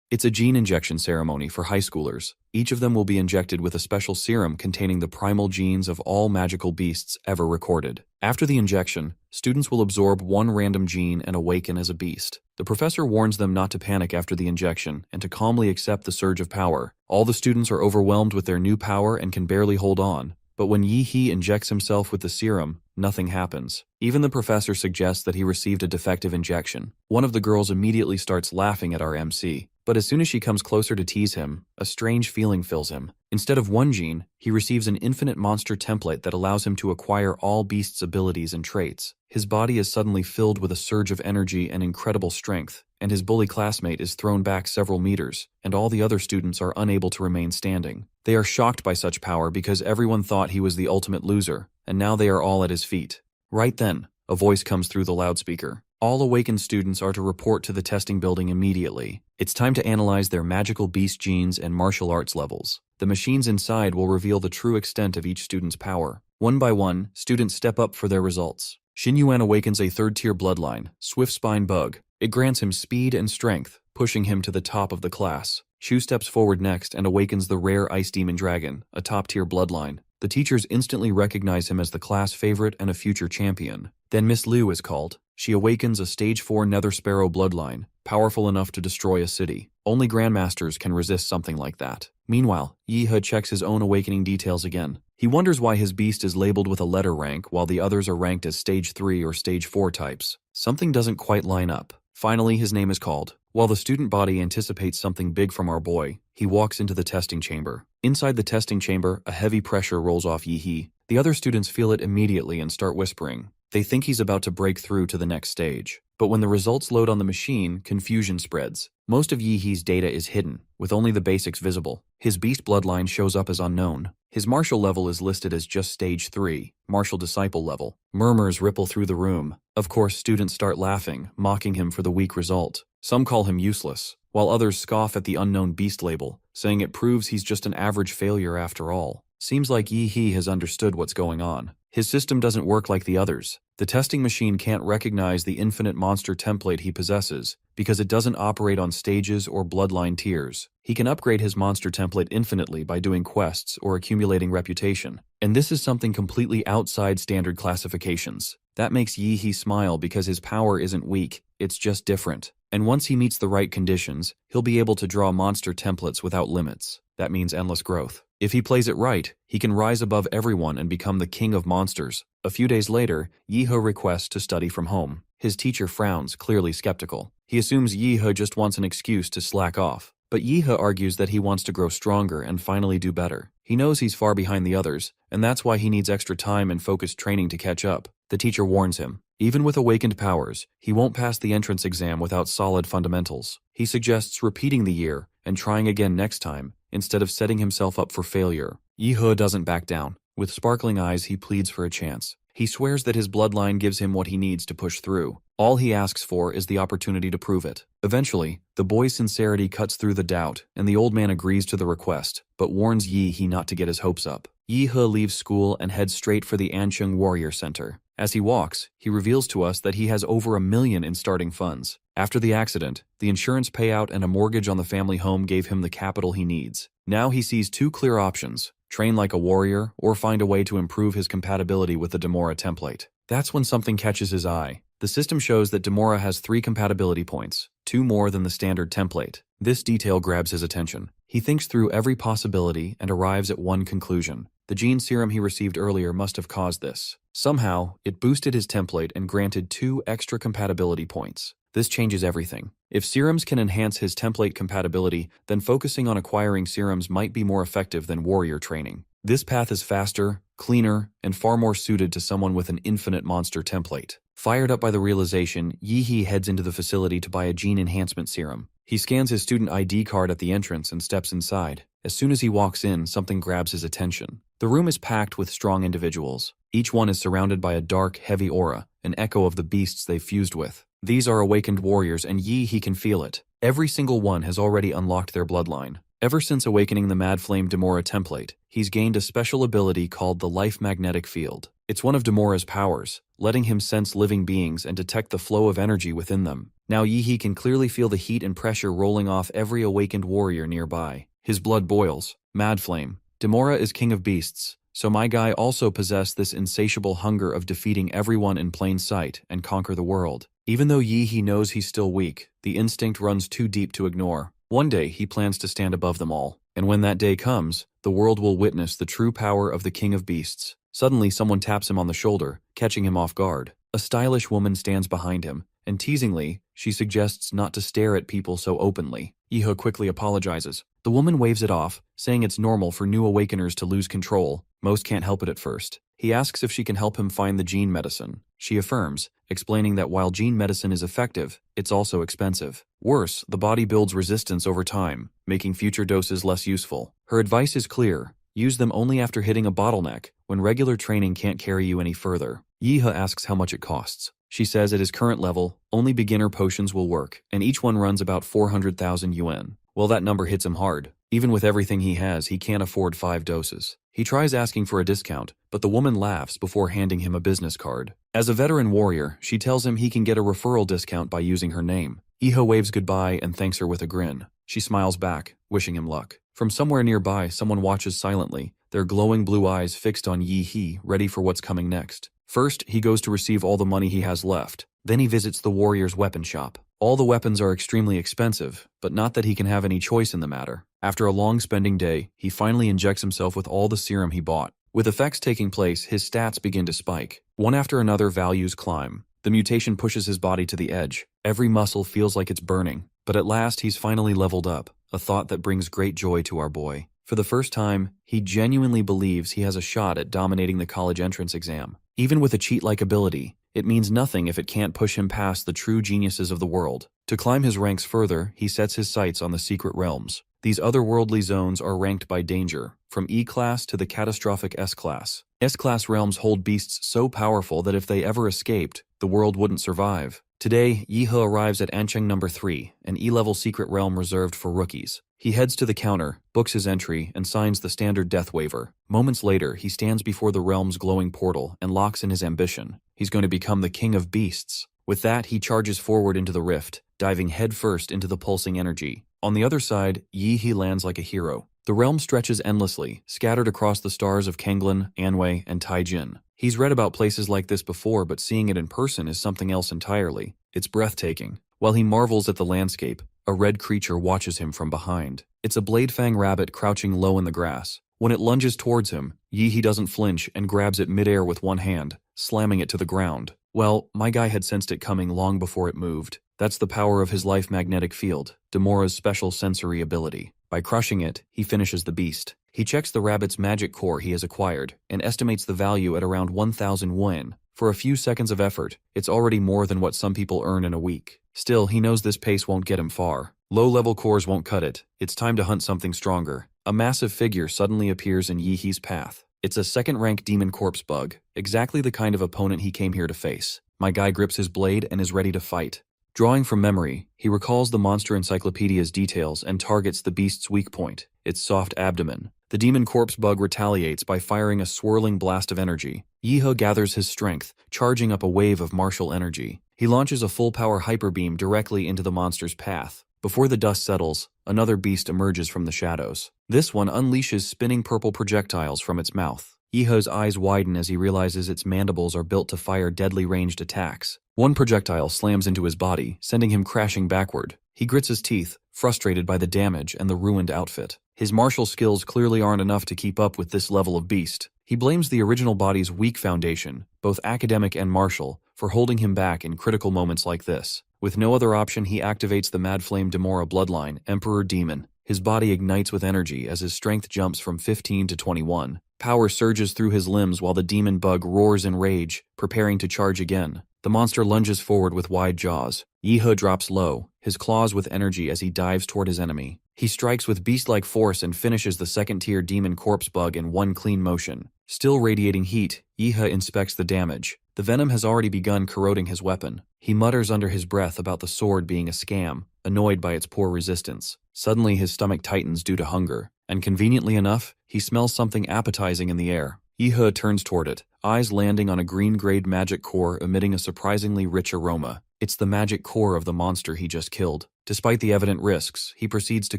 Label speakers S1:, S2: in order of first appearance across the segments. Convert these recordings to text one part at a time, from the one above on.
S1: It's a gene injection ceremony for high schoolers. Each of them will be injected with a special serum containing the primal genes of all magical beasts ever recorded. After the injection, students will absorb one random gene and awaken as a beast. The professor warns them not to panic after the injection and to calmly accept the surge of power. All the students are overwhelmed with their new power and can barely hold on. But when Yi-Hee injects himself with the serum, nothing happens. Even the professor suggests that he received a defective injection. One of the girls immediately starts laughing at our MC. But as soon as she comes closer to tease him, a strange feeling fills him. Instead of one gene, he receives an infinite monster template that allows him to acquire all beasts' abilities and traits. His body is suddenly filled with a surge of energy and incredible strength, and his bully classmate is thrown back several meters, and all the other students are unable to remain standing. They are shocked by such power because everyone thought he was the ultimate loser, and now they are all at his feet. Right then, a voice comes through the loudspeaker. All awakened students are to report to the testing building immediately. It's time to analyze their magical beast genes and martial arts levels. The machines inside will reveal the true extent of each student's power. One by one, students step up for their results. Xin Yuan awakens a third-tier bloodline, Swift Spine Bug. It grants him speed and strength, pushing him to the top of the class. Shu steps forward next and awakens the rare Ice Demon Dragon, a top-tier bloodline. The teachers instantly recognize him as the class favorite and a future champion. Then Miss Liu is called. She awakens a Stage 4 Nether Sparrow bloodline, powerful enough to destroy a city. Only Grandmasters can resist something like that. Meanwhile, Yi-He checks his own awakening details again. He wonders why his beast is labeled with a letter rank while the others are ranked as Stage 3 or Stage 4 types. Something doesn't quite line up. Finally, his name is called. While the student body anticipates something big from our boy, he walks into the testing chamber. Inside the testing chamber, a heavy pressure rolls off Yi-He. The other students feel it immediately and start whispering. They think he's about to break through to the next stage. But when the results load on the machine, confusion spreads. Most of Yi-He's data is hidden, with only the basics visible. His beast bloodline shows up as unknown. His martial level is listed as just Stage 3, martial disciple level. Murmurs ripple through the room. Of course, students start laughing, mocking him for the weak result. Some call him useless, while others scoff at the unknown beast label, saying it proves he's just an average failure after all. Seems like Yi-He has understood what's going on. His system doesn't work like the others. The testing machine can't recognize the infinite monster template he possesses because it doesn't operate on stages or bloodline tiers. He can upgrade his monster template infinitely by doing quests or accumulating reputation. And this is something completely outside standard classifications. That makes Yi-He smile because his power isn't weak, it's just different. And once he meets the right conditions, he'll be able to draw monster templates without limits. That means endless growth. If he plays it right, he can rise above everyone and become the king of monsters. A few days later, Yi-He requests to study from home. His teacher frowns, clearly skeptical. He assumes Yi-He just wants an excuse to slack off. But Yi-He argues that he wants to grow stronger and finally do better. He knows he's far behind the others, and that's why he needs extra time and focused training to catch up. The teacher warns him. Even with awakened powers, he won't pass the entrance exam without solid fundamentals. He suggests repeating the year and trying again next time, instead of setting himself up for failure. Yi-He doesn't back down. With sparkling eyes, he pleads for a chance. He swears that his bloodline gives him what he needs to push through. All he asks for is the opportunity to prove it. Eventually, the boy's sincerity cuts through the doubt, and the old man agrees to the request, but warns Yi-He not to get his hopes up. Yi-He leaves school and heads straight for the Ansheng Warrior Center. As he walks, he reveals to us that he has over $1 million in starting funds. After the accident, the insurance payout and a mortgage on the family home gave him the capital he needs. Now he sees two clear options: train like a warrior, or find a way to improve his compatibility with the Demora template. That's when something catches his eye. The system shows that Demora has 3 compatibility points, 2 more than the standard template. This detail grabs his attention. He thinks through every possibility and arrives at one conclusion. The gene serum he received earlier must have caused this. Somehow, it boosted his template and granted 2 extra compatibility points. This changes everything. If serums can enhance his template compatibility, then focusing on acquiring serums might be more effective than warrior training. This path is faster, cleaner, and far more suited to someone with an infinite monster template. Fired up by the realization, Yi-He heads into the facility to buy a gene enhancement serum. He scans his student ID card at the entrance and steps inside. As soon as he walks in, something grabs his attention. The room is packed with strong individuals. Each one is surrounded by a dark, heavy aura, an echo of the beasts they've fused with. These are awakened warriors, and Yi-He can feel it. Every single one has already unlocked their bloodline. Ever since awakening the Mad Flame Demora template, he's gained a special ability called the Life Magnetic Field. It's one of Demora's powers, letting him sense living beings and detect the flow of energy within them. Now Yi can clearly feel the heat and pressure rolling off every awakened warrior nearby. His blood boils. Mad Flame. Demora is king of beasts, so my guy also possessed this insatiable hunger of defeating everyone in plain sight and conquer the world. Even though Yi knows he's still weak, the instinct runs too deep to ignore. One day he plans to stand above them all, and when that day comes, the world will witness the true power of the king of beasts. Suddenly someone taps him on the shoulder, catching him off guard. A stylish woman stands behind him, and teasingly, she suggests not to stare at people so openly. Yi quickly apologizes. The woman waves it off, saying it's normal for new awakeners to lose control. Most can't help it at first. He asks if she can help him find the gene medicine. She affirms, explaining that while gene medicine is effective, it's also expensive. Worse, the body builds resistance over time, making future doses less useful. Her advice is clear. Use them only after hitting a bottleneck, when regular training can't carry you any further. Yi asks how much it costs. She says at his current level, only beginner potions will work, and each one runs about 400,000 yuan. Well, that number hits him hard. Even with everything he has, he can't afford 5 doses. He tries asking for a discount, but the woman laughs before handing him a business card. As a veteran warrior, she tells him he can get a referral discount by using her name. Yi waves goodbye and thanks her with a grin. She smiles back, wishing him luck. From somewhere nearby, someone watches silently, their glowing blue eyes fixed on Yi, ready for what's coming next. First, he goes to receive all the money he has left. Then he visits the warrior's weapon shop. All the weapons are extremely expensive, but not that he can have any choice in the matter. After a long spending day, he finally injects himself with all the serum he bought. With effects taking place, his stats begin to spike. One after another, values climb. The mutation pushes his body to the edge. Every muscle feels like it's burning. But at last, he's finally leveled up, a thought that brings great joy to our boy. For the first time, he genuinely believes he has a shot at dominating the college entrance exam. Even with a cheat-like ability, it means nothing if it can't push him past the true geniuses of the world. To climb his ranks further, he sets his sights on the secret realms. These otherworldly zones are ranked by danger, from E-class to the catastrophic S-class. S-class realms hold beasts so powerful that if they ever escaped, the world wouldn't survive. Today, Yi arrives at Ancheng number 3, an E-level secret realm reserved for rookies. He heads to the counter, books his entry, and signs the standard death waiver. Moments later, he stands before the realm's glowing portal and locks in his ambition. He's going to become the king of beasts. With that, he charges forward into the rift, diving headfirst into the pulsing energy. On the other side, Yi lands like a hero. The realm stretches endlessly, scattered across the stars of Kenglin, Anhui, and Taijin. He's read about places like this before, but seeing it in person is something else entirely. It's breathtaking. While he marvels at the landscape, a red creature watches him from behind. It's a blade-fang rabbit crouching low in the grass. When it lunges towards him, Yi doesn't flinch and grabs it midair with one hand, slamming it to the ground. Well, my guy had sensed it coming long before it moved. That's the power of his life magnetic field, Demora's special sensory ability. By crushing it, he finishes the beast. He checks the rabbit's magic core he has acquired, and estimates the value at around 1,000 yuan. For a few seconds of effort, it's already more than what some people earn in a week. Still, he knows this pace won't get him far. Low-level cores won't cut it. It's time to hunt something stronger. A massive figure suddenly appears in Yi's path. It's a second-rank demon corpse bug, exactly the kind of opponent he came here to face. My guy grips his blade and is ready to fight. Drawing from memory, he recalls the monster encyclopedia's details and targets the beast's weak point, its soft abdomen. The demon corpse bug retaliates by firing a swirling blast of energy. Yi gathers his strength, charging up a wave of martial energy. He launches a full-power hyper beam directly into the monster's path. Before the dust settles, another beast emerges from the shadows. This one unleashes spinning purple projectiles from its mouth. Yi's eyes widen as he realizes its mandibles are built to fire deadly ranged attacks. One projectile slams into his body, sending him crashing backward. He grits his teeth, frustrated by the damage and the ruined outfit. His martial skills clearly aren't enough to keep up with this level of beast. He blames the original body's weak foundation, both academic and martial, for holding him back in critical moments like this. With no other option, he activates the Mad Flame Demora bloodline, Emperor Demon. His body ignites with energy as his strength jumps from 15 to 21. Power surges through his limbs while the demon bug roars in rage, preparing to charge again. The monster lunges forward with wide jaws. Yi drops low, his claws with energy as he dives toward his enemy. He strikes with beast-like force and finishes the second-tier demon corpse bug in one clean motion. Still radiating heat, Yi inspects the damage. The venom has already begun corroding his weapon. He mutters under his breath about the sword being a scam annoyed by its poor resistance. Suddenly his stomach tightens due to hunger, and conveniently enough, he smells something appetizing in the air. Yi-he turns toward it, eyes landing on a green-grade magic core emitting a surprisingly rich aroma. It's the magic core of the monster he just killed. Despite the evident risks, he proceeds to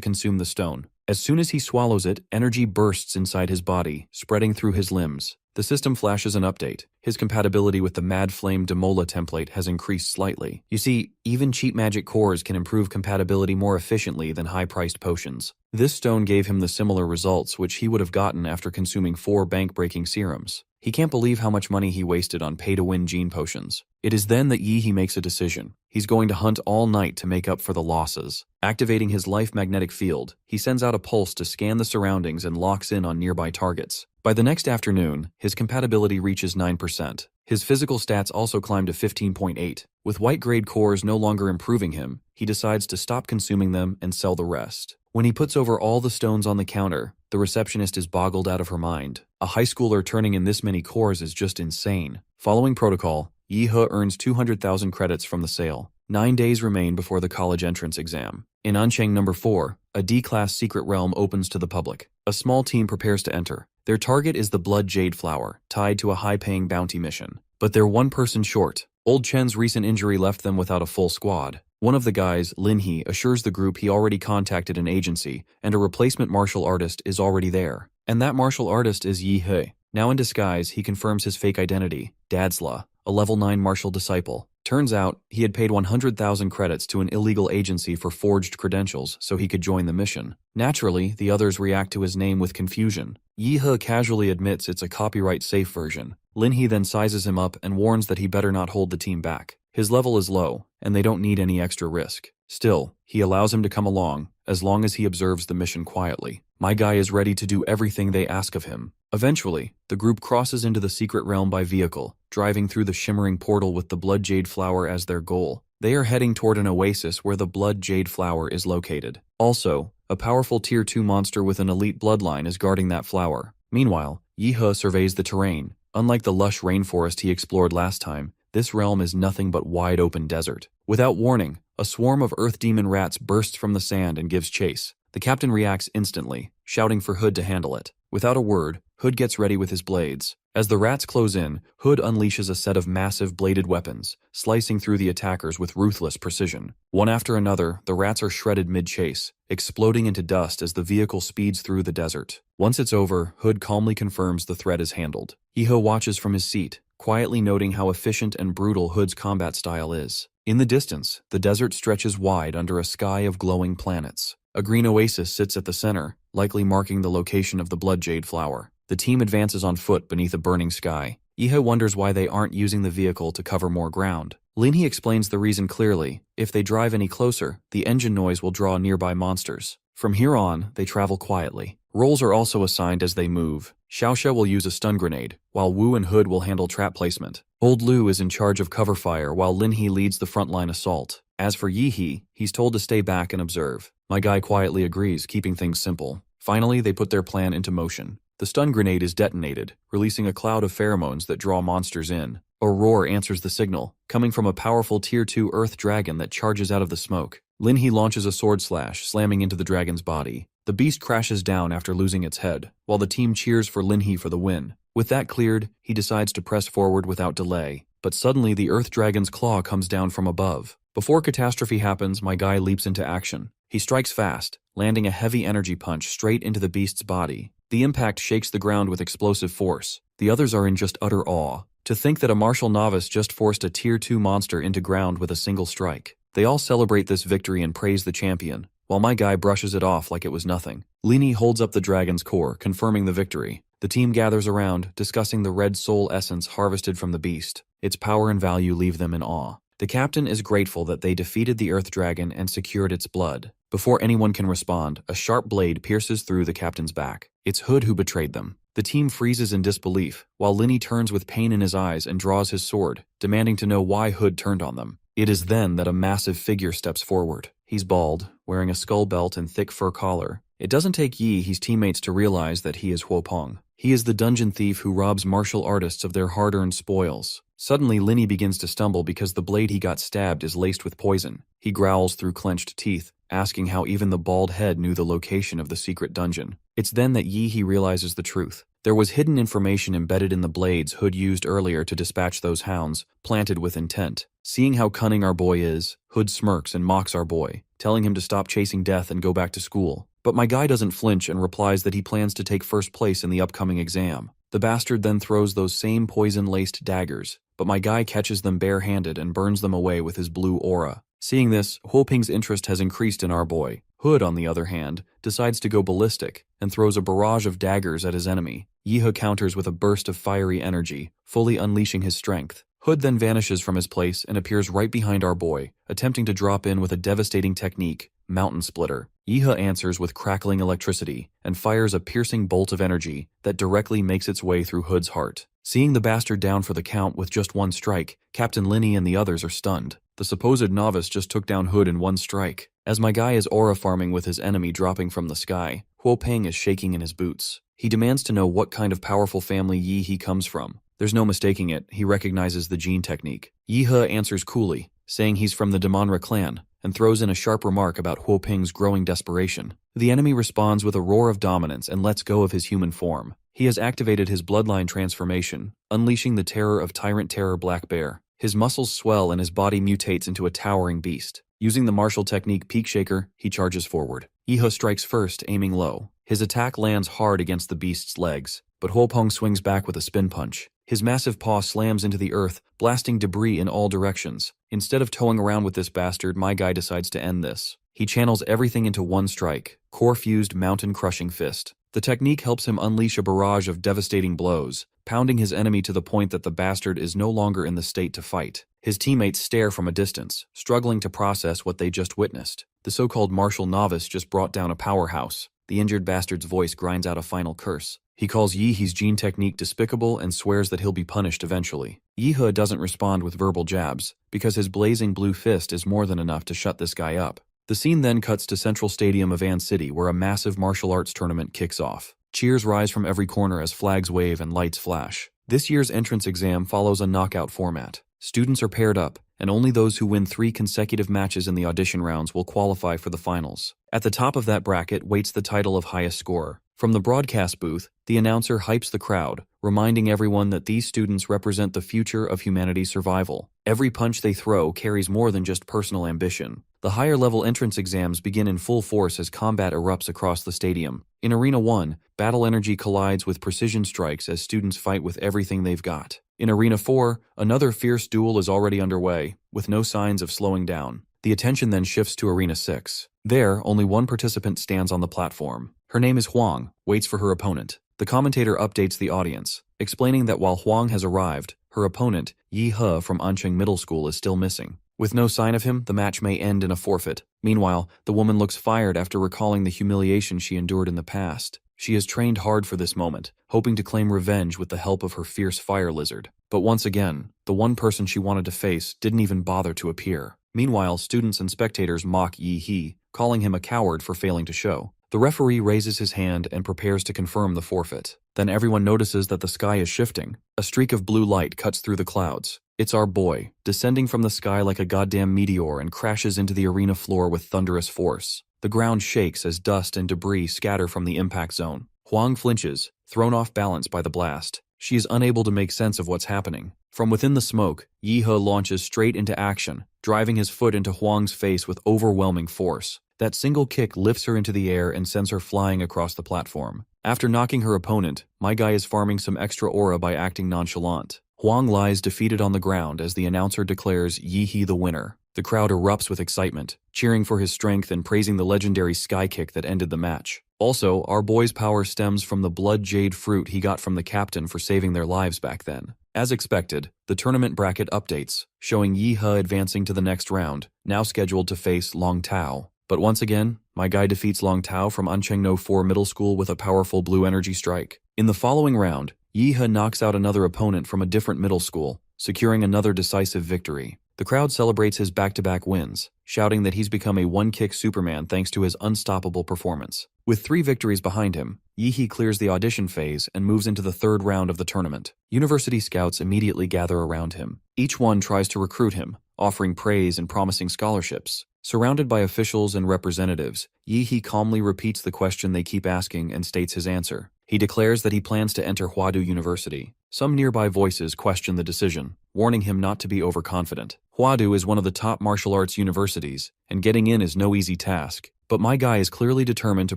S1: consume the stone. As soon as he swallows it, energy bursts inside his body, spreading through his limbs. The system flashes an update. His compatibility with the Mad Flame Demola template has increased slightly. You see, even cheap magic cores can improve compatibility more efficiently than high-priced potions. This stone gave him the similar results which he would have gotten after consuming 4 bank-breaking serums. He can't believe how much money he wasted on pay-to-win gene potions. It is then that Yi-he makes a decision. He's going to hunt all night to make up for the losses. Activating his life magnetic field, he sends out a pulse to scan the surroundings and locks in on nearby targets. By the next afternoon, his compatibility reaches 9%. His physical stats also climb to 15.8. With white-grade cores no longer improving him, he decides to stop consuming them and sell the rest. When he puts over all the stones on the counter, the receptionist is boggled out of her mind. A high schooler turning in this many cores is just insane. Following protocol, Yi-he earns 200,000 credits from the sale. 9 days remain before the college entrance exam. In Ancheng number 4, a D-class secret realm opens to the public. A small team prepares to enter. Their target is the Blood Jade Flower, tied to a high-paying bounty mission. But they're one person short. Old Chen's recent injury left them without a full squad. One of the guys, Lin-he, assures the group he already contacted an agency, and a replacement martial artist is already there. And that martial artist is Yi-he. Now in disguise, he confirms his fake identity, Dadsla, a level 9 martial disciple. Turns out, he had paid 100,000 credits to an illegal agency for forged credentials so he could join the mission. Naturally, the others react to his name with confusion. Yi-he casually admits it's a copyright-safe version. Lin-he then sizes him up and warns that he better not hold the team back. His level is low, and they don't need any extra risk. Still, he allows him to come along, as long as he observes the mission quietly. My guy is ready to do everything they ask of him. Eventually, the group crosses into the secret realm by vehicle, driving through the shimmering portal with the Blood Jade Flower as their goal. They are heading toward an oasis where the Blood Jade Flower is located. Also, a powerful Tier 2 monster with an elite bloodline is guarding that flower. Meanwhile, Yi-he surveys the terrain. Unlike the lush rainforest he explored last time, this realm is nothing but wide-open desert. Without warning, a swarm of earth demon rats bursts from the sand and gives chase. The captain reacts instantly, shouting for Hood to handle it. Without a word, Hood gets ready with his blades. As the rats close in, Hood unleashes a set of massive bladed weapons, slicing through the attackers with ruthless precision. One after another, the rats are shredded mid-chase, exploding into dust as the vehicle speeds through the desert. Once it's over, Hood calmly confirms the threat is handled. Yi-he watches from his seat, quietly noting how efficient and brutal Hood's combat style is. In the distance, the desert stretches wide under a sky of glowing planets. A green oasis sits at the center, likely marking the location of the Blood Jade Flower. The team advances on foot beneath a burning sky. Yi-he wonders why they aren't using the vehicle to cover more ground. Lin-he explains the reason clearly. If they drive any closer, the engine noise will draw nearby monsters. From here on, they travel quietly. Roles are also assigned as they move. Xiaoxia will use a stun grenade, while Wu and Hood will handle trap placement. Old Lu is in charge of cover fire while Lin-he leads the frontline assault. As for Yi-he, he's told to stay back and observe. My guy quietly agrees, keeping things simple. Finally, they put their plan into motion. The stun grenade is detonated, releasing a cloud of pheromones that draw monsters in. A roar answers the signal, coming from a powerful Tier 2 Earth dragon that charges out of the smoke. Lin-he launches a sword slash, slamming into the dragon's body. The beast crashes down after losing its head, while the team cheers for Lin-he for the win. With that cleared, he decides to press forward without delay. But suddenly the Earth Dragon's claw comes down from above. Before catastrophe happens, my guy leaps into action. He strikes fast, landing a heavy energy punch straight into the beast's body. The impact shakes the ground with explosive force. The others are in just utter awe. To think that a martial novice just forced a Tier 2 monster into ground with a single strike. They all celebrate this victory and praise the champion, while my guy brushes it off like it was nothing. Lin-he holds up the dragon's core, confirming the victory. The team gathers around, discussing the red soul essence harvested from the beast. Its power and value leave them in awe. The captain is grateful that they defeated the Earth Dragon and secured its blood. Before anyone can respond, a sharp blade pierces through the captain's back. It's Hood who betrayed them. The team freezes in disbelief, while Lin-he turns with pain in his eyes and draws his sword, demanding to know why Hood turned on them. It is then that a massive figure steps forward. He's bald, wearing a skull belt and thick fur collar. It doesn't take Yi-he's teammates to realize that he is Huopeng. He is the dungeon thief who robs martial artists of their hard-earned spoils. Suddenly, Linny begins to stumble because the blade he got stabbed is laced with poison. He growls through clenched teeth, asking how even the bald head knew the location of the secret dungeon. It's then that Yi-He realizes the truth. There was hidden information embedded in the blades Hood used earlier to dispatch those hounds, planted with intent. Seeing how cunning our boy is, Hood smirks and mocks our boy, telling him to stop chasing death and go back to school. But my guy doesn't flinch and replies that he plans to take first place in the upcoming exam. The bastard then throws those same poison-laced daggers, but my guy catches them bare-handed and burns them away with his blue aura. Seeing this, Huoping's interest has increased in our boy. Hood, on the other hand, decides to go ballistic and throws a barrage of daggers at his enemy. Yi-He counters with a burst of fiery energy, fully unleashing his strength. Hood then vanishes from his place and appears right behind our boy, attempting to drop in with a devastating technique, Mountain Splitter. Yi-He answers with crackling electricity and fires a piercing bolt of energy that directly makes its way through Hood's heart. Seeing the bastard down for the count with just one strike, Captain Linny and the others are stunned. The supposed novice just took down Hood in one strike. As my guy is aura farming with his enemy dropping from the sky, Huoping is shaking in his boots. He demands to know what kind of powerful family Yi-He comes from. There's no mistaking it, he recognizes the gene technique. Yi-He answers coolly, saying he's from the Damonra clan, and throws in a sharp remark about Huoping's growing desperation. The enemy responds with a roar of dominance and lets go of his human form. He has activated his bloodline transformation, unleashing the terror of Tyrant Terror Black Bear. His muscles swell and his body mutates into a towering beast. Using the martial technique Peak Shaker, he charges forward. Yi-He strikes first, aiming low. His attack lands hard against the beast's legs, but Huoping swings back with a spin punch. His massive paw slams into the earth, blasting debris in all directions. Instead of towing around with this bastard, my guy decides to end this. He channels everything into one strike, core-fused mountain-crushing fist. The technique helps him unleash a barrage of devastating blows, pounding his enemy to the point that the bastard is no longer in the state to fight. His teammates stare from a distance, struggling to process what they just witnessed. The so-called martial novice just brought down a powerhouse. The injured bastard's voice grinds out a final curse. He calls Yi-He's gene technique despicable and swears that he'll be punished eventually. Yi-He doesn't respond with verbal jabs, because his blazing blue fist is more than enough to shut this guy up. The scene then cuts to Central Stadium of An City, where a massive martial arts tournament kicks off. Cheers rise from every corner as flags wave and lights flash. This year's entrance exam follows a knockout format. Students are paired up, and only those who win 3 consecutive matches in the audition rounds will qualify for the finals. At the top of that bracket waits the title of highest scorer. From the broadcast booth, the announcer hypes the crowd, reminding everyone that these students represent the future of humanity's survival. Every punch they throw carries more than just personal ambition. The higher-level entrance exams begin in full force as combat erupts across the stadium. In Arena 1, battle energy collides with precision strikes as students fight with everything they've got. In Arena 4, another fierce duel is already underway, with no signs of slowing down. The attention then shifts to Arena 6. There, only one participant stands on the platform. Her name is Huang, waits for her opponent. The commentator updates the audience, explaining that while Huang has arrived, her opponent, Yi-He from Ancheng Middle School, is still missing. With no sign of him, the match may end in a forfeit. Meanwhile, the woman looks fired after recalling the humiliation she endured in the past. She has trained hard for this moment, hoping to claim revenge with the help of her fierce fire lizard. But once again, the one person she wanted to face didn't even bother to appear. Meanwhile, students and spectators mock Yi-He, calling him a coward for failing to show. The referee raises his hand and prepares to confirm the forfeit. Then everyone notices that the sky is shifting. A streak of blue light cuts through the clouds. It's our boy, descending from the sky like a goddamn meteor and crashes into the arena floor with thunderous force. The ground shakes as dust and debris scatter from the impact zone. Huang flinches, thrown off balance by the blast. She is unable to make sense of what's happening. From within the smoke, Yi-He launches straight into action, driving his foot into Huang's face with overwhelming force. That single kick lifts her into the air and sends her flying across the platform. After knocking her opponent, my guy is farming some extra aura by acting nonchalant. Huang lies defeated on the ground as the announcer declares Yi-He the winner. The crowd erupts with excitement, cheering for his strength and praising the legendary sky kick that ended the match. Also, our boy's power stems from the blood jade fruit he got from the captain for saving their lives back then. As expected, the tournament bracket updates, showing Yi-He advancing to the next round, now scheduled to face Long Tao. But once again, my guy defeats Long Tao from Ancheng No 4 Middle School with a powerful blue energy strike. In the following round, Yi-He knocks out another opponent from a different middle school, securing another decisive victory. The crowd celebrates his back-to-back wins, shouting that he's become a one-kick Superman thanks to his unstoppable performance. With 3 victories behind him, Yi clears the audition phase and moves into the third round of the tournament. University scouts immediately gather around him. Each one tries to recruit him, offering praise and promising scholarships. Surrounded by officials and representatives, Yi calmly repeats the question they keep asking and states his answer. He declares that he plans to enter Hwadu University. Some nearby voices question the decision, warning him not to be overconfident. Hwadu is one of the top martial arts universities, and getting in is no easy task. But my guy is clearly determined to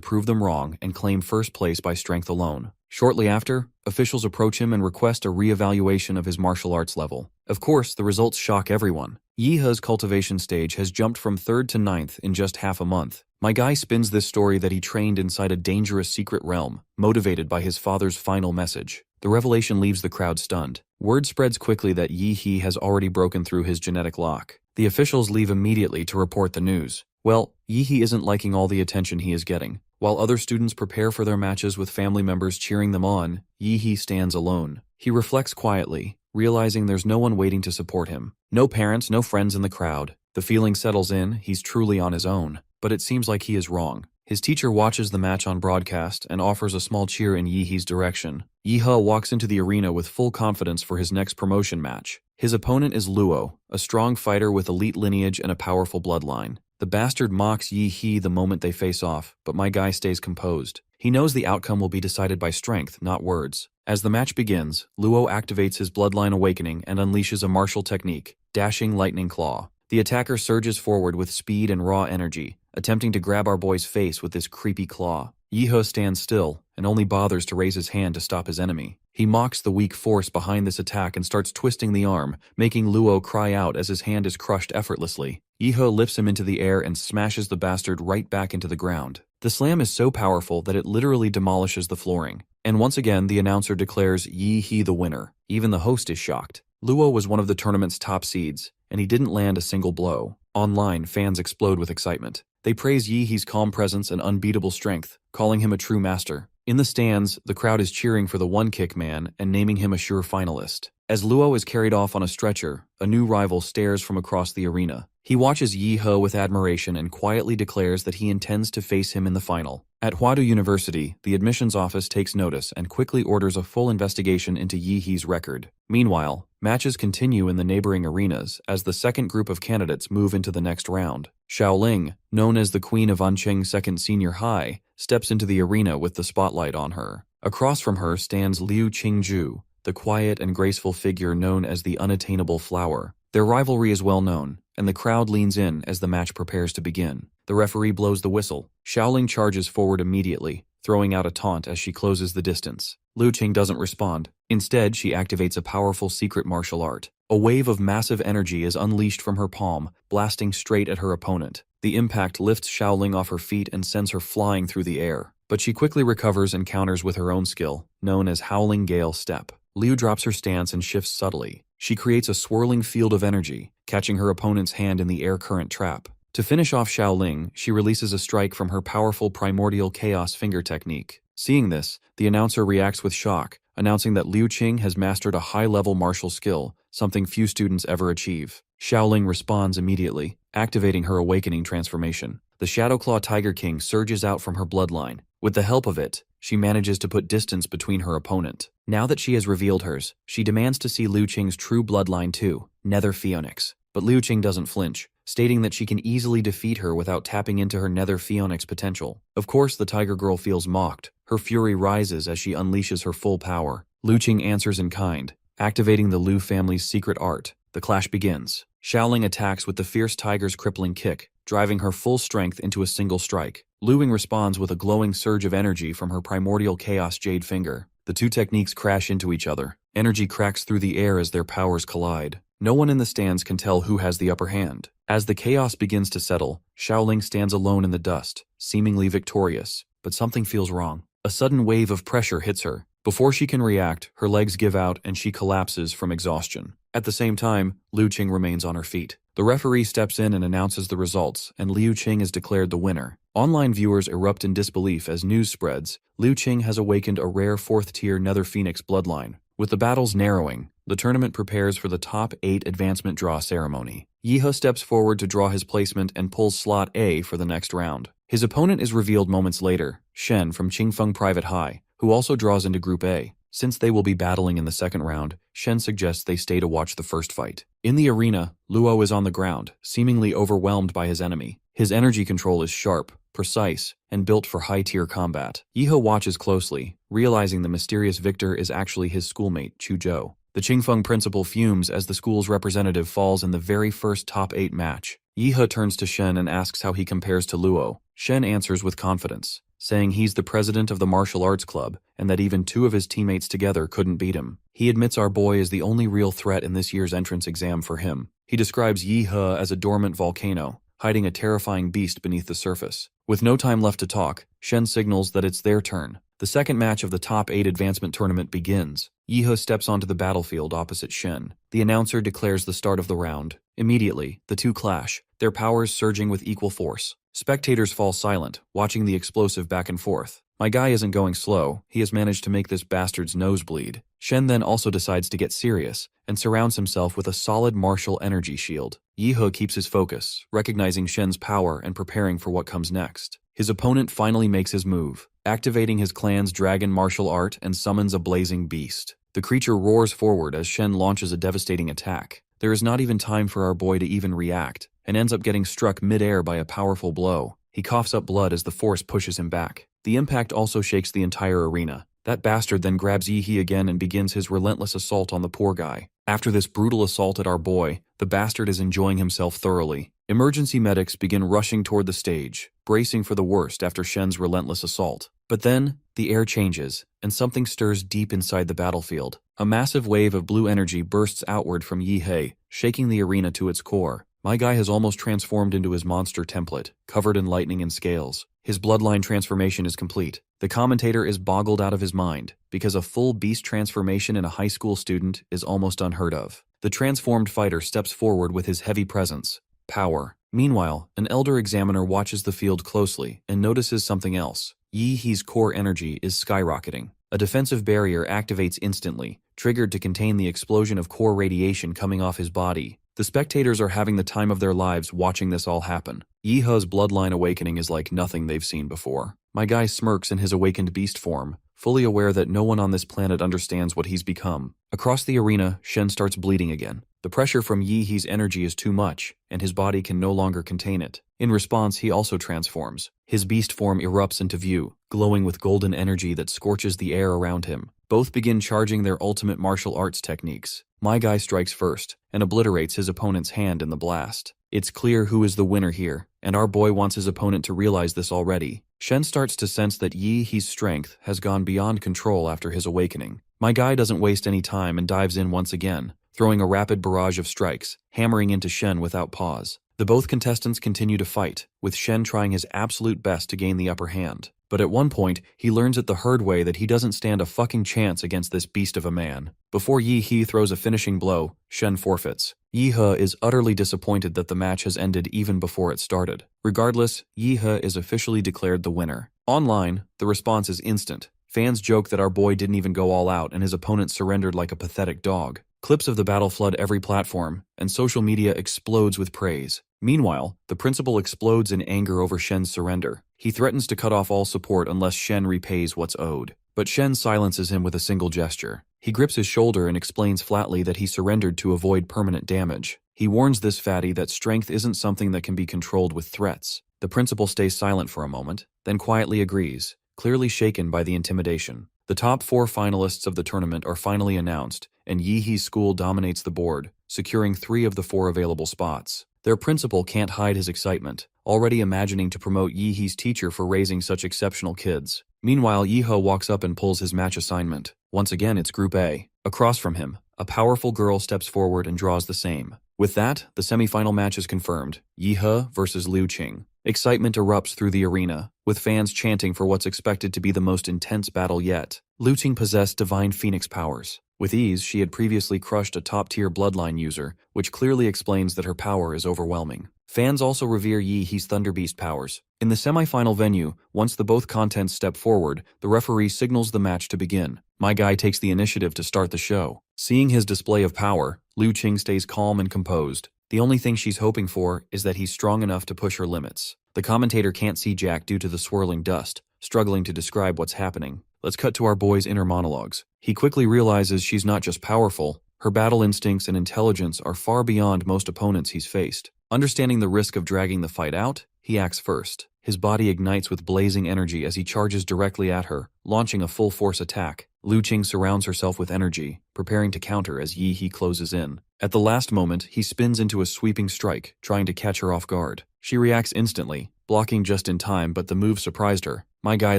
S1: prove them wrong and claim first place by strength alone. Shortly after, officials approach him and request a re-evaluation of his martial arts level. Of course, the results shock everyone. Yihe's cultivation stage has jumped from 3rd to 9th in just half a month. My guy spins this story that he trained inside a dangerous secret realm, motivated by his father's final message. The revelation leaves the crowd stunned. Word spreads quickly that Yi has already broken through his genetic lock. The officials leave immediately to report the news. Well, Yi isn't liking all the attention he is getting. While other students prepare for their matches with family members cheering them on, Yi stands alone. He reflects quietly, realizing there's no one waiting to support him. No parents, no friends in the crowd. The feeling settles in, he's truly on his own. But it seems like he is wrong. His teacher watches the match on broadcast and offers a small cheer in Yihe's direction. Yihe walks into the arena with full confidence for his next promotion match. His opponent is Luo, a strong fighter with elite lineage and a powerful bloodline. The bastard mocks Yi the moment they face off, but my guy stays composed. He knows the outcome will be decided by strength, not words. As the match begins, Luo activates his bloodline awakening and unleashes a martial technique, Dashing Lightning Claw. The attacker surges forward with speed and raw energy, attempting to grab our boy's face with this creepy claw. Yihe stands still and only bothers to raise his hand to stop his enemy. He mocks the weak force behind this attack and starts twisting the arm, making Luo cry out as his hand is crushed effortlessly. Yihe lifts him into the air and smashes the bastard right back into the ground. The slam is so powerful that it literally demolishes the flooring. And once again, the announcer declares Yi the winner. Even the host is shocked. Luo was one of the tournament's top seeds, and he didn't land a single blow. Online, fans explode with excitement. They praise Yihe's calm presence and unbeatable strength, calling him a true master. In the stands, the crowd is cheering for the one-kick man and naming him a sure finalist. As Luo is carried off on a stretcher, a new rival stares from across the arena. He watches Yihe with admiration and quietly declares that he intends to face him in the final. At Hwadu University, the admissions office takes notice and quickly orders a full investigation into Yihe's record. Meanwhile, matches continue in the neighboring arenas as the second group of candidates move into the next round. Xiaoling, known as the Queen of Anqing Second Senior High, steps into the arena with the spotlight on her. Across from her stands Liu Qingju, the quiet and graceful figure known as the Unattainable Flower. Their rivalry is well known, and the crowd leans in as the match prepares to begin. The referee blows the whistle. Xiaoling charges forward immediately, throwing out a taunt as she closes the distance. Liu Qing doesn't respond. Instead, she activates a powerful secret martial art. A wave of massive energy is unleashed from her palm, blasting straight at her opponent. The impact lifts Xiaoling off her feet and sends her flying through the air. But she quickly recovers and counters with her own skill, known as Howling Gale Step. Liu drops her stance and shifts subtly. She creates a swirling field of energy, catching her opponent's hand in the air current trap. To finish off Xiaoling, she releases a strike from her powerful primordial chaos finger technique. Seeing this, the announcer reacts with shock, announcing that Liu Qing has mastered a high-level martial skill, something few students ever achieve. Xiaoling responds immediately, activating her awakening transformation. The Shadowclaw Tiger King surges out from her bloodline. With the help of it, she manages to put distance between her opponent. Now that she has revealed hers, she demands to see Liu Qing's true bloodline too, Nether Phoenix. But Liu Qing doesn't flinch, stating that she can easily defeat her without tapping into her Nether Phoenix potential. Of course, the Tiger Girl feels mocked. Her fury rises as she unleashes her full power. Liu Qing answers in kind, activating the Liu family's secret art. The clash begins. Xiaoling attacks with the fierce tiger's crippling kick, driving her full strength into a single strike. Liu Qing responds with a glowing surge of energy from her primordial chaos jade finger. The two techniques crash into each other. Energy cracks through the air as their powers collide. No one in the stands can tell who has the upper hand. As the chaos begins to settle, Xiaoling stands alone in the dust, seemingly victorious. But something feels wrong. A sudden wave of pressure hits her. Before she can react, her legs give out and she collapses from exhaustion. At the same time, Liu Qing remains on her feet. The referee steps in and announces the results, and Liu Qing is declared the winner. Online viewers erupt in disbelief as news spreads. Liu Qing has awakened a rare 4th-tier Nether Phoenix bloodline. With the battles narrowing, the tournament prepares for the top 8 advancement draw ceremony. Yihe steps forward to draw his placement and pulls slot A for the next round. His opponent is revealed moments later, Shen from Qingfeng Private High, who also draws into Group A. Since they will be battling in the second round, Shen suggests they stay to watch the first fight. In the arena, Luo is on the ground, seemingly overwhelmed by his enemy. His energy control is sharp, precise, and built for high-tier combat. Yihe watches closely, realizing the mysterious victor is actually his schoolmate, Chu Zhou. The Qingfeng principal fumes as the school's representative falls in the very first top 8 match. Yihe turns to Shen and asks how he compares to Luo. Shen answers with confidence, saying he's the president of the martial arts club and that even 2 of his teammates together couldn't beat him. He admits our boy is the only real threat in this year's entrance exam for him. He describes Yihe as a dormant volcano, hiding a terrifying beast beneath the surface. With no time left to talk, Shen signals that it's their turn. The second match of the top 8 advancement tournament begins. Yihe steps onto the battlefield opposite Shen. The announcer declares the start of the round. Immediately, the two clash, their powers surging with equal force. Spectators fall silent, watching the explosive back and forth. My guy isn't going slow, he has managed to make this bastard's nose bleed. Shen then also decides to get serious, and surrounds himself with a solid martial energy shield. Yihe keeps his focus, recognizing Shen's power and preparing for what comes next. His opponent finally makes his move, activating his clan's dragon martial art and summons a blazing beast. The creature roars forward as Shen launches a devastating attack. There is not even time for our boy to even react, and ends up getting struck mid-air by a powerful blow. He coughs up blood as the force pushes him back. The impact also shakes the entire arena. That bastard then grabs Yihe again and begins his relentless assault on the poor guy. After this brutal assault at our boy, the bastard is enjoying himself thoroughly. Emergency medics begin rushing toward the stage, bracing for the worst after Shen's relentless assault. But then, the air changes, and something stirs deep inside the battlefield. A massive wave of blue energy bursts outward from Yihe, shaking the arena to its core. My guy has almost transformed into his monster template, covered in lightning and scales. His bloodline transformation is complete. The commentator is boggled out of his mind, because a full beast transformation in a high school student is almost unheard of. The transformed fighter steps forward with his heavy presence, power. Meanwhile, an elder examiner watches the field closely and notices something else. Yihe's core energy is skyrocketing. A defensive barrier activates instantly, triggered to contain the explosion of core radiation coming off his body. The spectators are having the time of their lives watching this all happen. Yihe's bloodline awakening is like nothing they've seen before. My guy smirks in his awakened beast form, fully aware that no one on this planet understands what he's become. Across the arena, Shen starts bleeding again. The pressure from Yihe's energy is too much, and his body can no longer contain it. In response, he also transforms. His beast form erupts into view, glowing with golden energy that scorches the air around him. Both begin charging their ultimate martial arts techniques. My guy strikes first, and obliterates his opponent's hand in the blast. It's clear who is the winner here, and our boy wants his opponent to realize this already. Shen starts to sense that Yihe's strength has gone beyond control after his awakening. My guy doesn't waste any time and dives in once again, throwing a rapid barrage of strikes, hammering into Shen without pause. The both contestants continue to fight, with Shen trying his absolute best to gain the upper hand. But at one point, he learns it the hard way that he doesn't stand a fucking chance against this beast of a man. Before Yihe throws a finishing blow, Shen forfeits. Yihe is utterly disappointed that the match has ended even before it started. Regardless, Yihe is officially declared the winner. Online, the response is instant. Fans joke that our boy didn't even go all out and his opponent surrendered like a pathetic dog. Clips of the battle flood every platform, and social media explodes with praise. Meanwhile, the principal explodes in anger over Shen's surrender. He threatens to cut off all support unless Shen repays what's owed. But Shen silences him with a single gesture. He grips his shoulder and explains flatly that he surrendered to avoid permanent damage. He warns this fatty that strength isn't something that can be controlled with threats. The principal stays silent for a moment, then quietly agrees, clearly shaken by the intimidation. The top 4 finalists of the tournament are finally announced, and Yihe's school dominates the board, securing 3 of the 4 available spots. Their principal can't hide his excitement, already imagining to promote Yihe's teacher for raising such exceptional kids. Meanwhile, Yihe walks up and pulls his match assignment. Once again, it's Group A. Across from him, a powerful girl steps forward and draws the same. With that, the semi-final match is confirmed. Yihe versus Liu Qing. Excitement erupts through the arena, with fans chanting for what's expected to be the most intense battle yet. Liu Qing possessed divine phoenix powers. With ease, she had previously crushed a top-tier bloodline user, which clearly explains that her power is overwhelming. Fans also revere Yihe's Thunderbeast powers. In the semi-final venue, once the both contents step forward, the referee signals the match to begin. My guy takes the initiative to start the show. Seeing his display of power, Liu Qing stays calm and composed. The only thing she's hoping for is that he's strong enough to push her limits. The commentator can't see Jack due to the swirling dust, struggling to describe what's happening. Let's cut to our boy's inner monologues. He quickly realizes she's not just powerful, her battle instincts and intelligence are far beyond most opponents he's faced. Understanding the risk of dragging the fight out, he acts first. His body ignites with blazing energy as he charges directly at her, launching a full-force attack. Liu Qing surrounds herself with energy, preparing to counter as Yi He closes in. At the last moment, he spins into a sweeping strike, trying to catch her off guard. She reacts instantly, blocking just in time, but the move surprised her. My guy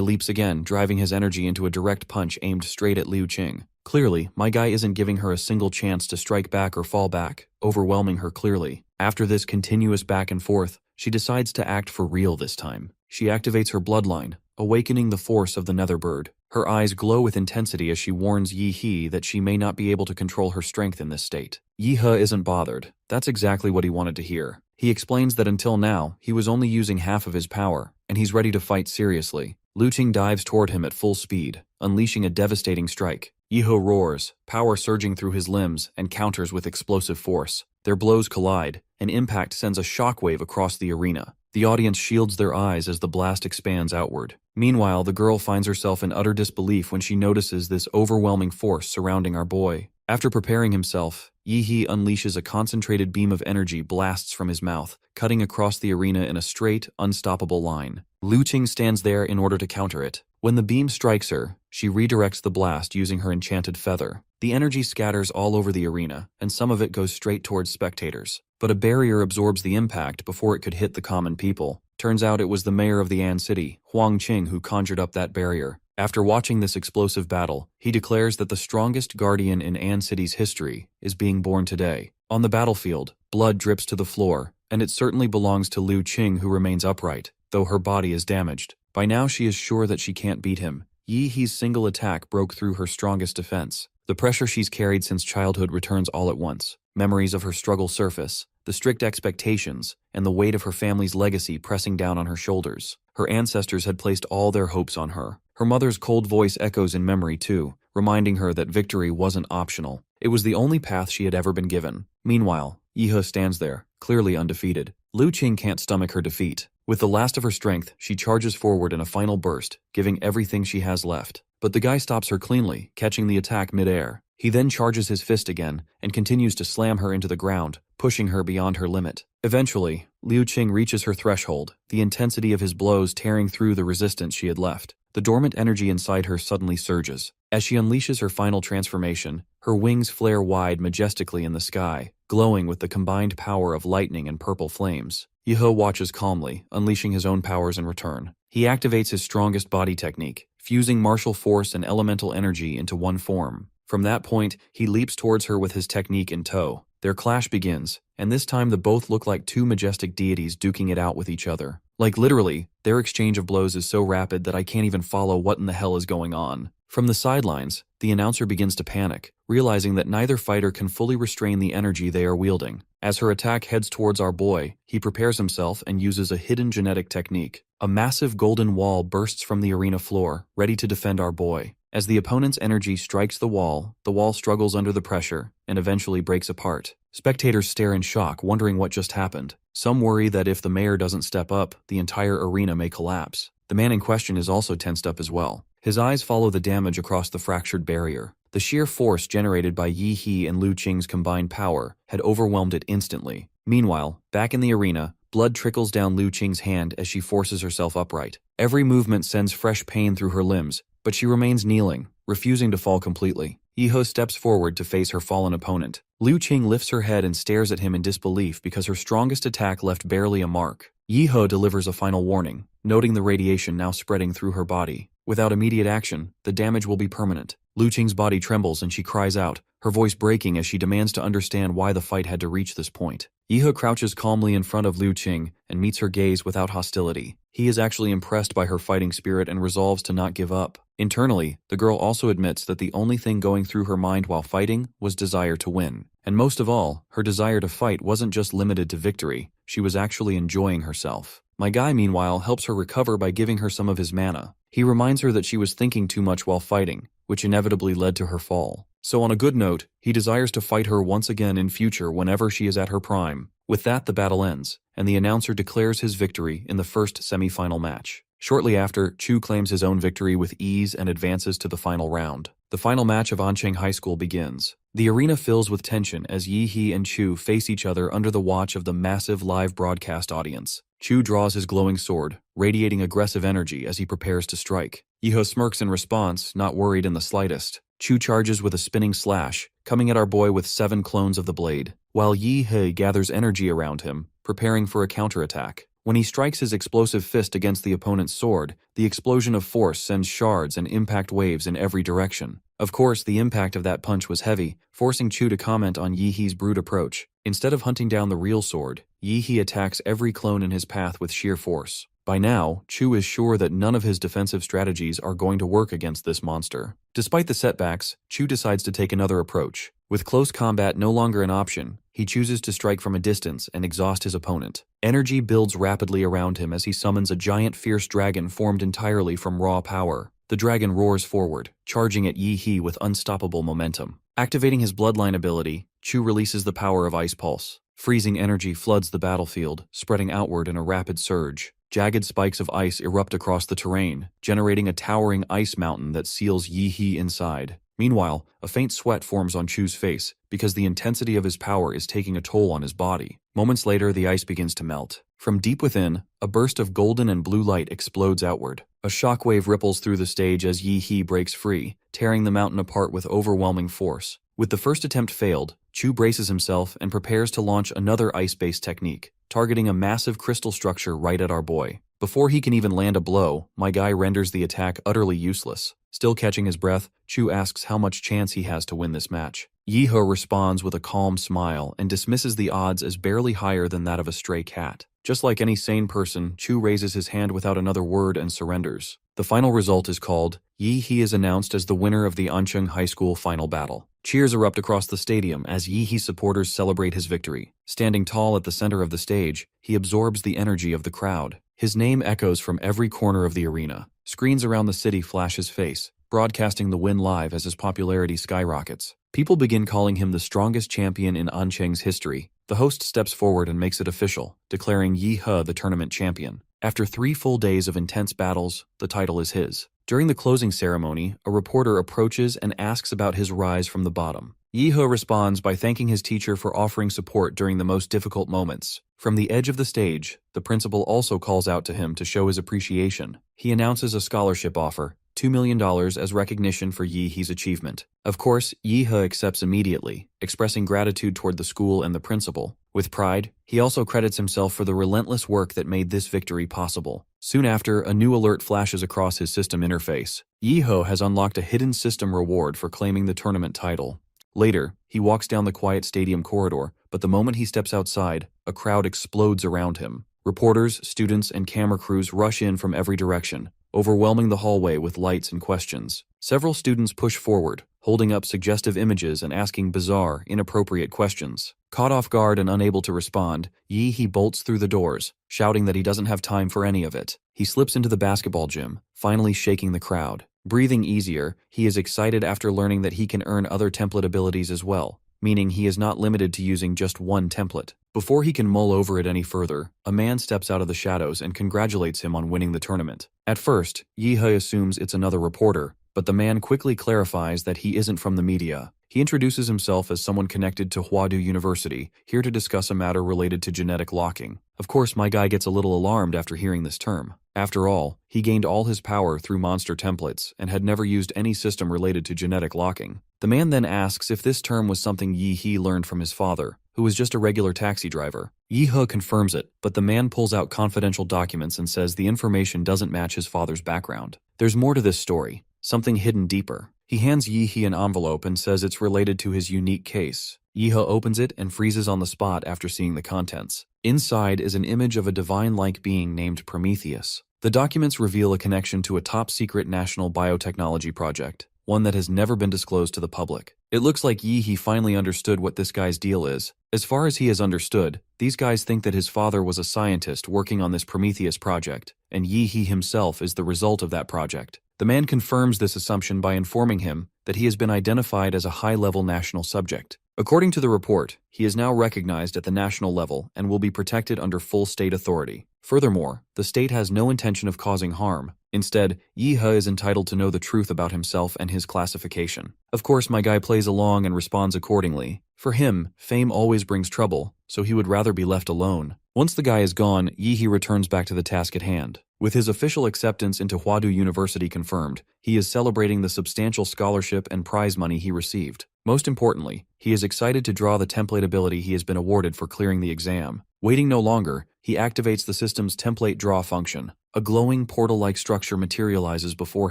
S1: leaps again, driving his energy into a direct punch aimed straight at Liu Qing. Clearly, my guy isn't giving her a single chance to strike back or fall back, overwhelming her clearly. After this continuous back and forth, she decides to act for real this time. She activates her bloodline, awakening the force of the Netherbird. Her eyes glow with intensity as she warns Yi He that she may not be able to control her strength in this state. Yi He isn't bothered. That's exactly what he wanted to hear. He explains that until now, he was only using half of his power, and he's ready to fight seriously. Liu Qing dives toward him at full speed, unleashing a devastating strike. Yi He roars, power surging through his limbs, and counters with explosive force. Their blows collide. An impact sends a shockwave across the arena. The audience shields their eyes as the blast expands outward. Meanwhile, the girl finds herself in utter disbelief when she notices this overwhelming force surrounding our boy. After preparing himself, Yi He unleashes a concentrated beam of energy blasts from his mouth, cutting across the arena in a straight, unstoppable line. Liu Qing stands there in order to counter it. When the beam strikes her, she redirects the blast using her enchanted feather. The energy scatters all over the arena, and some of it goes straight towards spectators. But a barrier absorbs the impact before it could hit the common people. Turns out it was the mayor of the An City, Huang Qing, who conjured up that barrier. After watching this explosive battle, he declares that the strongest guardian in An City's history is being born today. On the battlefield, blood drips to the floor, and it certainly belongs to Liu Qing, who remains upright, though her body is damaged. By now she is sure that she can't beat him. Yi He's single attack broke through her strongest defense. The pressure she's carried since childhood returns all at once. Memories of her struggle surface, the strict expectations, and the weight of her family's legacy pressing down on her shoulders. Her ancestors had placed all their hopes on her. Her mother's cold voice echoes in memory too, reminding her that victory wasn't optional. It was the only path she had ever been given. Meanwhile, Yi He stands there, clearly undefeated. Liu Qing can't stomach her defeat. With the last of her strength, she charges forward in a final burst, giving everything she has left. But the guy stops her cleanly, catching the attack mid-air. He then charges his fist again, and continues to slam her into the ground, pushing her beyond her limit. Eventually, Liu Qing reaches her threshold, the intensity of his blows tearing through the resistance she had left. The dormant energy inside her suddenly surges. As she unleashes her final transformation, her wings flare wide majestically in the sky, glowing with the combined power of lightning and purple flames. Yi He watches calmly, unleashing his own powers in return. He activates his strongest body technique, fusing martial force and elemental energy into one form. From that point, he leaps towards her with his technique in tow. Their clash begins, and this time the both look like two majestic deities duking it out with each other. Like literally, their exchange of blows is so rapid that I can't even follow what in the hell is going on. From the sidelines, the announcer begins to panic, realizing that neither fighter can fully restrain the energy they are wielding. As her attack heads towards our boy, he prepares himself and uses a hidden genetic technique. A massive golden wall bursts from the arena floor, ready to defend our boy. As the opponent's energy strikes the wall struggles under the pressure and eventually breaks apart. Spectators stare in shock, wondering what just happened. Some worry that if the mayor doesn't step up, the entire arena may collapse. The man in question is also tensed up as well. His eyes follow the damage across the fractured barrier. The sheer force generated by Yi He and Liu Qing's combined power had overwhelmed it instantly. Meanwhile, back in the arena, blood trickles down Liu Qing's hand as she forces herself upright. Every movement sends fresh pain through her limbs, but she remains kneeling, refusing to fall completely. Yi He steps forward to face her fallen opponent. Liu Qing lifts her head and stares at him in disbelief because her strongest attack left barely a mark. Yi He delivers a final warning, noting the radiation now spreading through her body. Without immediate action, the damage will be permanent. Liu Qing's body trembles and she cries out, her voice breaking as she demands to understand why the fight had to reach this point. Yi He crouches calmly in front of Liu Qing and meets her gaze without hostility. He is actually impressed by her fighting spirit and resolves to not give up. Internally, the girl also admits that the only thing going through her mind while fighting was desire to win. And most of all, her desire to fight wasn't just limited to victory, she was actually enjoying herself. My guy, meanwhile, helps her recover by giving her some of his mana. He reminds her that she was thinking too much while fighting, which inevitably led to her fall. So on a good note, he desires to fight her once again in future whenever she is at her prime. With that, the battle ends, and the announcer declares his victory in the first semi-final match. Shortly after, Chu claims his own victory with ease and advances to the final round. The final match of Ancheng High School begins. The arena fills with tension as Yi He and Chu face each other under the watch of the massive live broadcast audience. Chu draws his glowing sword, radiating aggressive energy as he prepares to strike. Yi He smirks in response, not worried in the slightest. Chu charges with a spinning slash, coming at our boy with 7 clones of the blade, while Yi He gathers energy around him, preparing for a counterattack. When he strikes his explosive fist against the opponent's sword, the explosion of force sends shards and impact waves in every direction. Of course, the impact of that punch was heavy, forcing Chu to comment on Yi He's brute approach. Instead of hunting down the real sword, Yi He attacks every clone in his path with sheer force. By now, Chu is sure that none of his defensive strategies are going to work against this monster. Despite the setbacks, Chu decides to take another approach. With close combat no longer an option, he chooses to strike from a distance and exhaust his opponent. Energy builds rapidly around him as he summons a giant fierce dragon formed entirely from raw power. The dragon roars forward, charging at Yi He with unstoppable momentum. Activating his bloodline ability, Chu releases the power of Ice Pulse. Freezing energy floods the battlefield, spreading outward in a rapid surge. Jagged spikes of ice erupt across the terrain, generating a towering ice mountain that seals Yi He inside. Meanwhile, a faint sweat forms on Chu's face because the intensity of his power is taking a toll on his body. Moments later, the ice begins to melt. From deep within, a burst of golden and blue light explodes outward. A shockwave ripples through the stage as Yi He breaks free, tearing the mountain apart with overwhelming force. With the first attempt failed, Chu braces himself and prepares to launch another ice-based technique, targeting a massive crystal structure right at our boy. Before he can even land a blow, my guy renders the attack utterly useless. Still catching his breath, Chu asks how much chance he has to win this match. Yi He responds with a calm smile and dismisses the odds as barely higher than that of a stray cat. Just like any sane person, Chu raises his hand without another word and surrenders. The final result is called. Yi He is announced as the winner of the Ancheng High School final battle. Cheers erupt across the stadium as Yi He supporters celebrate his victory. Standing tall at the center of the stage, he absorbs the energy of the crowd. His name echoes from every corner of the arena. Screens around the city flash his face, broadcasting the win live as his popularity skyrockets. People begin calling him the strongest champion in Ancheng's history. The host steps forward and makes it official, declaring Yi He the tournament champion. After 3 full days of intense battles, the title is his. During the closing ceremony, a reporter approaches and asks about his rise from the bottom. Yi He responds by thanking his teacher for offering support during the most difficult moments. From the edge of the stage, the principal also calls out to him to show his appreciation. He announces a scholarship offer, $2 million as recognition for Yi He's achievement. Of course, Yi He accepts immediately, expressing gratitude toward the school and the principal. With pride, he also credits himself for the relentless work that made this victory possible. Soon after, a new alert flashes across his system interface. Yi He has unlocked a hidden system reward for claiming the tournament title. Later, he walks down the quiet stadium corridor, but the moment he steps outside, a crowd explodes around him. Reporters, students, and camera crews rush in from every direction, overwhelming the hallway with lights and questions. Several students push forward, holding up suggestive images and asking bizarre, inappropriate questions. Caught off guard and unable to respond, Yi He bolts through the doors, shouting that he doesn't have time for any of it. He slips into the basketball gym, finally shaking the crowd. Breathing easier, he is excited after learning that he can earn other template abilities as well, meaning he is not limited to using just one template. Before he can mull over it any further, a man steps out of the shadows and congratulates him on winning the tournament. At first, Yi He assumes it's another reporter, but the man quickly clarifies that he isn't from the media. He introduces himself as someone connected to Huadu University, here to discuss a matter related to genetic locking. Of course, my guy gets a little alarmed after hearing this term. After all, he gained all his power through monster templates and had never used any system related to genetic locking. The man then asks if this term was something Yi He learned from his father, who was just a regular taxi driver. Yi He confirms it, but the man pulls out confidential documents and says the information doesn't match his father's background. There's more to this story, something hidden deeper. He hands Yi He an envelope and says it's related to his unique case. Yi He opens it and freezes on the spot after seeing the contents. Inside is an image of a divine-like being named Prometheus. The documents reveal a connection to a top-secret national biotechnology project, one that has never been disclosed to the public. It looks like Yi He finally understood what this guy's deal is. As far as he has understood, these guys think that his father was a scientist working on this Prometheus project, and Yi He himself is the result of that project. The man confirms this assumption by informing him that he has been identified as a high-level national subject. According to the report, he is now recognized at the national level and will be protected under full state authority. Furthermore, the state has no intention of causing harm. Instead, Yi He is entitled to know the truth about himself and his classification. Of course, my guy plays along and responds accordingly. For him, fame always brings trouble, so he would rather be left alone. Once the guy is gone, Yi He returns back to the task at hand. With his official acceptance into Huadu University confirmed, he is celebrating the substantial scholarship and prize money he received. Most importantly, he is excited to draw the template ability he has been awarded for clearing the exam. Waiting no longer, he activates the system's template draw function. A glowing portal-like structure materializes before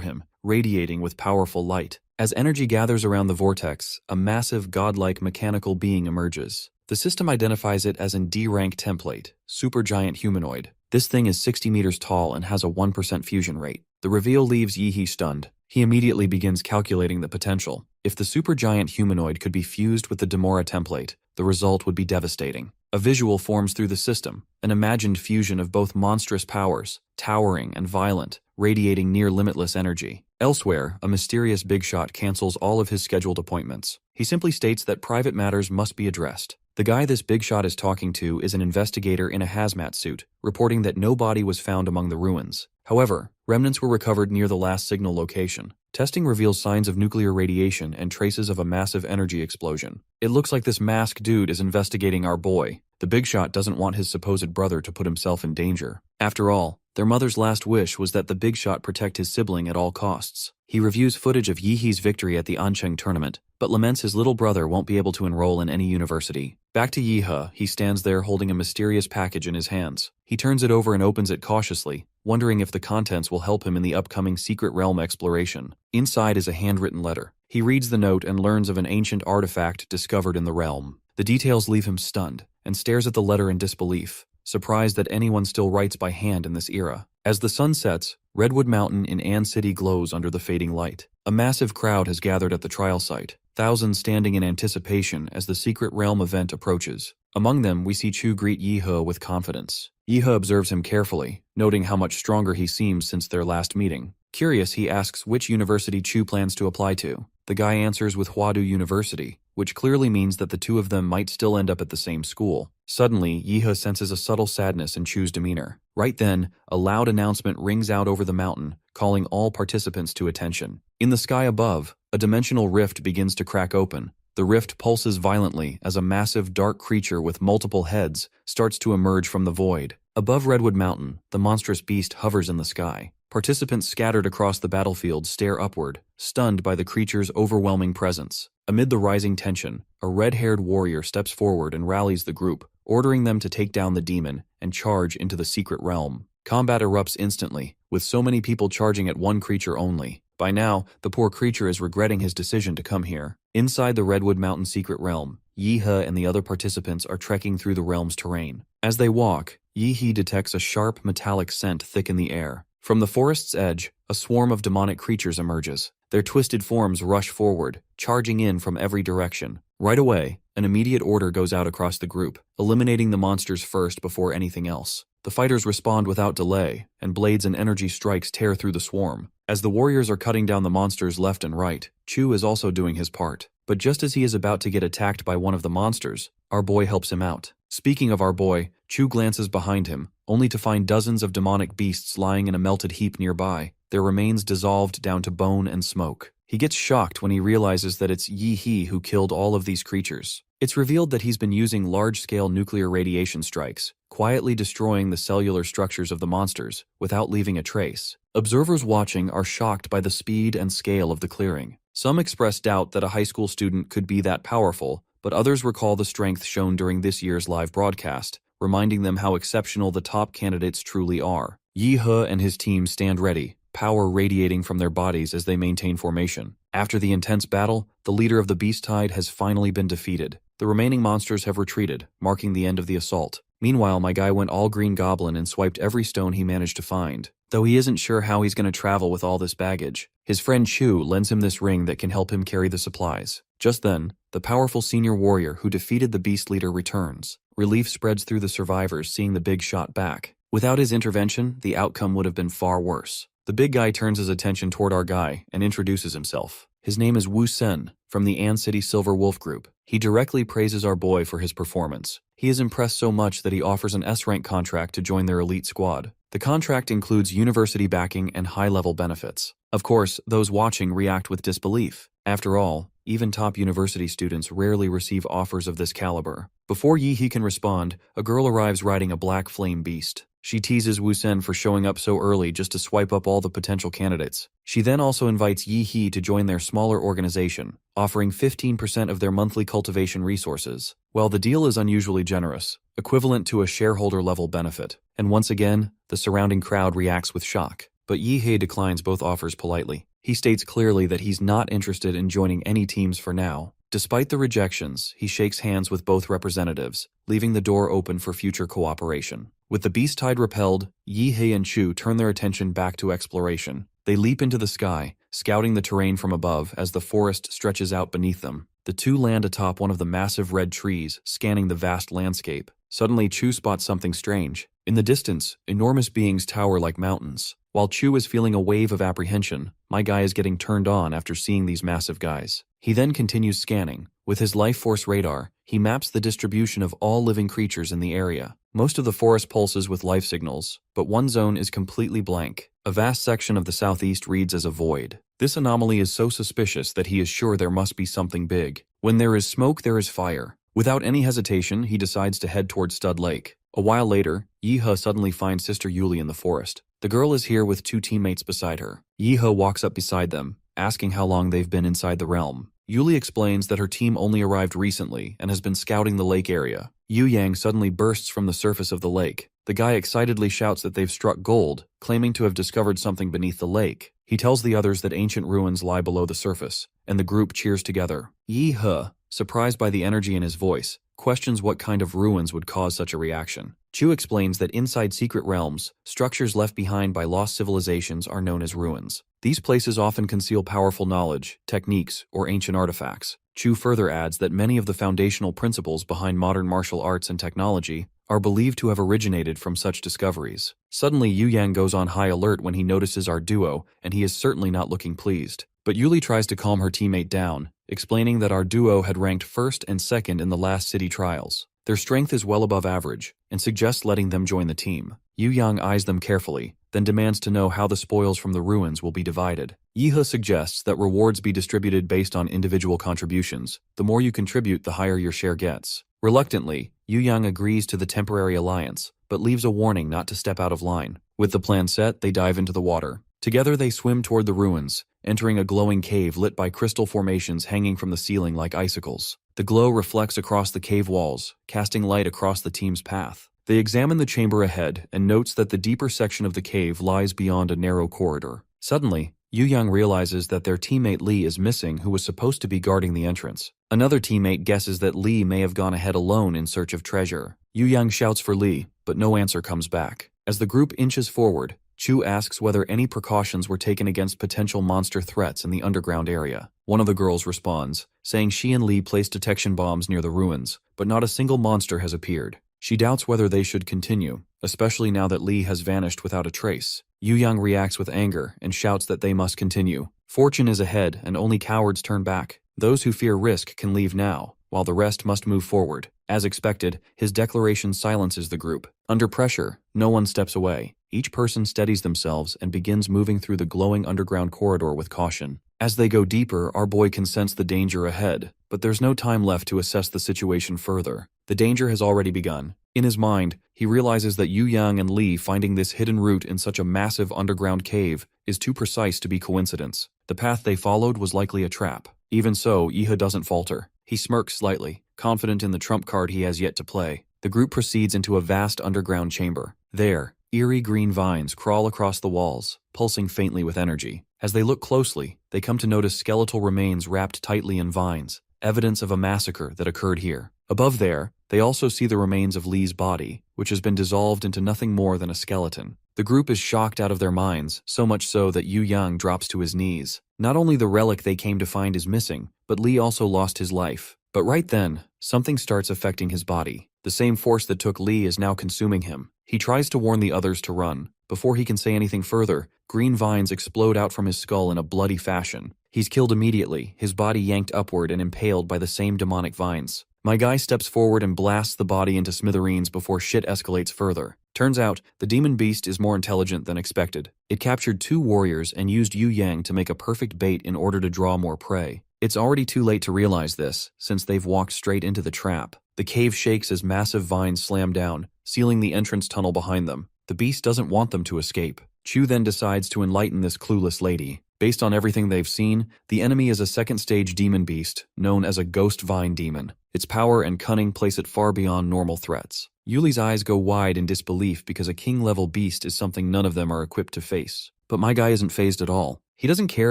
S1: him, radiating with powerful light. As energy gathers around the vortex, a massive godlike mechanical being emerges. The system identifies it as an D-rank template, supergiant humanoid. This thing is 60 meters tall and has a 1% fusion rate. The reveal leaves Yi He stunned. He immediately begins calculating the potential. If the supergiant humanoid could be fused with the Demora template, the result would be devastating. A visual forms through the system, an imagined fusion of both monstrous powers, towering and violent, radiating near limitless energy. Elsewhere, a mysterious big shot cancels all of his scheduled appointments. He simply states that private matters must be addressed. The guy this big shot is talking to is an investigator in a hazmat suit, reporting that no body was found among the ruins. However, remnants were recovered near the last signal location. Testing reveals signs of nuclear radiation and traces of a massive energy explosion. It looks like this masked dude is investigating our boy. The big shot doesn't want his supposed brother to put himself in danger. After all, their mother's last wish was that the big shot protect his sibling at all costs. He reviews footage of Yi He's victory at the Ancheng tournament, but laments his little brother won't be able to enroll in any university. Back to Yi He stands there holding a mysterious package in his hands. He turns it over and opens it cautiously, wondering if the contents will help him in the upcoming secret realm exploration. Inside is a handwritten letter. He reads the note and learns of an ancient artifact discovered in the realm. The details leave him stunned, and stares at the letter in disbelief, surprised that anyone still writes by hand in this era. As the sun sets, Redwood Mountain in An City glows under the fading light. A massive crowd has gathered at the trial site, thousands standing in anticipation as the secret realm event approaches. Among them, we see Chu greet Yi He with confidence. Yi He observes him carefully, noting how much stronger he seems since their last meeting. Curious, he asks which university Chu plans to apply to. The guy answers with Huadu University, which clearly means that the two of them might still end up at the same school. Suddenly, Yi He senses a subtle sadness in Chu's demeanor. Right then, a loud announcement rings out over the mountain, calling all participants to attention. In the sky above, a dimensional rift begins to crack open. The rift pulses violently as a massive dark creature with multiple heads starts to emerge from the void. Above Redwood Mountain, the monstrous beast hovers in the sky. Participants scattered across the battlefield stare upward, stunned by the creature's overwhelming presence. Amid the rising tension, a red-haired warrior steps forward and rallies the group, ordering them to take down the demon and charge into the secret realm. Combat erupts instantly, with so many people charging at one creature only. By now, the poor creature is regretting his decision to come here. Inside the Redwood Mountain secret realm, Yi He and the other participants are trekking through the realm's terrain. As they walk, Yi He detects a sharp metallic scent thick in the air. From the forest's edge, a swarm of demonic creatures emerges. Their twisted forms rush forward, charging in from every direction. Right away, an immediate order goes out across the group, eliminating the monsters first before anything else. The fighters respond without delay, and blades and energy strikes tear through the swarm. As the warriors are cutting down the monsters left and right, Chu is also doing his part. But just as he is about to get attacked by one of the monsters, our boy helps him out. Speaking of our boy, Chu glances behind him, only to find dozens of demonic beasts lying in a melted heap nearby, their remains dissolved down to bone and smoke. He gets shocked when he realizes that it's Yi He who killed all of these creatures. It's revealed that he's been using large-scale nuclear radiation strikes, quietly destroying the cellular structures of the monsters, without leaving a trace. Observers watching are shocked by the speed and scale of the clearing. Some express doubt that a high school student could be that powerful, but others recall the strength shown during this year's live broadcast, reminding them how exceptional the top candidates truly are. Yi He and his team stand ready, power radiating from their bodies as they maintain formation. After the intense battle, the leader of the Beast Tide has finally been defeated. The remaining monsters have retreated, marking the end of the assault. Meanwhile, my guy went all Green Goblin and swiped every stone he managed to find. Though he isn't sure how he's going to travel with all this baggage, his friend Chu lends him this ring that can help him carry the supplies. Just then, the powerful senior warrior who defeated the beast leader returns. Relief spreads through the survivors seeing the big shot back. Without his intervention, the outcome would have been far worse. The big guy turns his attention toward our guy and introduces himself. His name is Wu Sen, from the An City Silver Wolf Group. He directly praises our boy for his performance. He is impressed so much that he offers an S-rank contract to join their elite squad. The contract includes university backing and high-level benefits. Of course, those watching react with disbelief. After all, even top university students rarely receive offers of this caliber. Before Yi He can respond, a girl arrives riding a black flame beast. She teases Wu Sen for showing up so early just to swipe up all the potential candidates. She then also invites Yi He to join their smaller organization, offering 15% of their monthly cultivation resources. Well, the deal is unusually generous, equivalent to a shareholder-level benefit. And once again, the surrounding crowd reacts with shock. But Yi He declines both offers politely. He states clearly that he's not interested in joining any teams for now. Despite the rejections, he shakes hands with both representatives, leaving the door open for future cooperation. With the beast tide repelled, Yi He and Chu turn their attention back to exploration. They leap into the sky, scouting the terrain from above as the forest stretches out beneath them. The two land atop one of the massive red trees, scanning the vast landscape. Suddenly, Chu spots something strange. In the distance, enormous beings tower like mountains. While Chu is feeling a wave of apprehension, my guy is getting turned on after seeing these massive guys. He then continues scanning. With his life force radar, he maps the distribution of all living creatures in the area. Most of the forest pulses with life signals, but one zone is completely blank. A vast section of the southeast reads as a void. This anomaly is so suspicious that he is sure there must be something big. When there is smoke, there is fire. Without any hesitation, he decides to head toward Stud Lake. A while later, Yi He suddenly finds Sister Yuli in the forest. The girl is here with two teammates beside her. Yi He walks up beside them, asking how long they've been inside the realm. Yuli explains that her team only arrived recently and has been scouting the lake area. Yu Yang suddenly bursts from the surface of the lake. The guy excitedly shouts that they've struck gold, claiming to have discovered something beneath the lake. He tells the others that ancient ruins lie below the surface, and the group cheers together. Yi He, surprised by the energy in his voice, questions what kind of ruins would cause such a reaction. Chu explains that inside secret realms, structures left behind by lost civilizations are known as ruins. These places often conceal powerful knowledge, techniques, or ancient artifacts. Chu further adds that many of the foundational principles behind modern martial arts and technology are believed to have originated from such discoveries. Suddenly, Yu Yang goes on high alert when he notices our duo, and he is certainly not looking pleased. But Yuli tries to calm her teammate down, explaining that our duo had ranked first and second in the last city trials. Their strength is well above average, and suggests letting them join the team. Yu Yang eyes them carefully, then demands to know how the spoils from the ruins will be divided. Yi He suggests that rewards be distributed based on individual contributions. The more you contribute, the higher your share gets. Reluctantly, Yu Yang agrees to the temporary alliance, but leaves a warning not to step out of line. With the plan set, they dive into the water. Together they swim toward the ruins, entering a glowing cave lit by crystal formations hanging from the ceiling like icicles. The glow reflects across the cave walls, casting light across the team's path. They examine the chamber ahead and notes that the deeper section of the cave lies beyond a narrow corridor. Suddenly, Yu Yang realizes that their teammate Li is missing, who was supposed to be guarding the entrance. Another teammate guesses that Li may have gone ahead alone in search of treasure. Yu Yang shouts for Li, but no answer comes back. As the group inches forward, Chu asks whether any precautions were taken against potential monster threats in the underground area. One of the girls responds, saying she and Li placed detection bombs near the ruins, but not a single monster has appeared. She doubts whether they should continue, especially now that Li has vanished without a trace. Yu Yang reacts with anger and shouts that they must continue. Fortune is ahead and only cowards turn back. Those who fear risk can leave now, while the rest must move forward. As expected, his declaration silences the group. Under pressure, no one steps away. Each person steadies themselves and begins moving through the glowing underground corridor with caution. As they go deeper, our boy can sense the danger ahead, but there's no time left to assess the situation further. The danger has already begun. In his mind, he realizes that Yu Yang and Li finding this hidden route in such a massive underground cave is too precise to be coincidence. The path they followed was likely a trap. Even so, Yi He doesn't falter. He smirks slightly, confident in the trump card he has yet to play. The group proceeds into a vast underground chamber. There, eerie green vines crawl across the walls, pulsing faintly with energy. As they look closely, they come to notice skeletal remains wrapped tightly in vines, evidence of a massacre that occurred here. Above there, they also see the remains of Li's body, which has been dissolved into nothing more than a skeleton. The group is shocked out of their minds, so much so that Yu Yang drops to his knees. Not only the relic they came to find is missing, but Li also lost his life. But right then, something starts affecting his body. The same force that took Li is now consuming him. He tries to warn the others to run. Before he can say anything further, green vines explode out from his skull in a bloody fashion. He's killed immediately, his body yanked upward and impaled by the same demonic vines. My guy steps forward and blasts the body into smithereens before shit escalates further. Turns out, the demon beast is more intelligent than expected. It captured 2 warriors and used Yu Yang to make a perfect bait in order to draw more prey. It's already too late to realize this, since they've walked straight into the trap. The cave shakes as massive vines slam down, sealing the entrance tunnel behind them. The beast doesn't want them to escape. Chu then decides to enlighten this clueless lady. Based on everything they've seen, the enemy is a second-stage demon beast, known as a ghost vine demon. Its power and cunning place it far beyond normal threats. Yuli's eyes go wide in disbelief because a king-level beast is something none of them are equipped to face. But my guy isn't fazed at all. He doesn't care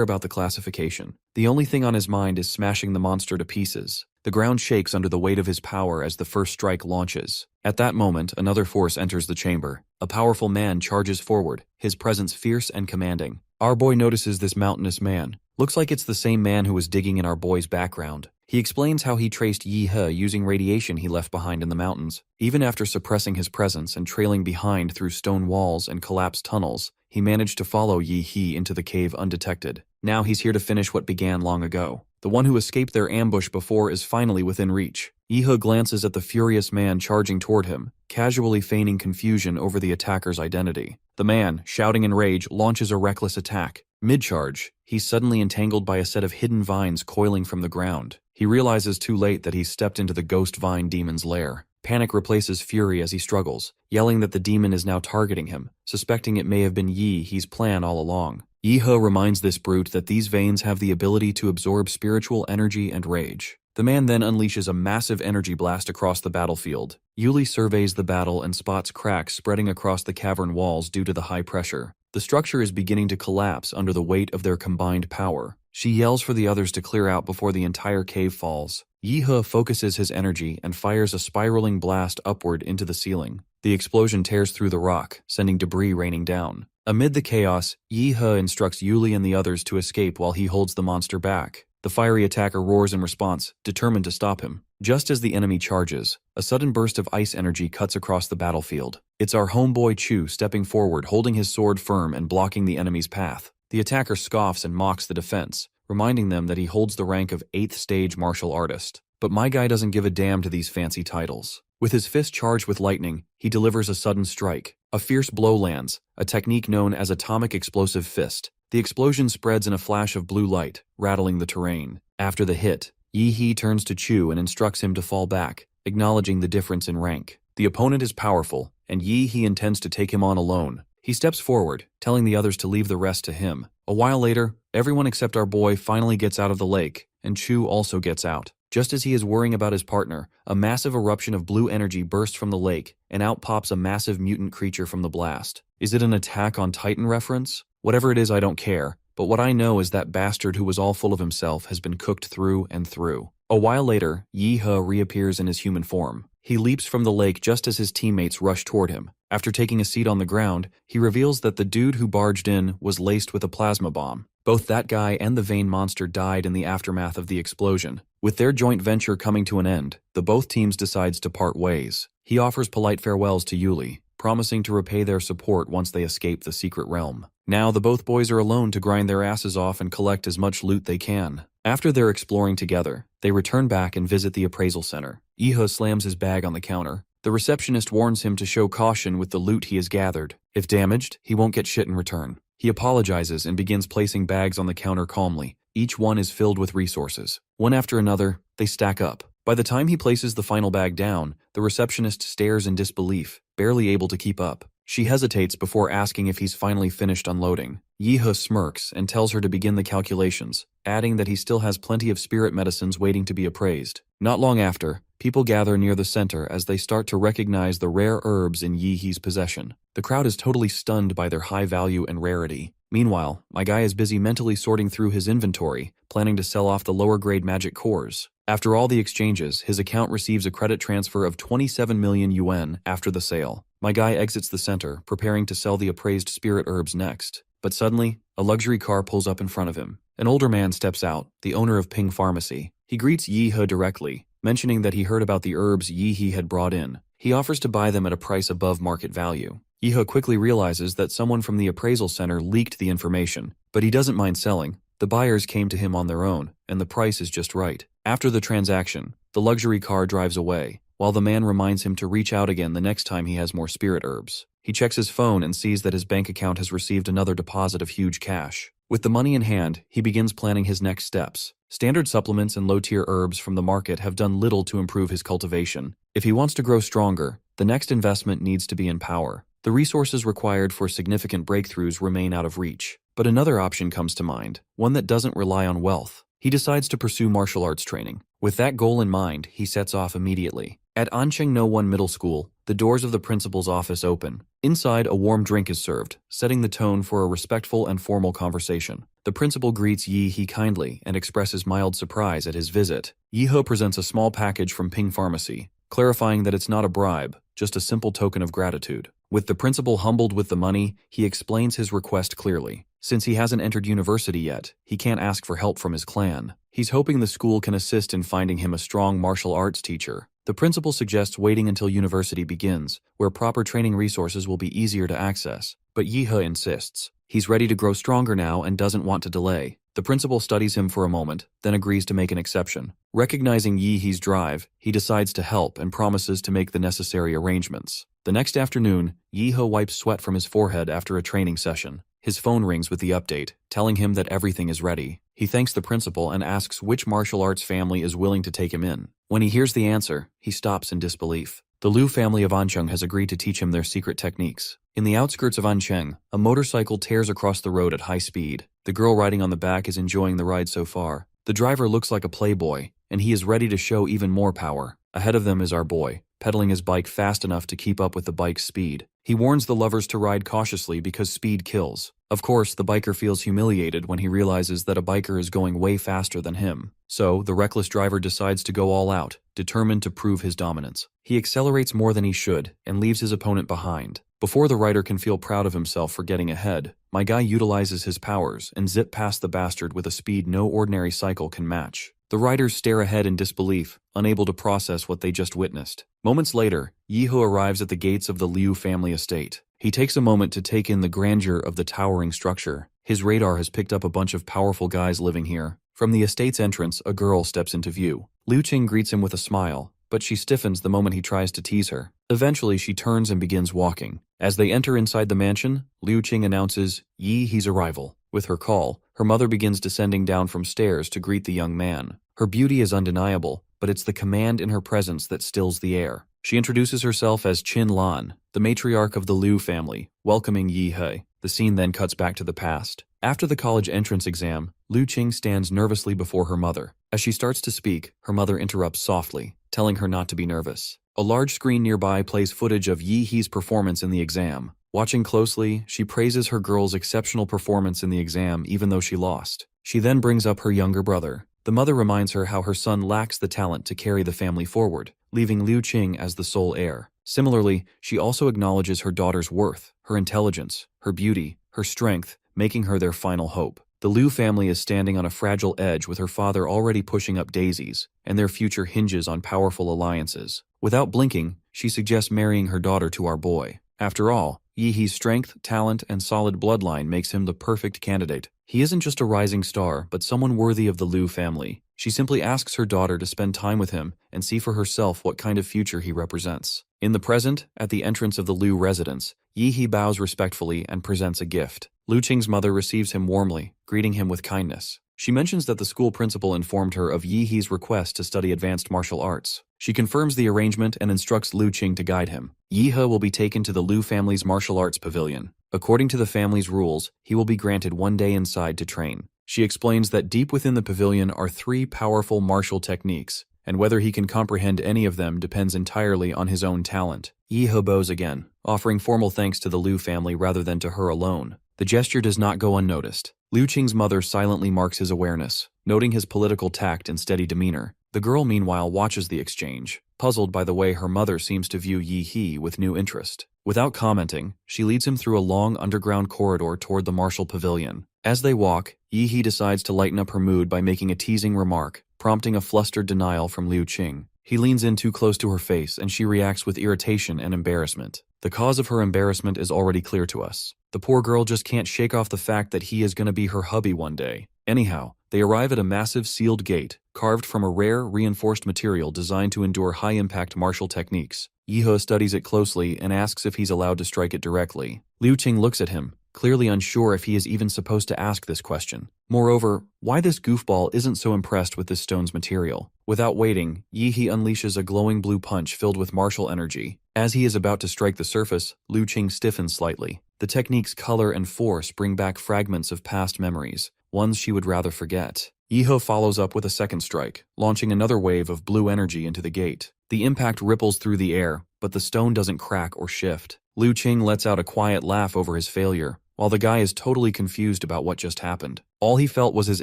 S1: about the classification. The only thing on his mind is smashing the monster to pieces. The ground shakes under the weight of his power as the first strike launches. At that moment, another force enters the chamber. A powerful man charges forward, his presence fierce and commanding. Our boy notices this mountainous man. Looks like it's the same man who was digging in our boy's background. He explains how he traced Yi He using radiation he left behind in the mountains. Even after suppressing his presence and trailing behind through stone walls and collapsed tunnels, he managed to follow Yi He into the cave undetected. Now he's here to finish what began long ago. The one who escaped their ambush before is finally within reach. Yi He glances at the furious man charging toward him, casually feigning confusion over the attacker's identity. The man, shouting in rage, launches a reckless attack. Mid-charge, he's suddenly entangled by a set of hidden vines coiling from the ground. He realizes too late that he's stepped into the ghost vine demon's lair. Panic replaces fury as he struggles, yelling that the demon is now targeting him, suspecting it may have been Yi He's plan all along. Yi He reminds this brute that these veins have the ability to absorb spiritual energy and rage. The man then unleashes a massive energy blast across the battlefield. Yuli surveys the battle and spots cracks spreading across the cavern walls due to the high pressure. The structure is beginning to collapse under the weight of their combined power. She yells for the others to clear out before the entire cave falls. Yi He focuses his energy and fires a spiraling blast upward into the ceiling. The explosion tears through the rock, sending debris raining down. Amid the chaos, Yi He instructs Yuli and the others to escape while he holds the monster back. The fiery attacker roars in response, determined to stop him. Just as the enemy charges, a sudden burst of ice energy cuts across the battlefield. It's our homeboy Chu stepping forward, holding his sword firm and blocking the enemy's path. The attacker scoffs and mocks the defense, reminding them that he holds the rank of 8th stage martial artist. But my guy doesn't give a damn to these fancy titles. With his fist charged with lightning, he delivers a sudden strike. A fierce blow lands, a technique known as atomic explosive fist. The explosion spreads in a flash of blue light, rattling the terrain. After the hit, Yi He turns to Chu and instructs him to fall back, acknowledging the difference in rank. The opponent is powerful, and Yi He intends to take him on alone. He steps forward, telling the others to leave the rest to him. A while later, everyone except our boy finally gets out of the lake, and Chu also gets out. Just as he is worrying about his partner, a massive eruption of blue energy bursts from the lake, and out pops a massive mutant creature from the blast. Is it an Attack on Titan reference? Whatever it is, I don't care, but what I know is that bastard who was all full of himself has been cooked through and through. A while later, Yi He reappears in his human form. He leaps from the lake just as his teammates rush toward him. After taking a seat on the ground, he reveals that the dude who barged in was laced with a plasma bomb. Both that guy and the vein monster died in the aftermath of the explosion. With their joint venture coming to an end, the both teams decides to part ways. He offers polite farewells to Yuli, promising to repay their support once they escape the secret realm. Now the both boys are alone to grind their asses off and collect as much loot they can. After they're exploring together, they return back and visit the appraisal center. Yi He slams his bag on the counter. The receptionist warns him to show caution with the loot he has gathered. If damaged, he won't get shit in return. He apologizes and begins placing bags on the counter calmly. Each one is filled with resources. One after another, they stack up. By the time he places the final bag down, the receptionist stares in disbelief, barely able to keep up. She hesitates before asking if he's finally finished unloading. Yi He smirks and tells her to begin the calculations, adding that he still has plenty of spirit medicines waiting to be appraised. Not long after, people gather near the center as they start to recognize the rare herbs in Yi He's possession. The crowd is totally stunned by their high value and rarity. Meanwhile, my guy is busy mentally sorting through his inventory, planning to sell off the lower-grade magic cores. After all the exchanges, his account receives a credit transfer of 27 million yuan after the sale. My guy exits the center, preparing to sell the appraised spirit herbs next. But suddenly, a luxury car pulls up in front of him. An older man steps out, the owner of Ping Pharmacy. He greets Yi He directly, mentioning that he heard about the herbs Yi He had brought in. He offers to buy them at a price above market value. Yi He quickly realizes that someone from the appraisal center leaked the information, but he doesn't mind selling. The buyers came to him on their own, and the price is just right. After the transaction, the luxury car drives away, while the man reminds him to reach out again the next time he has more spirit herbs. He checks his phone and sees that his bank account has received another deposit of huge cash. With the money in hand, he begins planning his next steps. Standard supplements and low-tier herbs from the market have done little to improve his cultivation. If he wants to grow stronger, the next investment needs to be in power. The resources required for significant breakthroughs remain out of reach. But another option comes to mind, one that doesn't rely on wealth. He decides to pursue martial arts training. With that goal in mind, he sets off immediately. At Ancheng No 1 Middle School, the doors of the principal's office open. Inside, a warm drink is served, setting the tone for a respectful and formal conversation. The principal greets Yi He kindly and expresses mild surprise at his visit. Yi He presents a small package from Ping Pharmacy, clarifying that it's not a bribe, just a simple token of gratitude. With the principal humbled with the money, he explains his request clearly. Since he hasn't entered university yet, he can't ask for help from his clan. He's hoping the school can assist in finding him a strong martial arts teacher. The principal suggests waiting until university begins, where proper training resources will be easier to access. But Yi He insists. He's ready to grow stronger now and doesn't want to delay. The principal studies him for a moment, then agrees to make an exception. Recognizing Yi He's drive, he decides to help and promises to make the necessary arrangements. The next afternoon, Yi He wipes sweat from his forehead after a training session. His phone rings with the update, telling him that everything is ready. He thanks the principal and asks which martial arts family is willing to take him in. When he hears the answer, he stops in disbelief. The Liu family of Ancheng has agreed to teach him their secret techniques. In the outskirts of Ancheng, a motorcycle tears across the road at high speed. The girl riding on the back is enjoying the ride so far. The driver looks like a playboy, and he is ready to show even more power. Ahead of them is our boy, pedaling his bike fast enough to keep up with the bike's speed. He warns the lovers to ride cautiously because speed kills. Of course, the biker feels humiliated when he realizes that a biker is going way faster than him. So, the reckless driver decides to go all out, determined to prove his dominance. He accelerates more than he should and leaves his opponent behind. Before the rider can feel proud of himself for getting ahead, my guy utilizes his powers and zip past the bastard with a speed no ordinary cycle can match. The riders stare ahead in disbelief, unable to process what they just witnessed. Moments later, Yi He arrives at the gates of the Liu family estate. He takes a moment to take in the grandeur of the towering structure. His radar has picked up a bunch of powerful guys living here. From the estate's entrance, a girl steps into view. Liu Qing greets him with a smile, but she stiffens the moment he tries to tease her. Eventually, she turns and begins walking. As they enter inside the mansion, Liu Qing announces Yi He's arrival. With her call, her mother begins descending down from stairs to greet the young man. Her beauty is undeniable, but it's the command in her presence that stills the air. She introduces herself as Qin Lan, the matriarch of the Liu family, welcoming Yi He. The scene then cuts back to the past. After the college entrance exam, Liu Qing stands nervously before her mother. As she starts to speak, her mother interrupts softly, telling her not to be nervous. A large screen nearby plays footage of Yi He's performance in the exam. Watching closely, she praises her girl's exceptional performance in the exam even though she lost. She then brings up her younger brother. The mother reminds her how her son lacks the talent to carry the family forward, leaving Liu Qing as the sole heir. Similarly, she also acknowledges her daughter's worth, her intelligence, her beauty, her strength, making her their final hope. The Liu family is standing on a fragile edge with her father already pushing up daisies, and their future hinges on powerful alliances. Without blinking, she suggests marrying her daughter to our boy. After all, Yi He's strength, talent, and solid bloodline makes him the perfect candidate. He isn't just a rising star, but someone worthy of the Liu family. She simply asks her daughter to spend time with him and see for herself what kind of future he represents. In the present, at the entrance of the Liu residence, Yi He bows respectfully and presents a gift. Liu Qing's mother receives him warmly, greeting him with kindness. She mentions that the school principal informed her of Yi He's request to study advanced martial arts. She confirms the arrangement and instructs Liu Qing to guide him. Yi He will be taken to the Liu family's martial arts pavilion. According to the family's rules, he will be granted 1 day inside to train. She explains that deep within the pavilion are 3 powerful martial techniques, and whether he can comprehend any of them depends entirely on his own talent. Yi He bows again, offering formal thanks to the Liu family rather than to her alone. The gesture does not go unnoticed. Liu Qing's mother silently marks his awareness, noting his political tact and steady demeanor. The girl meanwhile watches the exchange, puzzled by the way her mother seems to view Yi He with new interest. Without commenting, she leads him through a long underground corridor toward the martial pavilion. As they walk, Yi He decides to lighten up her mood by making a teasing remark, prompting a flustered denial from Liu Qing. He leans in too close to her face and she reacts with irritation and embarrassment. The cause of her embarrassment is already clear to us. The poor girl just can't shake off the fact that he is going to be her hubby one day. Anyhow, they arrive at a massive sealed gate, carved from a rare, reinforced material designed to endure high-impact martial techniques. Yihe studies it closely and asks if he's allowed to strike it directly. Liu Qing looks at him, clearly unsure if he is even supposed to ask this question. Moreover, why this goofball isn't so impressed with this stone's material. Without waiting, Yihe unleashes a glowing blue punch filled with martial energy. As he is about to strike the surface, Liu Qing stiffens slightly. The technique's color and force bring back fragments of past memories, ones she would rather forget. Yihe follows up with a second strike, launching another wave of blue energy into the gate. The impact ripples through the air, but the stone doesn't crack or shift. Liu Qing lets out a quiet laugh over his failure, while the guy is totally confused about what just happened. All he felt was his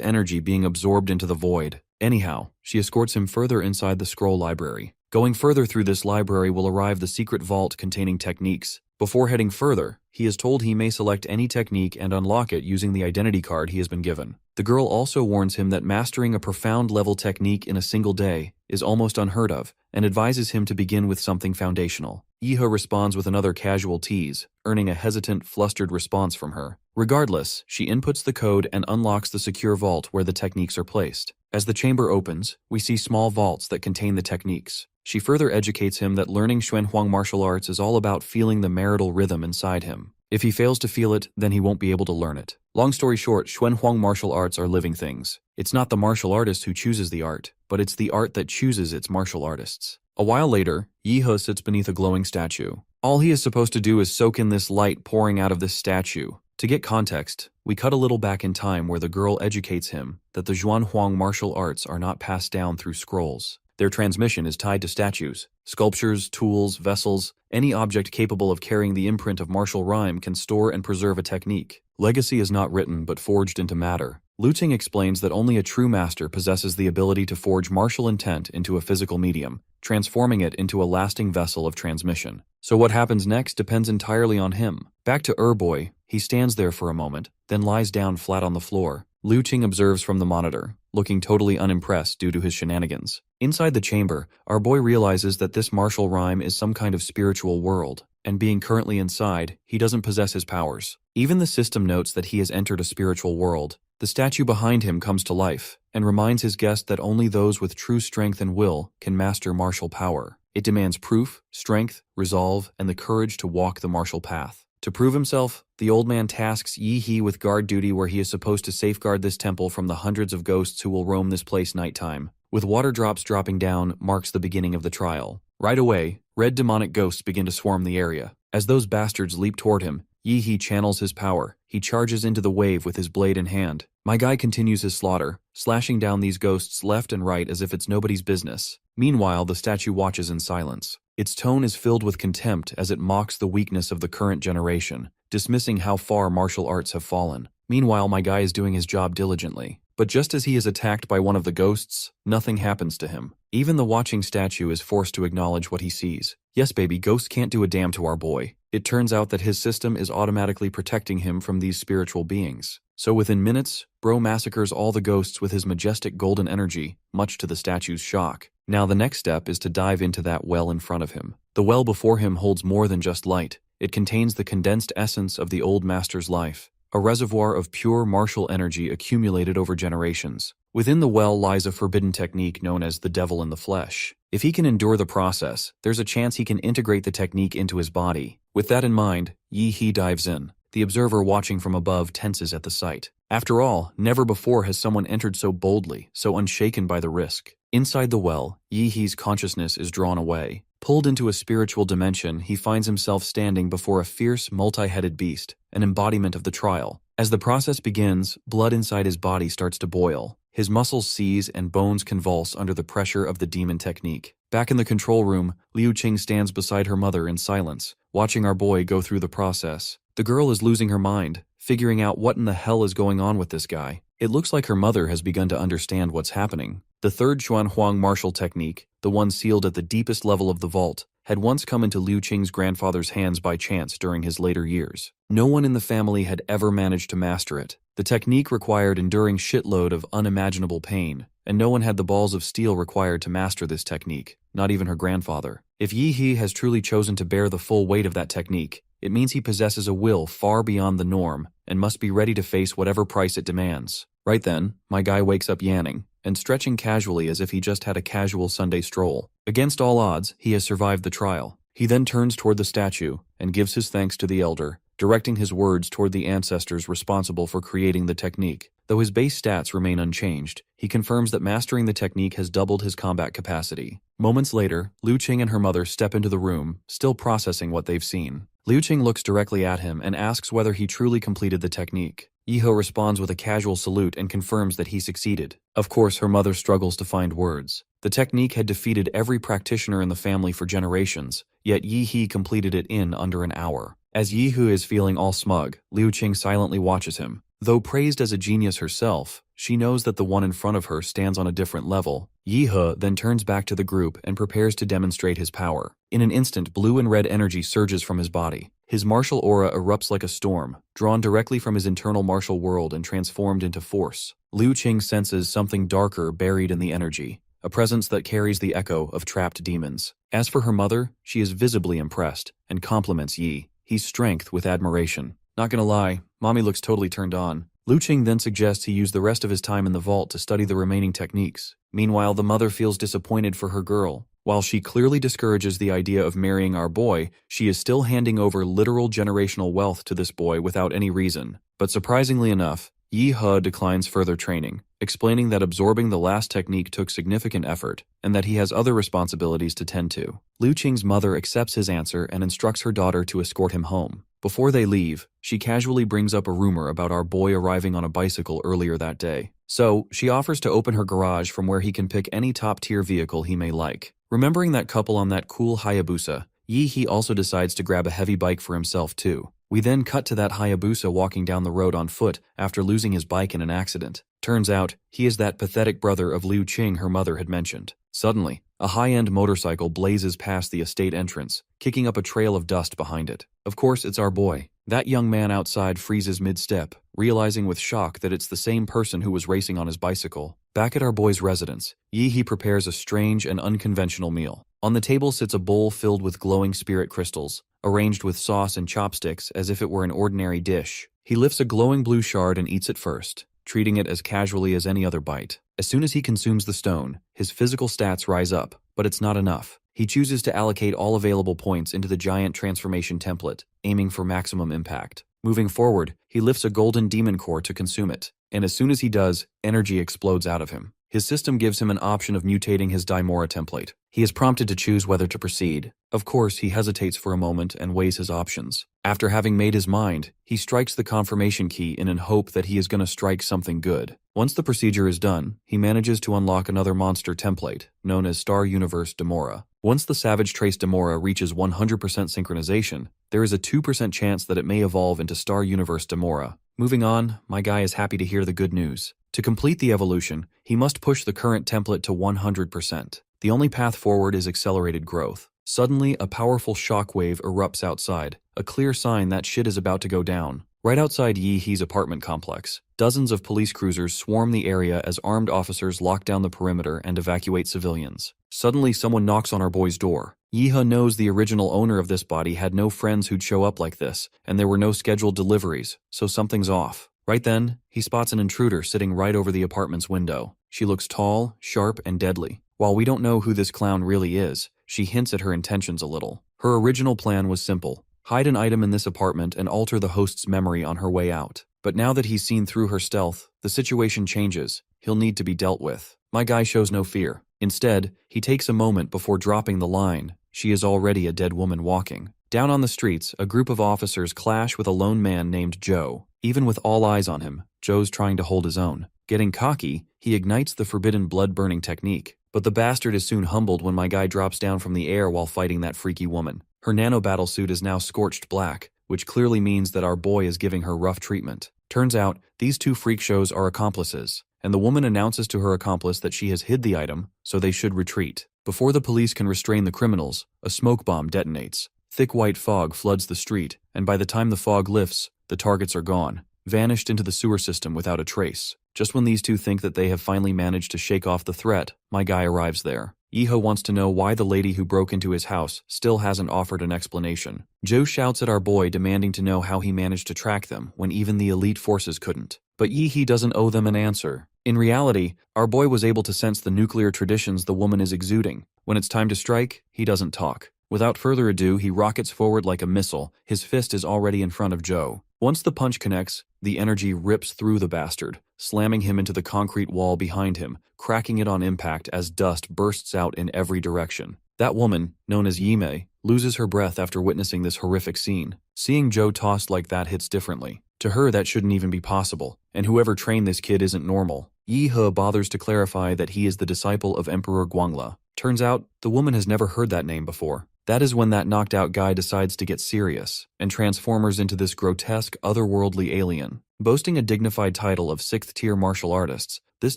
S1: energy being absorbed into the void. Anyhow, she escorts him further inside the scroll library. Going further through this library will arrive the secret vault containing techniques. Before heading further, he is told he may select any technique and unlock it using the identity card he has been given. The girl also warns him that mastering a profound level technique in a single day is almost unheard of, and advises him to begin with something foundational. Yihe responds with another casual tease, earning a hesitant, flustered response from her. Regardless, she inputs the code and unlocks the secure vault where the techniques are placed. As the chamber opens, we see small vaults that contain the techniques. She further educates him that learning Xuanhuang martial arts is all about feeling the marital rhythm inside him. If he fails to feel it, then he won't be able to learn it. Long story short, Xuanhuang martial arts are living things. It's not the martial artist who chooses the art, but it's the art that chooses its martial artists. A while later, Yihe sits beneath a glowing statue. All he is supposed to do is soak in this light pouring out of this statue. To get context, we cut a little back in time where the girl educates him that the Xuanhuang martial arts are not passed down through scrolls. Their transmission is tied to statues. Sculptures, tools, vessels, any object capable of carrying the imprint of martial rhyme can store and preserve a technique. Legacy is not written but forged into matter. Liu Qing explains that only a true master possesses the ability to forge martial intent into a physical medium, transforming it into a lasting vessel of transmission. So what happens next depends entirely on him. Back to Boy, he stands there for a moment, then lies down flat on the floor. Liu Qing observes from the monitor, looking totally unimpressed due to his shenanigans. Inside the chamber, our boy realizes that this martial rhyme is some kind of spiritual world, and being currently inside, he doesn't possess his powers. Even the system notes that he has entered a spiritual world. The statue behind him comes to life, and reminds his guest that only those with true strength and will can master martial power. It demands proof, strength, resolve, and the courage to walk the martial path. To prove himself, the old man tasks Yihe with guard duty where he is supposed to safeguard this temple from the hundreds of ghosts who will roam this place nighttime. With water drops dropping down marks the beginning of the trial. Right away, red demonic ghosts begin to swarm the area. As those bastards leap toward him, Yihe channels his power. He charges into the wave with his blade in hand. My guy continues his slaughter, slashing down these ghosts left and right as if it's nobody's business. Meanwhile, the statue watches in silence. Its tone is filled with contempt as it mocks the weakness of the current generation, dismissing how far martial arts have fallen. Meanwhile, my guy is doing his job diligently. But just as he is attacked by one of the ghosts, nothing happens to him. Even the watching statue is forced to acknowledge what he sees. Yes, baby, ghosts can't do a damn to our boy. It turns out that his system is automatically protecting him from these spiritual beings. So within minutes, Bro massacres all the ghosts with his majestic golden energy, much to the statue's shock. Now the next step is to dive into that well in front of him. The well before him holds more than just light. It contains the condensed essence of the old master's life, a reservoir of pure martial energy accumulated over generations. Within the well lies a forbidden technique known as the devil in the flesh. If he can endure the process, there's a chance he can integrate the technique into his body. With that in mind, Yihe dives in. The observer watching from above tenses at the sight. After all, never before has someone entered so boldly, so unshaken by the risk. Inside the well, Yihe's consciousness is drawn away. Pulled into a spiritual dimension, he finds himself standing before a fierce, multi-headed beast, an embodiment of the trial. As the process begins, blood inside his body starts to boil. His muscles seize and bones convulse under the pressure of the demon technique. Back in the control room, Liu Qing stands beside her mother in silence, watching our boy go through the process. The girl is losing her mind, figuring out what in the hell is going on with this guy. It looks like her mother has begun to understand what's happening. The third Xuanhuang martial technique, the one sealed at the deepest level of the vault, had once come into Liu Qing's grandfather's hands by chance during his later years. No one in the family had ever managed to master it. The technique required enduring shitload of unimaginable pain, and no one had the balls of steel required to master this technique, not even her grandfather. If Yihe has truly chosen to bear the full weight of that technique, it means he possesses a will far beyond the norm, and must be ready to face whatever price it demands. Right then, my guy wakes up yanning and stretching casually as if he just had a casual Sunday stroll. Against all odds, he has survived the trial. He then turns toward the statue and gives his thanks to the elder, directing his words toward the ancestors responsible for creating the technique. Though his base stats remain unchanged, he confirms that mastering the technique has doubled his combat capacity. Moments later, Liu Qing and her mother step into the room, still processing what they've seen. Liu Qing looks directly at him and asks whether he truly completed the technique. Yiho responds with a casual salute and confirms that he succeeded. Of course, her mother struggles to find words. The technique had defeated every practitioner in the family for generations, yet Yi He completed it in under an hour. As Yi Hu is feeling all smug, Liu Qing silently watches him. Though praised as a genius herself, she knows that the one in front of her stands on a different level. Yi He then turns back to the group and prepares to demonstrate his power. In an instant, blue and red energy surges from his body. His martial aura erupts like a storm, drawn directly from his internal martial world and transformed into force. Liu Qing senses something darker buried in the energy, a presence that carries the echo of trapped demons. As for her mother, she is visibly impressed and compliments Yi He's strength with admiration. Not gonna lie, mommy looks totally turned on. Liu Qing then suggests he use the rest of his time in the vault to study the remaining techniques. Meanwhile, the mother feels disappointed for her girl. While she clearly discourages the idea of marrying our boy, she is still handing over literal generational wealth to this boy without any reason. But surprisingly enough, Yi He declines further training, explaining that absorbing the last technique took significant effort, and that he has other responsibilities to tend to. Liu Qing's mother accepts his answer and instructs her daughter to escort him home. Before they leave, she casually brings up a rumor about our boy arriving on a bicycle earlier that day. So, she offers to open her garage from where he can pick any top-tier vehicle he may like. Remembering that couple on that cool Hayabusa, Yi He also decides to grab a heavy bike for himself too. We then cut to that Hayabusa walking down the road on foot after losing his bike in an accident. Turns out, he is that pathetic brother of Liu Qing her mother had mentioned. Suddenly, a high-end motorcycle blazes past the estate entrance, kicking up a trail of dust behind it. Of course, it's our boy. That young man outside freezes mid-step, realizing with shock that it's the same person who was racing on his bicycle. Back at our boy's residence, Yi He prepares a strange and unconventional meal. On the table sits a bowl filled with glowing spirit crystals, arranged with sauce and chopsticks as if it were an ordinary dish. He lifts a glowing blue shard and eats it first, treating it as casually as any other bite. As soon as he consumes the stone, his physical stats rise up, but it's not enough. He chooses to allocate all available points into the giant transformation template, aiming for maximum impact. Moving forward, he lifts a golden demon core to consume it, and as soon as he does, energy explodes out of him. His system gives him an option of mutating his Daimora template. He is prompted to choose whether to proceed. Of course, he hesitates for a moment and weighs his options. After having made his mind, he strikes the confirmation key in an hope that he is going to strike something good. Once the procedure is done, he manages to unlock another monster template, known as Star Universe Demora. Once the Savage Trace Demora reaches 100% synchronization, there is a 2% chance that it may evolve into Star Universe Demora. Moving on, my guy is happy to hear the good news. To complete the evolution, he must push the current template to 100%. The only path forward is accelerated growth. Suddenly, a powerful shockwave erupts outside, a clear sign that shit is about to go down. Right outside Yi He's apartment complex, dozens of police cruisers swarm the area as armed officers lock down the perimeter and evacuate civilians. Suddenly, someone knocks on our boy's door. Yi He knows the original owner of this body had no friends who'd show up like this, and there were no scheduled deliveries, so something's off. Right then, he spots an intruder sitting right over the apartment's window. She looks tall, sharp, and deadly. While we don't know who this clown really is, she hints at her intentions a little. Her original plan was simple: hide an item in this apartment and alter the host's memory on her way out. But now that he's seen through her stealth, the situation changes. He'll need to be dealt with. My guy shows no fear. Instead, he takes a moment before dropping the line, "She is already a dead woman walking." Down on the streets, a group of officers clash with a lone man named Joe. Even with all eyes on him, Joe's trying to hold his own. Getting cocky, he ignites the forbidden blood-burning technique. But the bastard is soon humbled when my guy drops down from the air while fighting that freaky woman. Her nano-battle suit is now scorched black, which clearly means that our boy is giving her rough treatment. Turns out, these two freak shows are accomplices, and the woman announces to her accomplice that she has hid the item, so they should retreat. Before the police can restrain the criminals, a smoke bomb detonates. Thick white fog floods the street, and by the time the fog lifts, the targets are gone, vanished into the sewer system without a trace. Just when these two think that they have finally managed to shake off the threat, my guy arrives there. Yeho wants to know why the lady who broke into his house still hasn't offered an explanation. Joe shouts at our boy, demanding to know how he managed to track them when even the elite forces couldn't. But Yehe doesn't owe them an answer. In reality, our boy was able to sense the nuclear traditions the woman is exuding. When it's time to strike, he doesn't talk. Without further ado, he rockets forward like a missile. His fist is already in front of Joe. Once the punch connects, the energy rips through the bastard, slamming him into the concrete wall behind him, cracking it on impact as dust bursts out in every direction. That woman, known as Yime, loses her breath after witnessing this horrific scene. Seeing Joe tossed like that hits differently. To her, that shouldn't even be possible, and whoever trained this kid isn't normal. Yehe bothers to clarify that he is the disciple of Emperor Guangla. Turns out, the woman has never heard that name before. That is when that knocked out guy decides to get serious, and transforms into this grotesque, otherworldly alien. Boasting a dignified title of 6th-tier martial artists, this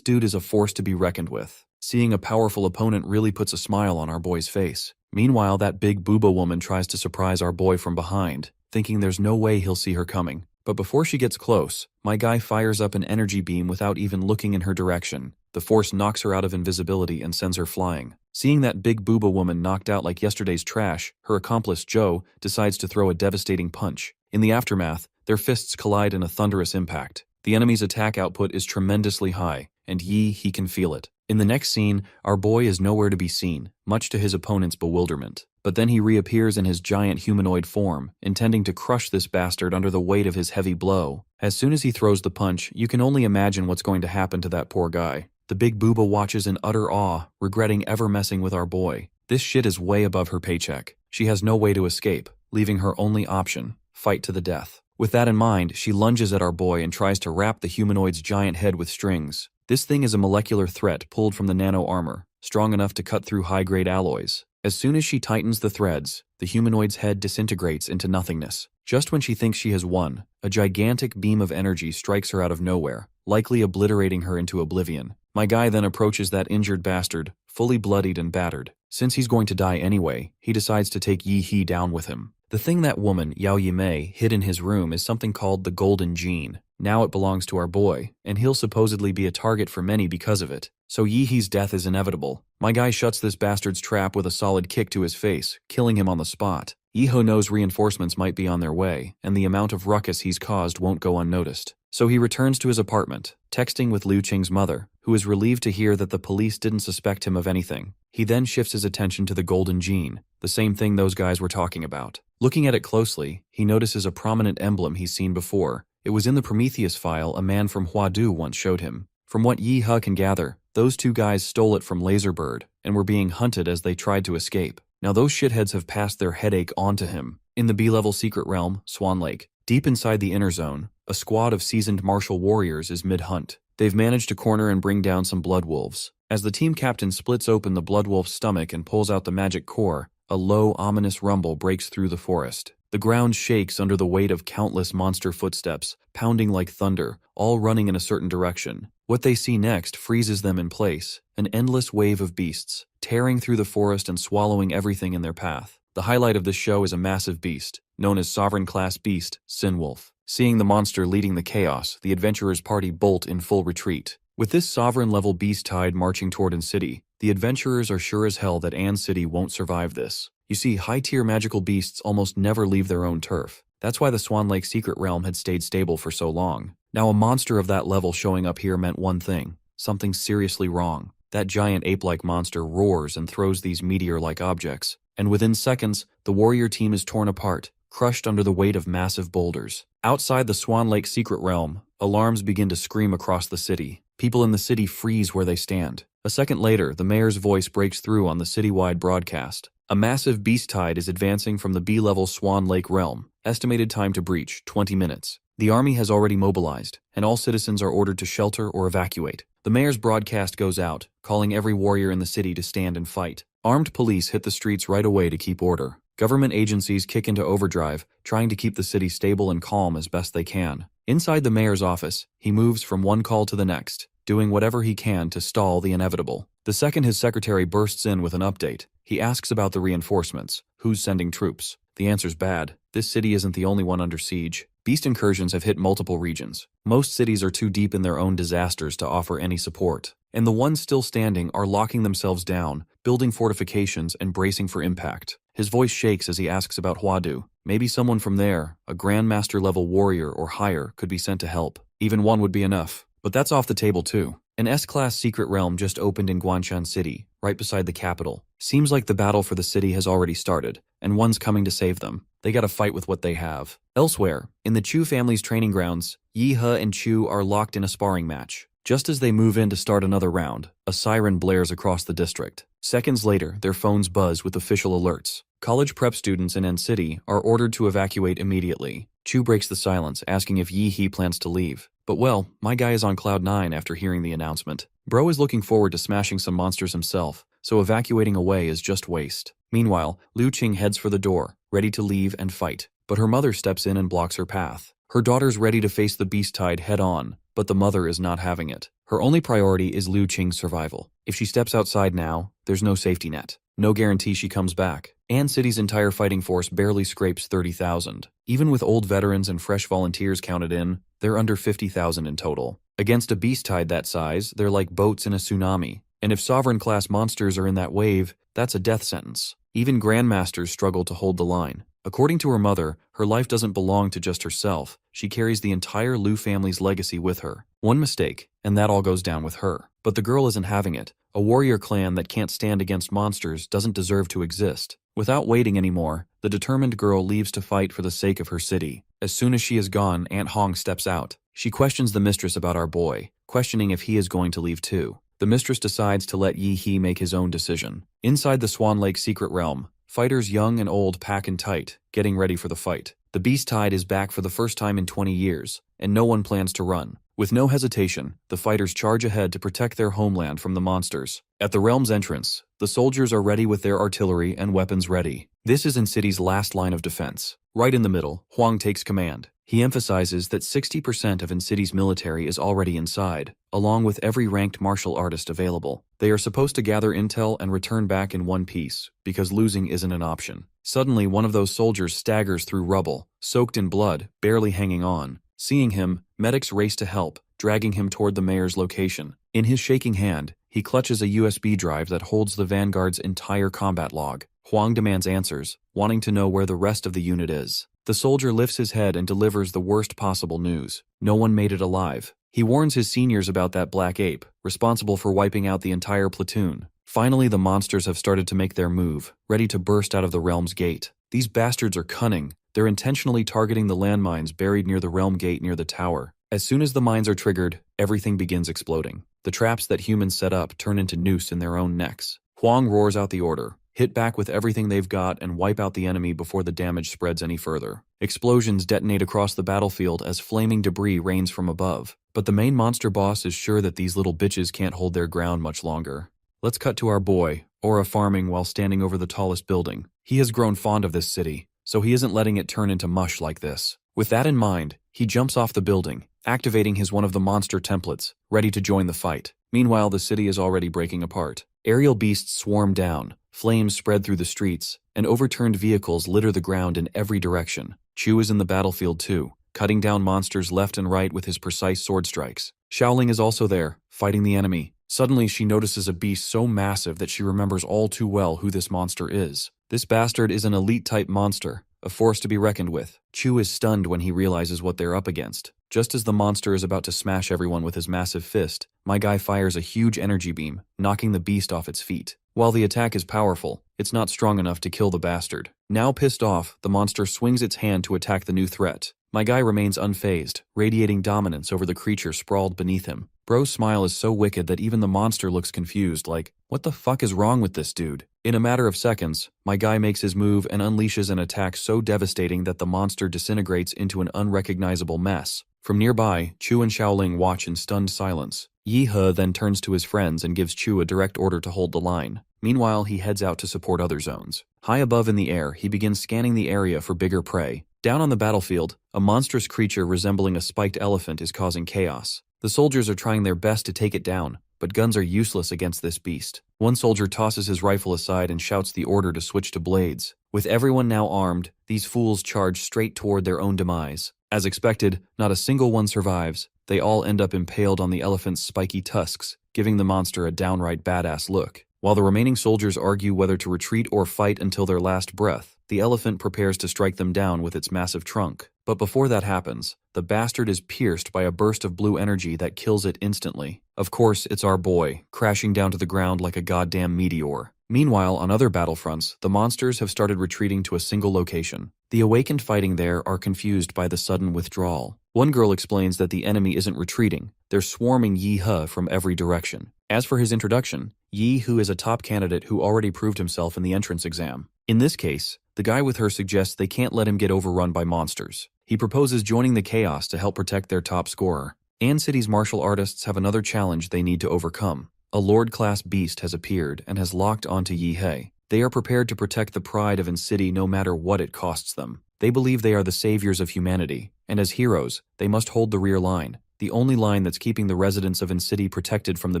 S1: dude is a force to be reckoned with. Seeing a powerful opponent really puts a smile on our boy's face. Meanwhile, that big booba woman tries to surprise our boy from behind, thinking there's no way he'll see her coming. But before she gets close, my guy fires up an energy beam without even looking in her direction. The force knocks her out of invisibility and sends her flying. Seeing that big booba woman knocked out like yesterday's trash, her accomplice Joe decides to throw a devastating punch. In the aftermath, their fists collide in a thunderous impact. The enemy's attack output is tremendously high, and he can feel it. In the next scene, our boy is nowhere to be seen, much to his opponent's bewilderment. But then he reappears in his giant humanoid form, intending to crush this bastard under the weight of his heavy blow. As soon as he throws the punch, you can only imagine what's going to happen to that poor guy. The big booba watches in utter awe, regretting ever messing with our boy. This shit is way above her paycheck. She has no way to escape, leaving her only option: fight to the death. With that in mind, she lunges at our boy and tries to wrap the humanoid's giant head with strings. This thing is a molecular threat pulled from the nano armor, strong enough to cut through high-grade alloys. As soon as she tightens the threads, the humanoid's head disintegrates into nothingness. Just when she thinks she has won, a gigantic beam of energy strikes her out of nowhere, likely obliterating her into oblivion. My guy then approaches that injured bastard, fully bloodied and battered. Since he's going to die anyway, he decides to take Yehe down with him. The thing that woman, Yao Yimei, hid in his room is something called the Golden Gene. Now it belongs to our boy, and he'll supposedly be a target for many because of it. So Yehe's death is inevitable. My guy shuts this bastard's trap with a solid kick to his face, killing him on the spot. Yeho knows reinforcements might be on their way, and the amount of ruckus he's caused won't go unnoticed. So he returns to his apartment, texting with Liu Qing's mother, who is relieved to hear that the police didn't suspect him of anything. He then shifts his attention to the Golden Gene, the same thing those guys were talking about. Looking at it closely, he notices a prominent emblem he's seen before. It was in the Prometheus file a man from Huadu once showed him. From what Yehe can gather, those two guys stole it from Laserbird and were being hunted as they tried to escape. Now those shitheads have passed their headache onto him. In the B-level secret realm, Swan Lake, deep inside the inner zone, a squad of seasoned martial warriors is mid-hunt. They've managed to corner and bring down some blood wolves. As the team captain splits open the blood wolf's stomach and pulls out the magic core, a low, ominous rumble breaks through the forest. The ground shakes under the weight of countless monster footsteps, pounding like thunder, all running in a certain direction. What they see next freezes them in place, an endless wave of beasts, tearing through the forest and swallowing everything in their path. The highlight of this show is a massive beast, known as Sovereign-class beast, Sinwolf. Seeing the monster leading the chaos, the adventurers' party bolt in full retreat. With this sovereign-level beast tide marching toward An City, the adventurers are sure as hell that An City won't survive this. You see, high-tier magical beasts almost never leave their own turf. That's why the Swan Lake secret realm had stayed stable for so long. Now a monster of that level showing up here meant one thing: something seriously wrong. That giant ape-like monster roars and throws these meteor-like objects, and within seconds, the warrior team is torn apart, crushed under the weight of massive boulders. Outside the Swan Lake secret realm, alarms begin to scream across the city. People in the city freeze where they stand. A second later, the mayor's voice breaks through on the citywide broadcast. A massive beast tide is advancing from the B-level Swan Lake realm. Estimated time to breach, 20 minutes. The army has already mobilized, and all citizens are ordered to shelter or evacuate. The mayor's broadcast goes out, calling every warrior in the city to stand and fight. Armed police hit the streets right away to keep order. Government agencies kick into overdrive, trying to keep the city stable and calm as best they can. Inside the mayor's office, he moves from one call to the next, doing whatever he can to stall the inevitable. The second his secretary bursts in with an update, he asks about the reinforcements. Who's sending troops? The answer's bad. This city isn't the only one under siege. Beast incursions have hit multiple regions. Most cities are too deep in their own disasters to offer any support. And the ones still standing are locking themselves down, building fortifications and bracing for impact. His voice shakes as he asks about Huadu. Maybe someone from there, a Grandmaster-level warrior or higher, could be sent to help. Even one would be enough. But that's off the table too. An S-class secret realm just opened in Guanshan City, right beside the capital. Seems like the battle for the city has already started, and one's coming to save them. They gotta fight with what they have. Elsewhere, in the Chu family's training grounds, Yi He and Chu are locked in a sparring match. Just as they move in to start another round, a siren blares across the district. Seconds later, their phones buzz with official alerts. College prep students in N City are ordered to evacuate immediately. Chu breaks the silence, asking if Yi He plans to leave. But well, my guy is on cloud 9 after hearing the announcement. Bro is looking forward to smashing some monsters himself, so evacuating away is just waste. Meanwhile, Lu Qing heads for the door, ready to leave and fight. But her mother steps in and blocks her path. Her daughter's ready to face the beast tide head-on, but the mother is not having it. Her only priority is Lu Qing's survival. If she steps outside now, there's no safety net. No guarantee she comes back. An City's entire fighting force barely scrapes 30,000. Even with old veterans and fresh volunteers counted in, they're under 50,000 in total. Against a beast tide that size, they're like boats in a tsunami. And if sovereign-class monsters are in that wave, that's a death sentence. Even grandmasters struggle to hold the line. According to her mother, her life doesn't belong to just herself. She carries the entire Lu family's legacy with her. One mistake, and that all goes down with her. But the girl isn't having it. A warrior clan that can't stand against monsters doesn't deserve to exist. Without waiting anymore, the determined girl leaves to fight for the sake of her city. As soon as she is gone, Aunt Hong steps out. She questions the mistress about our boy, questioning if he is going to leave too. The mistress decides to let Yi He make his own decision. Inside the Swan Lake secret realm, fighters young and old pack in tight, getting ready for the fight. The beast tide is back for the first time in 20 years, and no one plans to run. With no hesitation, the fighters charge ahead to protect their homeland from the monsters. At the realm's entrance, the soldiers are ready with their artillery and weapons ready. This is In City's last line of defense. Right in the middle, Huang takes command. He emphasizes that 60% of In City's military is already inside, along with every ranked martial artist available. They are supposed to gather intel and return back in one piece, because losing isn't an option. Suddenly, one of those soldiers staggers through rubble, soaked in blood, barely hanging on. Seeing him, medics race to help, dragging him toward the mayor's location. In his shaking hand, he clutches a USB drive that holds the Vanguard's entire combat log. Huang demands answers, wanting to know where the rest of the unit is. The soldier lifts his head and delivers the worst possible news. No one made it alive. He warns his seniors about that black ape, responsible for wiping out the entire platoon. Finally, the monsters have started to make their move, ready to burst out of the realm's gate. These bastards are cunning. They're intentionally targeting the landmines buried near the realm gate near the tower. As soon as the mines are triggered, everything begins exploding. The traps that humans set up turn into noose in their own necks. Huang roars out the order. Hit back with everything they've got and wipe out the enemy before the damage spreads any further. Explosions detonate across the battlefield as flaming debris rains from above. But the main monster boss is sure that these little bitches can't hold their ground much longer. Let's cut to our boy, Aura farming while standing over the tallest building. He has grown fond of this city, so he isn't letting it turn into mush like this. With that in mind, he jumps off the building, activating his one of the monster templates, ready to join the fight. Meanwhile, the city is already breaking apart. Aerial beasts swarm down, flames spread through the streets, and overturned vehicles litter the ground in every direction. Chu is in the battlefield too, cutting down monsters left and right with his precise sword strikes. Xiaoling is also there, fighting the enemy. Suddenly, she notices a beast so massive that she remembers all too well who this monster is. This bastard is an elite-type monster, a force to be reckoned with. Chu is stunned when he realizes what they're up against. Just as the monster is about to smash everyone with his massive fist, my guy fires a huge energy beam, knocking the beast off its feet. While the attack is powerful, it's not strong enough to kill the bastard. Now pissed off, the monster swings its hand to attack the new threat. My guy remains unfazed, radiating dominance over the creature sprawled beneath him. Bro's smile is so wicked that even the monster looks confused, like, what the fuck is wrong with this dude? In a matter of seconds, my guy makes his move and unleashes an attack so devastating that the monster disintegrates into an unrecognizable mess. From nearby, Chu and Xiaoling watch in stunned silence. Yi He then turns to his friends and gives Chu a direct order to hold the line. Meanwhile, he heads out to support other zones. High above in the air, he begins scanning the area for bigger prey. Down on the battlefield, a monstrous creature resembling a spiked elephant is causing chaos. The soldiers are trying their best to take it down, but guns are useless against this beast. One soldier tosses his rifle aside and shouts the order to switch to blades. With everyone now armed, these fools charge straight toward their own demise. As expected, not a single one survives. They all end up impaled on the elephant's spiky tusks, giving the monster a downright badass look. While the remaining soldiers argue whether to retreat or fight until their last breath, the elephant prepares to strike them down with its massive trunk. But before that happens, the bastard is pierced by a burst of blue energy that kills it instantly. Of course, it's our boy, crashing down to the ground like a goddamn meteor. Meanwhile, on other battlefronts, the monsters have started retreating to a single location. The awakened fighting there are confused by the sudden withdrawal. One girl explains that the enemy isn't retreating, they're swarming Yi He from every direction. As for his introduction, Yi He is a top candidate who already proved himself in the entrance exam. In this case, the guy with her suggests they can't let him get overrun by monsters. He proposes joining the chaos to help protect their top scorer. An City's martial artists have another challenge they need to overcome. A Lord-class beast has appeared and has locked onto Yi He. They are prepared to protect the pride of An City no matter what it costs them. They believe they are the saviors of humanity, and as heroes, they must hold the rear line, the only line that's keeping the residents of An City protected from the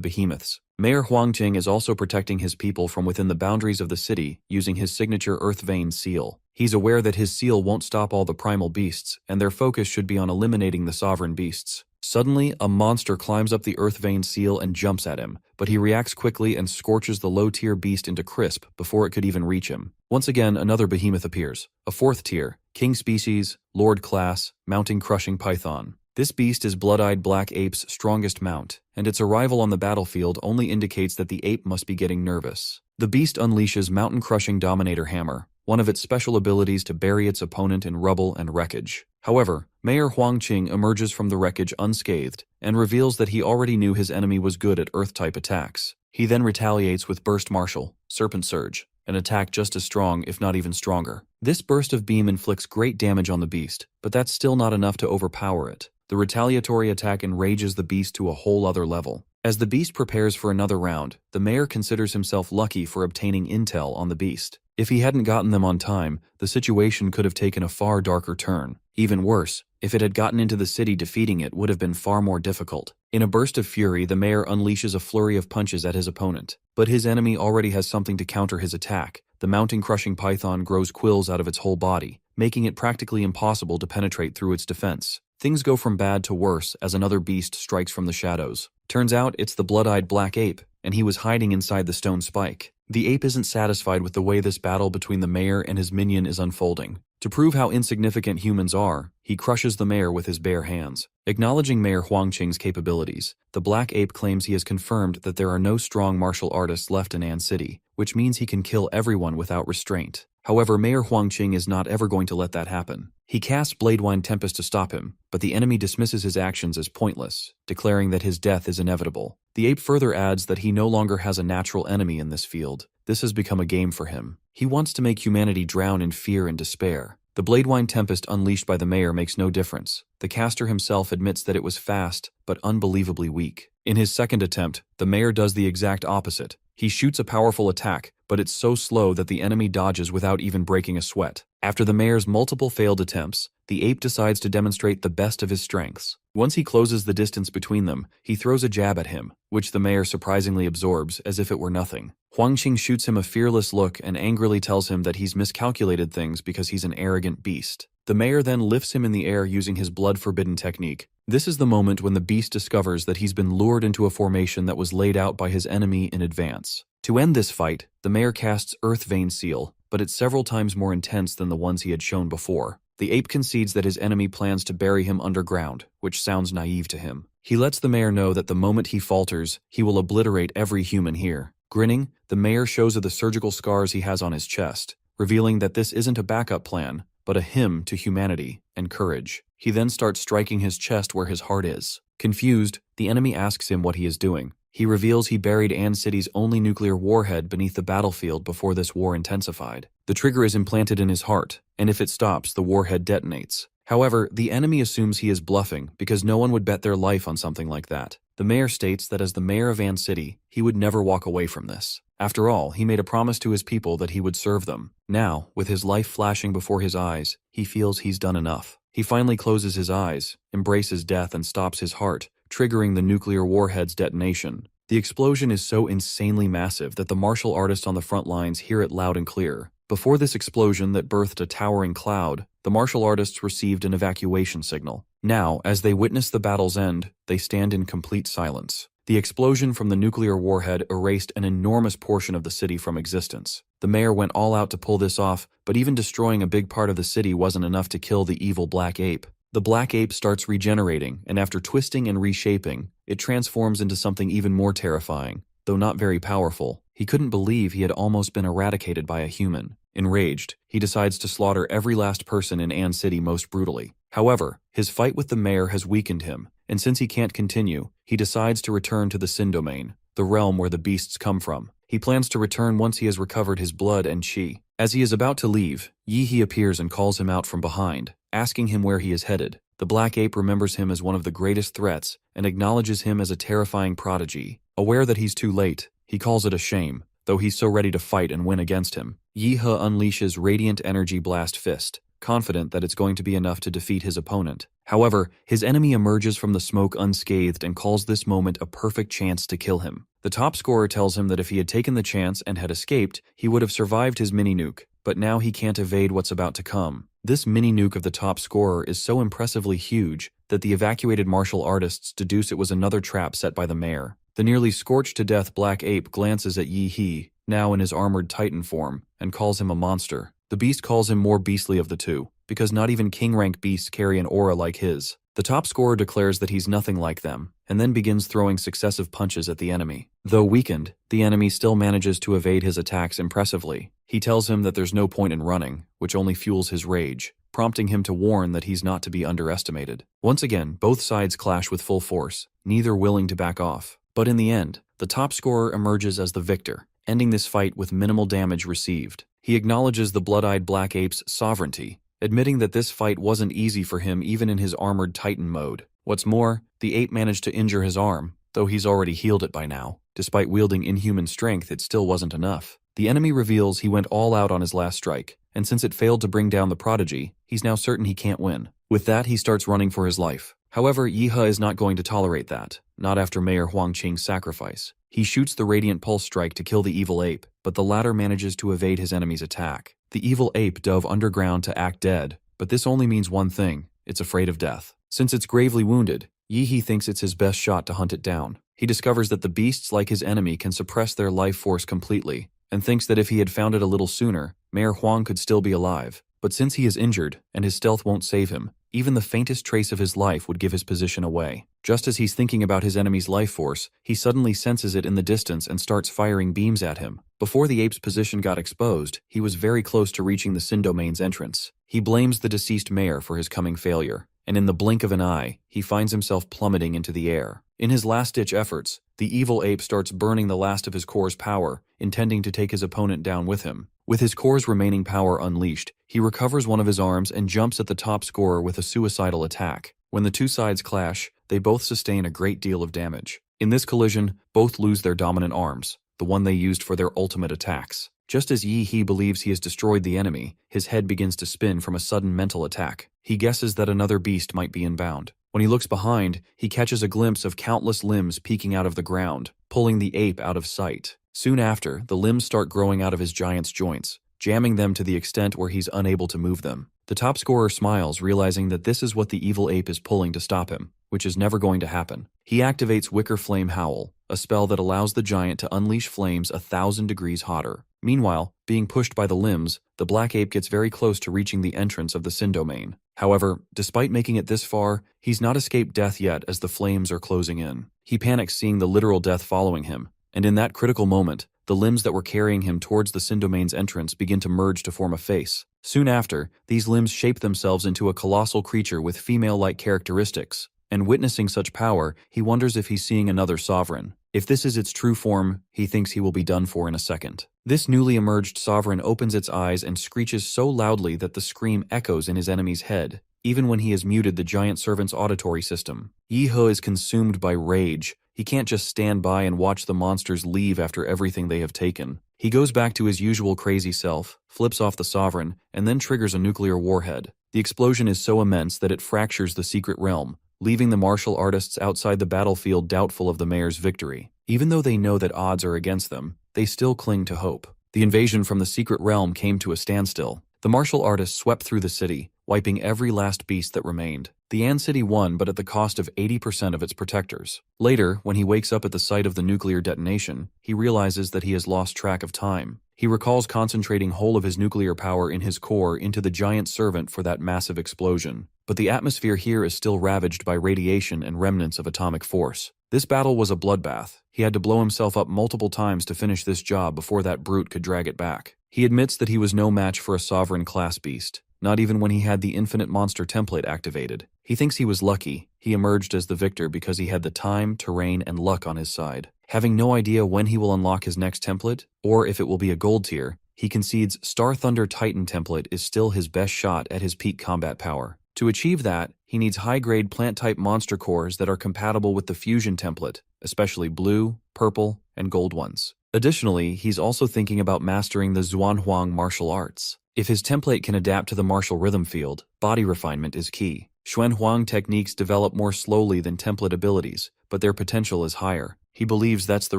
S1: behemoths. Mayor Huangqing is also protecting his people from within the boundaries of the city using his signature Earth Vein seal. He's aware that his seal won't stop all the primal beasts, and their focus should be on eliminating the sovereign beasts. Suddenly, a monster climbs up the Earth Vein seal and jumps at him, but he reacts quickly and scorches the low-tier beast into crisp before it could even reach him. Once again, another behemoth appears, a fourth tier, King Species, Lord Class, Mounting Crushing Python. This beast is Blood-Eyed Black Ape's strongest mount, and its arrival on the battlefield only indicates that the ape must be getting nervous. The beast unleashes Mountain Crushing Dominator Hammer, one of its special abilities to bury its opponent in rubble and wreckage. However, Mayor Huangqing emerges from the wreckage unscathed and reveals that he already knew his enemy was good at Earth-type attacks. He then retaliates with Burst Martial, Serpent Surge, an attack just as strong if not even stronger. This burst of beam inflicts great damage on the beast, but that's still not enough to overpower it. The retaliatory attack enrages the beast to a whole other level. As the beast prepares for another round, the mayor considers himself lucky for obtaining intel on the beast. If he hadn't gotten them on time, the situation could have taken a far darker turn. Even worse, if it had gotten into the city, defeating it would have been far more difficult. In a burst of fury, the mayor unleashes a flurry of punches at his opponent. But his enemy already has something to counter his attack. The Mounting Crushing Python grows quills out of its whole body, making it practically impossible to penetrate through its defense. Things go from bad to worse as another beast strikes from the shadows. Turns out it's the Blood-Eyed Black Ape, and he was hiding inside the stone spike. The ape isn't satisfied with the way this battle between the mayor and his minion is unfolding. To prove how insignificant humans are, he crushes the mayor with his bare hands. Acknowledging Mayor Huangqing's capabilities, the Black Ape claims he has confirmed that there are no strong martial artists left in An City, which means he can kill everyone without restraint. However, Mayor Huangqing is not ever going to let that happen. He casts Bladewine Tempest to stop him, but the enemy dismisses his actions as pointless, declaring that his death is inevitable. The ape further adds that he no longer has a natural enemy in this field. This has become a game for him. He wants to make humanity drown in fear and despair. The Bladewine Tempest unleashed by the mayor makes no difference. The caster himself admits that it was fast, but unbelievably weak. In his second attempt, the mayor does the exact opposite. He shoots a powerful attack, but it's so slow that the enemy dodges without even breaking a sweat. After the mayor's multiple failed attempts, the ape decides to demonstrate the best of his strengths. Once he closes the distance between them, he throws a jab at him, which the mayor surprisingly absorbs as if it were nothing. Huangqing shoots him a fearless look and angrily tells him that he's miscalculated things because he's an arrogant beast. The mayor then lifts him in the air using his blood-forbidden technique. This is the moment when the beast discovers that he's been lured into a formation that was laid out by his enemy in advance. To end this fight, the mayor casts Earth Vein Seal, but it's several times more intense than the ones he had shown before. The ape concedes that his enemy plans to bury him underground, which sounds naive to him. He lets the mayor know that the moment he falters, he will obliterate every human here. Grinning, the mayor shows her the surgical scars he has on his chest, revealing that this isn't a backup plan, but a hymn to humanity and courage. He then starts striking his chest where his heart is. Confused, the enemy asks him what he is doing. He reveals he buried An City's only nuclear warhead beneath the battlefield before this war intensified. The trigger is implanted in his heart, and if it stops, the warhead detonates. However, the enemy assumes he is bluffing because no one would bet their life on something like that. The mayor states that as the mayor of An City, he would never walk away from this. After all, he made a promise to his people that he would serve them. Now, with his life flashing before his eyes, he feels he's done enough. He finally closes his eyes, embraces death, and stops his heart, triggering the nuclear warhead's detonation. The explosion is so insanely massive that the martial artists on the front lines hear it loud and clear. Before this explosion that birthed a towering cloud, the martial artists received an evacuation signal. Now, as they witness the battle's end, they stand in complete silence. The explosion from the nuclear warhead erased an enormous portion of the city from existence. The mayor went all out to pull this off, but even destroying a big part of the city wasn't enough to kill the evil black ape. The black ape starts regenerating, and after twisting and reshaping, it transforms into something even more terrifying, though not very powerful. He couldn't believe he had almost been eradicated by a human. Enraged, he decides to slaughter every last person in Ann City most brutally. However, his fight with the mayor has weakened him, and since he can't continue, he decides to return to the Sin Domain, the realm where the beasts come from. He plans to return once he has recovered his blood and chi. As he is about to leave, Yi-He appears and calls him out from behind, asking him where he is headed. The black ape remembers him as one of the greatest threats and acknowledges him as a terrifying prodigy. Aware that he's too late, he calls it a shame, though he's so ready to fight and win against him. Yi-He unleashes Radiant Energy Blast Fist, confident that it's going to be enough to defeat his opponent. However, his enemy emerges from the smoke unscathed and calls this moment a perfect chance to kill him. The top scorer tells him that if he had taken the chance and had escaped, he would have survived his mini-nuke, but now he can't evade what's about to come. This mini-nuke of the top scorer is so impressively huge that the evacuated martial artists deduce it was another trap set by the mayor. The nearly scorched-to-death black ape glances at Yi-He, now in his armored titan form, and calls him a monster. The beast calls him more beastly of the two, because not even king-rank beasts carry an aura like his. The top scorer declares that he's nothing like them, and then begins throwing successive punches at the enemy. Though weakened, the enemy still manages to evade his attacks impressively. He tells him that there's no point in running, which only fuels his rage, prompting him to warn that he's not to be underestimated. Once again, both sides clash with full force, neither willing to back off. But in the end, the top scorer emerges as the victor, ending this fight with minimal damage received. He acknowledges the blood-eyed black ape's sovereignty, admitting that this fight wasn't easy for him even in his armored titan mode. What's more, the ape managed to injure his arm, though he's already healed it by now. Despite wielding inhuman strength, it still wasn't enough. The enemy reveals he went all out on his last strike, and since it failed to bring down the prodigy, he's now certain he can't win. With that, he starts running for his life. However, Yi-He is not going to tolerate that, not after Mayor Huang Qing's sacrifice. He shoots the Radiant Pulse Strike to kill the evil ape, but the latter manages to evade his enemy's attack. The evil ape dove underground to act dead, but this only means one thing: it's afraid of death. Since it's gravely wounded, Yi-He thinks it's his best shot to hunt it down. He discovers that the beasts like his enemy can suppress their life force completely, and thinks that if he had found it a little sooner, Mayor Huang could still be alive. But since he is injured, and his stealth won't save him, even the faintest trace of his life would give his position away. Just as he's thinking about his enemy's life force, he suddenly senses it in the distance and starts firing beams at him. Before the ape's position got exposed, he was very close to reaching the Sin Domain's entrance. He blames the deceased mayor for his coming failure, and in the blink of an eye, he finds himself plummeting into the air. In his last-ditch efforts, the evil ape starts burning the last of his core's power, intending to take his opponent down with him. With his core's remaining power unleashed, he recovers one of his arms and jumps at the top scorer with a suicidal attack. When the two sides clash, they both sustain a great deal of damage. In this collision, both lose their dominant arms, the one they used for their ultimate attacks. Just as Yi-He believes he has destroyed the enemy, his head begins to spin from a sudden mental attack. He guesses that another beast might be inbound. When he looks behind, he catches a glimpse of countless limbs peeking out of the ground, pulling the ape out of sight. Soon after, the limbs start growing out of his giant's joints, jamming them to the extent where he's unable to move them. The top scorer smiles, realizing that this is what the evil ape is pulling to stop him, which is never going to happen. He activates Wicker Flame Howl, a spell that allows the giant to unleash flames 1,000 degrees hotter. Meanwhile, being pushed by the limbs, the black ape gets very close to reaching the entrance of the Sin Domain. However, despite making it this far, he's not escaped death yet as the flames are closing in. He panics seeing the literal death following him, and in that critical moment, the limbs that were carrying him towards the Sin Domain's entrance begin to merge to form a face. Soon after, these limbs shape themselves into a colossal creature with female-like characteristics, and witnessing such power, he wonders if he's seeing another sovereign. If this is its true form, he thinks he will be done for in a second. This newly emerged sovereign opens its eyes and screeches so loudly that the scream echoes in his enemy's head, even when he has muted the giant servant's auditory system. Yi-He is consumed by rage. He can't just stand by and watch the monsters leave after everything they have taken. He goes back to his usual crazy self, flips off the sovereign, and then triggers a nuclear warhead. The explosion is so immense that it fractures the secret realm, leaving the martial artists outside the battlefield doubtful of the mayor's victory. Even though they know that odds are against them, they still cling to hope. The invasion from the secret realm came to a standstill. The martial artists swept through the city, wiping every last beast that remained. The Ant City won, but at the cost of 80% of its protectors. Later, when he wakes up at the site of the nuclear detonation, he realizes that he has lost track of time. He recalls concentrating whole of his nuclear power in his core into the giant servant for that massive explosion. But the atmosphere here is still ravaged by radiation and remnants of atomic force. This battle was a bloodbath. He had to blow himself up multiple times to finish this job before that brute could drag it back. He admits that he was no match for a sovereign-class beast, not even when he had the infinite monster template activated. He thinks he was lucky. He emerged as the victor because he had the time, terrain, and luck on his side. Having no idea when he will unlock his next template, or if it will be a gold tier, he concedes Star Thunder Titan template is still his best shot at his peak combat power. To achieve that, he needs high-grade plant-type monster cores that are compatible with the fusion template, especially blue, purple, and gold ones. Additionally, he's also thinking about mastering the Xuanhuang martial arts. If his template can adapt to the martial rhythm field, body refinement is key. Xuanhuang techniques develop more slowly than template abilities, but their potential is higher. He believes that's the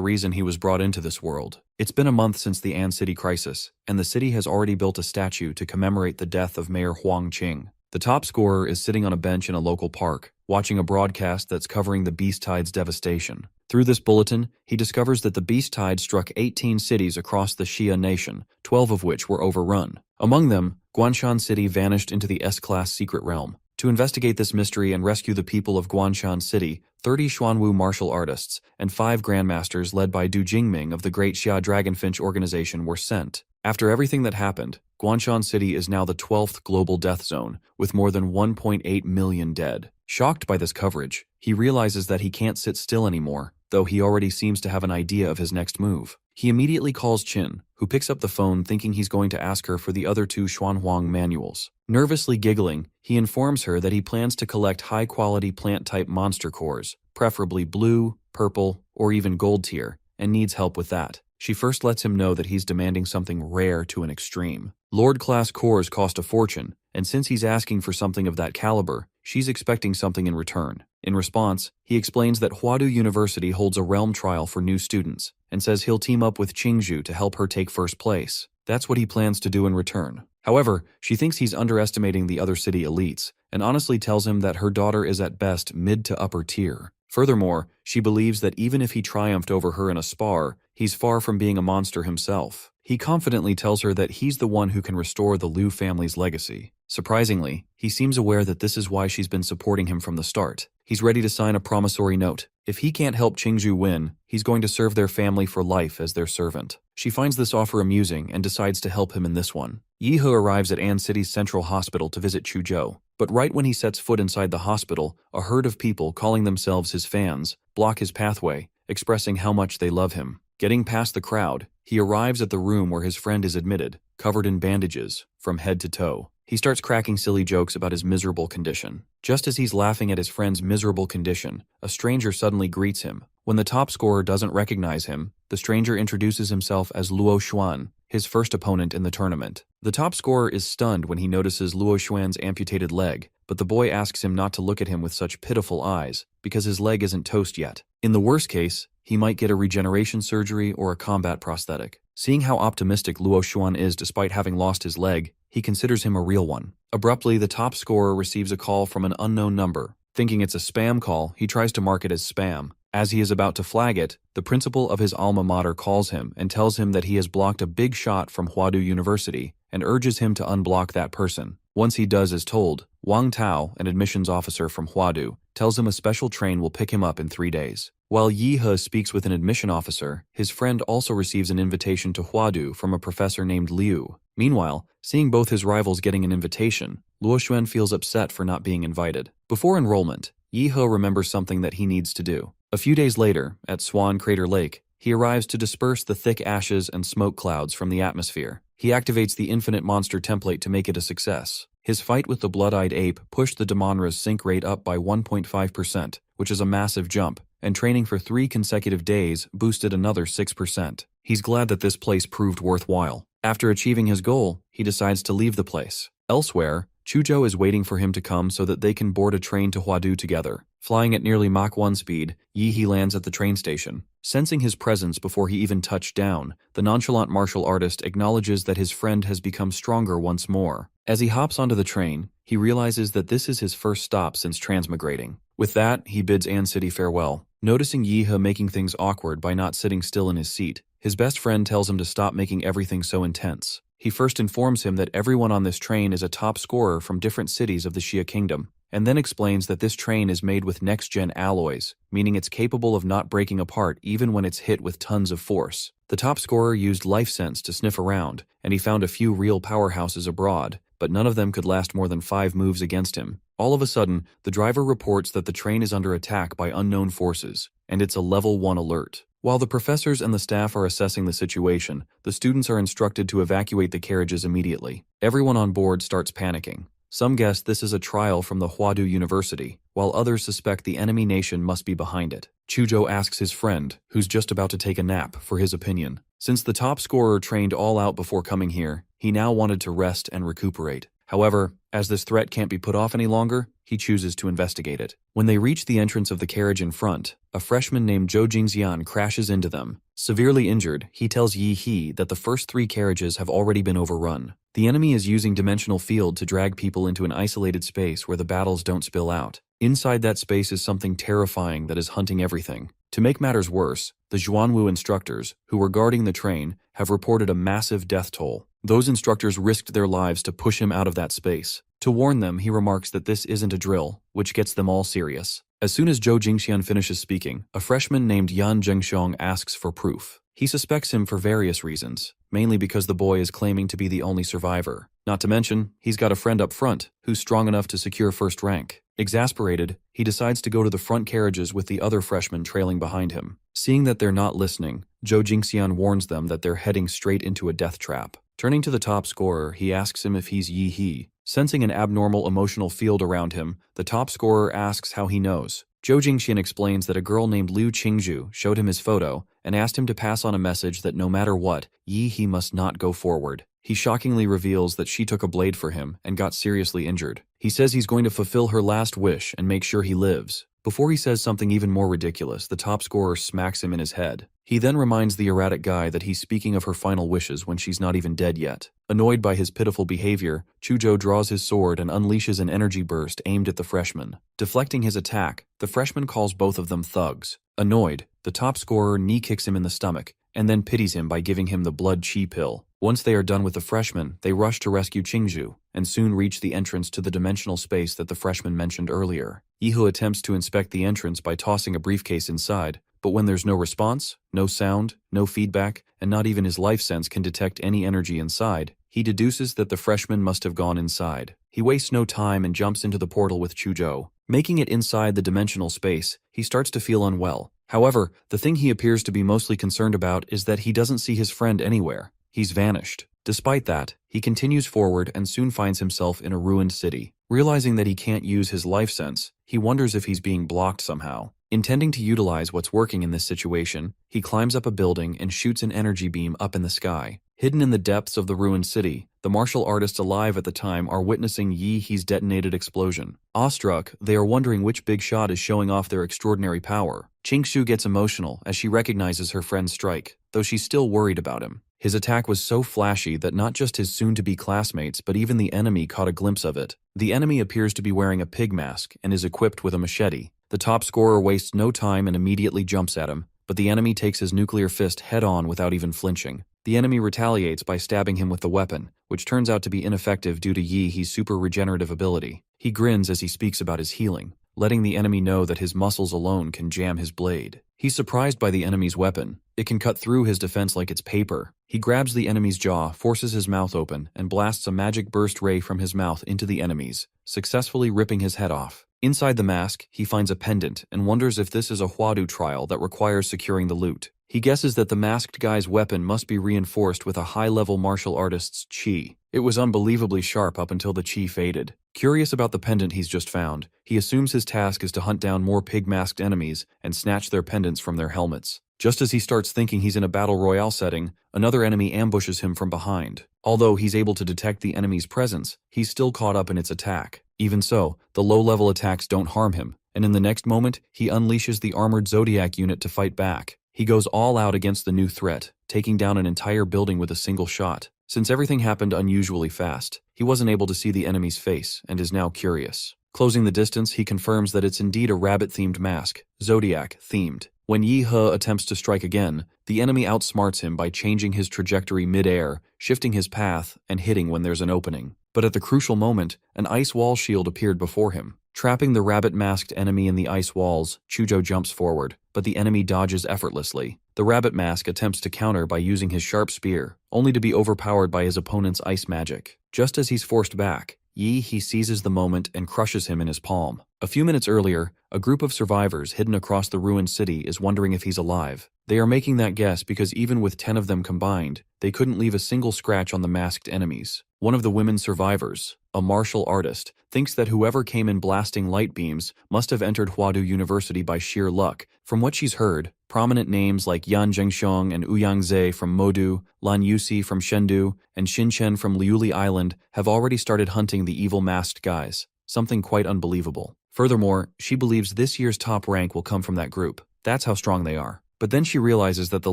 S1: reason he was brought into this world. It's been a month since the An City crisis, and the city has already built a statue to commemorate the death of Mayor Huang Qing. The top scorer is sitting on a bench in a local park, watching a broadcast that's covering the beast tide's devastation. Through this bulletin, he discovers that the beast tide struck 18 cities across the Xia nation, 12 of which were overrun. Among them, Guanshan City vanished into the S-class secret realm. To investigate this mystery and rescue the people of Guanshan City, 30 Xuanwu martial artists and 5 grandmasters led by Du Jingming of the Great Xia Dragonfinch organization were sent. After everything that happened, Guanshan City is now the 12th global death zone, with more than 1.8 million dead. Shocked by this coverage, he realizes that he can't sit still anymore, though he already seems to have an idea of his next move. He immediately calls Qin, who picks up the phone thinking he's going to ask her for the other 2 Xuanhuang manuals. Nervously giggling, he informs her that he plans to collect high-quality plant-type monster cores, preferably blue, purple, or even gold tier, and needs help with that. She first lets him know that he's demanding something rare to an extreme. Lord-class cores cost a fortune, and since he's asking for something of that caliber, she's expecting something in return. In response, he explains that Huadu University holds a realm trial for new students, and says he'll team up with Qingzhou to help her take first place. That's what he plans to do in return. However, she thinks he's underestimating the other city elites, and honestly tells him that her daughter is at best mid to upper tier. Furthermore, she believes that even if he triumphed over her in a spar, he's far from being a monster himself. He confidently tells her that he's the one who can restore the Liu family's legacy. Surprisingly, he seems aware that this is why she's been supporting him from the start. He's ready to sign a promissory note. If he can't help Qingzhou win, he's going to serve their family for life as their servant. She finds this offer amusing and decides to help him in this one. Yi He arrives at An City's central hospital to visit Chuzhou, but right when he sets foot inside the hospital, a herd of people calling themselves his fans block his pathway, expressing how much they love him. Getting past the crowd, he arrives at the room where his friend is admitted, covered in bandages, from head to toe. He starts cracking silly jokes about his miserable condition. Just as he's laughing at his friend's miserable condition, a stranger suddenly greets him. When the top scorer doesn't recognize him, the stranger introduces himself as Luo Xuan, his first opponent in the tournament. The top scorer is stunned when he notices Luo Xuan's amputated leg, but the boy asks him not to look at him with such pitiful eyes, because his leg isn't toast yet. In the worst case, he might get a regeneration surgery or a combat prosthetic. Seeing how optimistic Luo Xuan is despite having lost his leg, he considers him a real one. Abruptly, the top scorer receives a call from an unknown number. Thinking it's a spam call, he tries to mark it as spam. As he is about to flag it, the principal of his alma mater calls him and tells him that he has blocked a big shot from Huadu University and urges him to unblock that person. Once he does as told, Wang Tao, an admissions officer from Huadu, tells him a special train will pick him up in 3 days. While Yi He speaks with an admission officer, his friend also receives an invitation to Huadu from a professor named Liu. Meanwhile, seeing both his rivals getting an invitation, Luo Xuan feels upset for not being invited. Before enrollment, Yi He remembers something that he needs to do. A few days later, at Swan Crater Lake, he arrives to disperse the thick ashes and smoke clouds from the atmosphere. He activates the infinite monster template to make it a success. His fight with the blood-eyed ape pushed the Damonra's sync rate up by 1.5%, which is a massive jump, and training for 3 consecutive days boosted another 6%. He's glad that this place proved worthwhile. After achieving his goal, he decides to leave the place. Elsewhere, Chuzhou is waiting for him to come so that they can board a train to Huadu together. Flying at nearly Mach 1 speed, Yi He lands at the train station. Sensing his presence before he even touched down, the nonchalant martial artist acknowledges that his friend has become stronger once more. As he hops onto the train, he realizes that this is his first stop since transmigrating. With that, he bids An City farewell. Noticing Yi He making things awkward by not sitting still in his seat, his best friend tells him to stop making everything so intense. He first informs him that everyone on this train is a top scorer from different cities of the Xia Kingdom, and then explains that this train is made with next-gen alloys, meaning it's capable of not breaking apart even when it's hit with tons of force. The top scorer used life sense to sniff around, and he found a few real powerhouses abroad, but none of them could last more than 5 moves against him. All of a sudden, the driver reports that the train is under attack by unknown forces, and it's a level 1 alert. While the professors and the staff are assessing the situation, the students are instructed to evacuate the carriages immediately. Everyone on board starts panicking. Some guess this is a trial from the Huadu University, while others suspect the enemy nation must be behind it. Chuzhou asks his friend, who's just about to take a nap, for his opinion. Since the top scorer trained all out before coming here, he now wanted to rest and recuperate. However, as this threat can't be put off any longer, he chooses to investigate it. When they reach the entrance of the carriage in front, a freshman named Zhou Jingxian crashes into them. Severely injured, he tells Yi He that the first 3 carriages have already been overrun. The enemy is using dimensional field to drag people into an isolated space where the battles don't spill out. Inside that space is something terrifying that is hunting everything. To make matters worse, the Zhuanwu instructors, who were guarding the train, have reported a massive death toll. Those instructors risked their lives to push him out of that space. To warn them, he remarks that this isn't a drill, which gets them all serious. As soon as Zhou Jingxian finishes speaking, a freshman named Yan Zhengxiong asks for proof. He suspects him for various reasons, mainly because the boy is claiming to be the only survivor. Not to mention, he's got a friend up front who's strong enough to secure first rank. Exasperated, he decides to go to the front carriages with the other freshmen trailing behind him. Seeing that they're not listening, Zhou Jingxian warns them that they're heading straight into a death trap. Turning to the top scorer, he asks him if he's Yi He. Sensing an abnormal emotional field around him, the top scorer asks how he knows. Zhou Jingxian explains that a girl named Liu Qingzhu showed him his photo and asked him to pass on a message that no matter what, Yi He must not go forward. He shockingly reveals that she took a blade for him and got seriously injured. He says he's going to fulfill her last wish and make sure he lives. Before he says something even more ridiculous, the top scorer smacks him in his head. He then reminds the erratic guy that he's speaking of her final wishes when she's not even dead yet. Annoyed by his pitiful behavior, Chuzhou draws his sword and unleashes an energy burst aimed at the freshman. Deflecting his attack, the freshman calls both of them thugs. Annoyed, the top scorer knee-kicks him in the stomach, and then pities him by giving him the blood chi pill. Once they are done with the freshman, they rush to rescue Qingzhu, and soon reach the entrance to the dimensional space that the freshman mentioned earlier. Yihu attempts to inspect the entrance by tossing a briefcase inside, but when there's no response, no sound, no feedback, and not even his life sense can detect any energy inside, he deduces that the freshman must have gone inside. He wastes no time and jumps into the portal with Chuzhou. Making it inside the dimensional space, he starts to feel unwell. However, the thing he appears to be mostly concerned about is that he doesn't see his friend anywhere. He's vanished. Despite that, he continues forward and soon finds himself in a ruined city. Realizing that he can't use his life sense, he wonders if he's being blocked somehow. Intending to utilize what's working in this situation, he climbs up a building and shoots an energy beam up in the sky. Hidden in the depths of the ruined city, the martial artists alive at the time are witnessing Yi He's detonated explosion. Awestruck, they are wondering which big shot is showing off their extraordinary power. Qingxu gets emotional as she recognizes her friend's strike, though she's still worried about him. His attack was so flashy that not just his soon-to-be classmates but even the enemy caught a glimpse of it. The enemy appears to be wearing a pig mask and is equipped with a machete. The top scorer wastes no time and immediately jumps at him, but the enemy takes his nuclear fist head-on without even flinching. The enemy retaliates by stabbing him with the weapon, which turns out to be ineffective due to Yi He's super regenerative ability. He grins as he speaks about his healing, letting the enemy know that his muscles alone can jam his blade. He's surprised by the enemy's weapon. It can cut through his defense like it's paper. He grabs the enemy's jaw, forces his mouth open, and blasts a magic burst ray from his mouth into the enemy's, successfully ripping his head off. Inside the mask, he finds a pendant and wonders if this is a Huadu trial that requires securing the loot. He guesses that the masked guy's weapon must be reinforced with a high-level martial artist's chi. It was unbelievably sharp up until the chi faded. Curious about the pendant he's just found, he assumes his task is to hunt down more pig-masked enemies and snatch their pendants from their helmets. Just as he starts thinking he's in a battle royale setting, another enemy ambushes him from behind. Although he's able to detect the enemy's presence, he's still caught up in its attack. Even so, the low-level attacks don't harm him, and in the next moment, he unleashes the armored Zodiac unit to fight back. He goes all out against the new threat, taking down an entire building with a single shot. Since everything happened unusually fast, he wasn't able to see the enemy's face and is now curious. Closing the distance, he confirms that it's indeed a rabbit-themed mask, Zodiac-themed. When Yi He attempts to strike again, the enemy outsmarts him by changing his trajectory mid-air, shifting his path, and hitting when there's an opening. But at the crucial moment, an ice wall shield appeared before him. Trapping the rabbit-masked enemy in the ice walls, Chujo jumps forward, but the enemy dodges effortlessly. The rabbit mask attempts to counter by using his sharp spear, only to be overpowered by his opponent's ice magic. Just as he's forced back, He seizes the moment and crushes him in his palm. A few minutes earlier, a group of survivors hidden across the ruined city is wondering if he's alive. They are making that guess because even with 10 of them combined, they couldn't leave a single scratch on the masked enemies. One of the women survivors, a martial artist, thinks that whoever came in blasting light beams must have entered Huadu University by sheer luck. From what she's heard, prominent names like Yan Zhengxiong and Ouyang Zhe from Modu, Lan Yusi from Chengdu, and Xin Chen from Liuli Island have already started hunting the evil masked guys, something quite unbelievable. Furthermore, she believes this year's top rank will come from that group. That's how strong they are. But then she realizes that the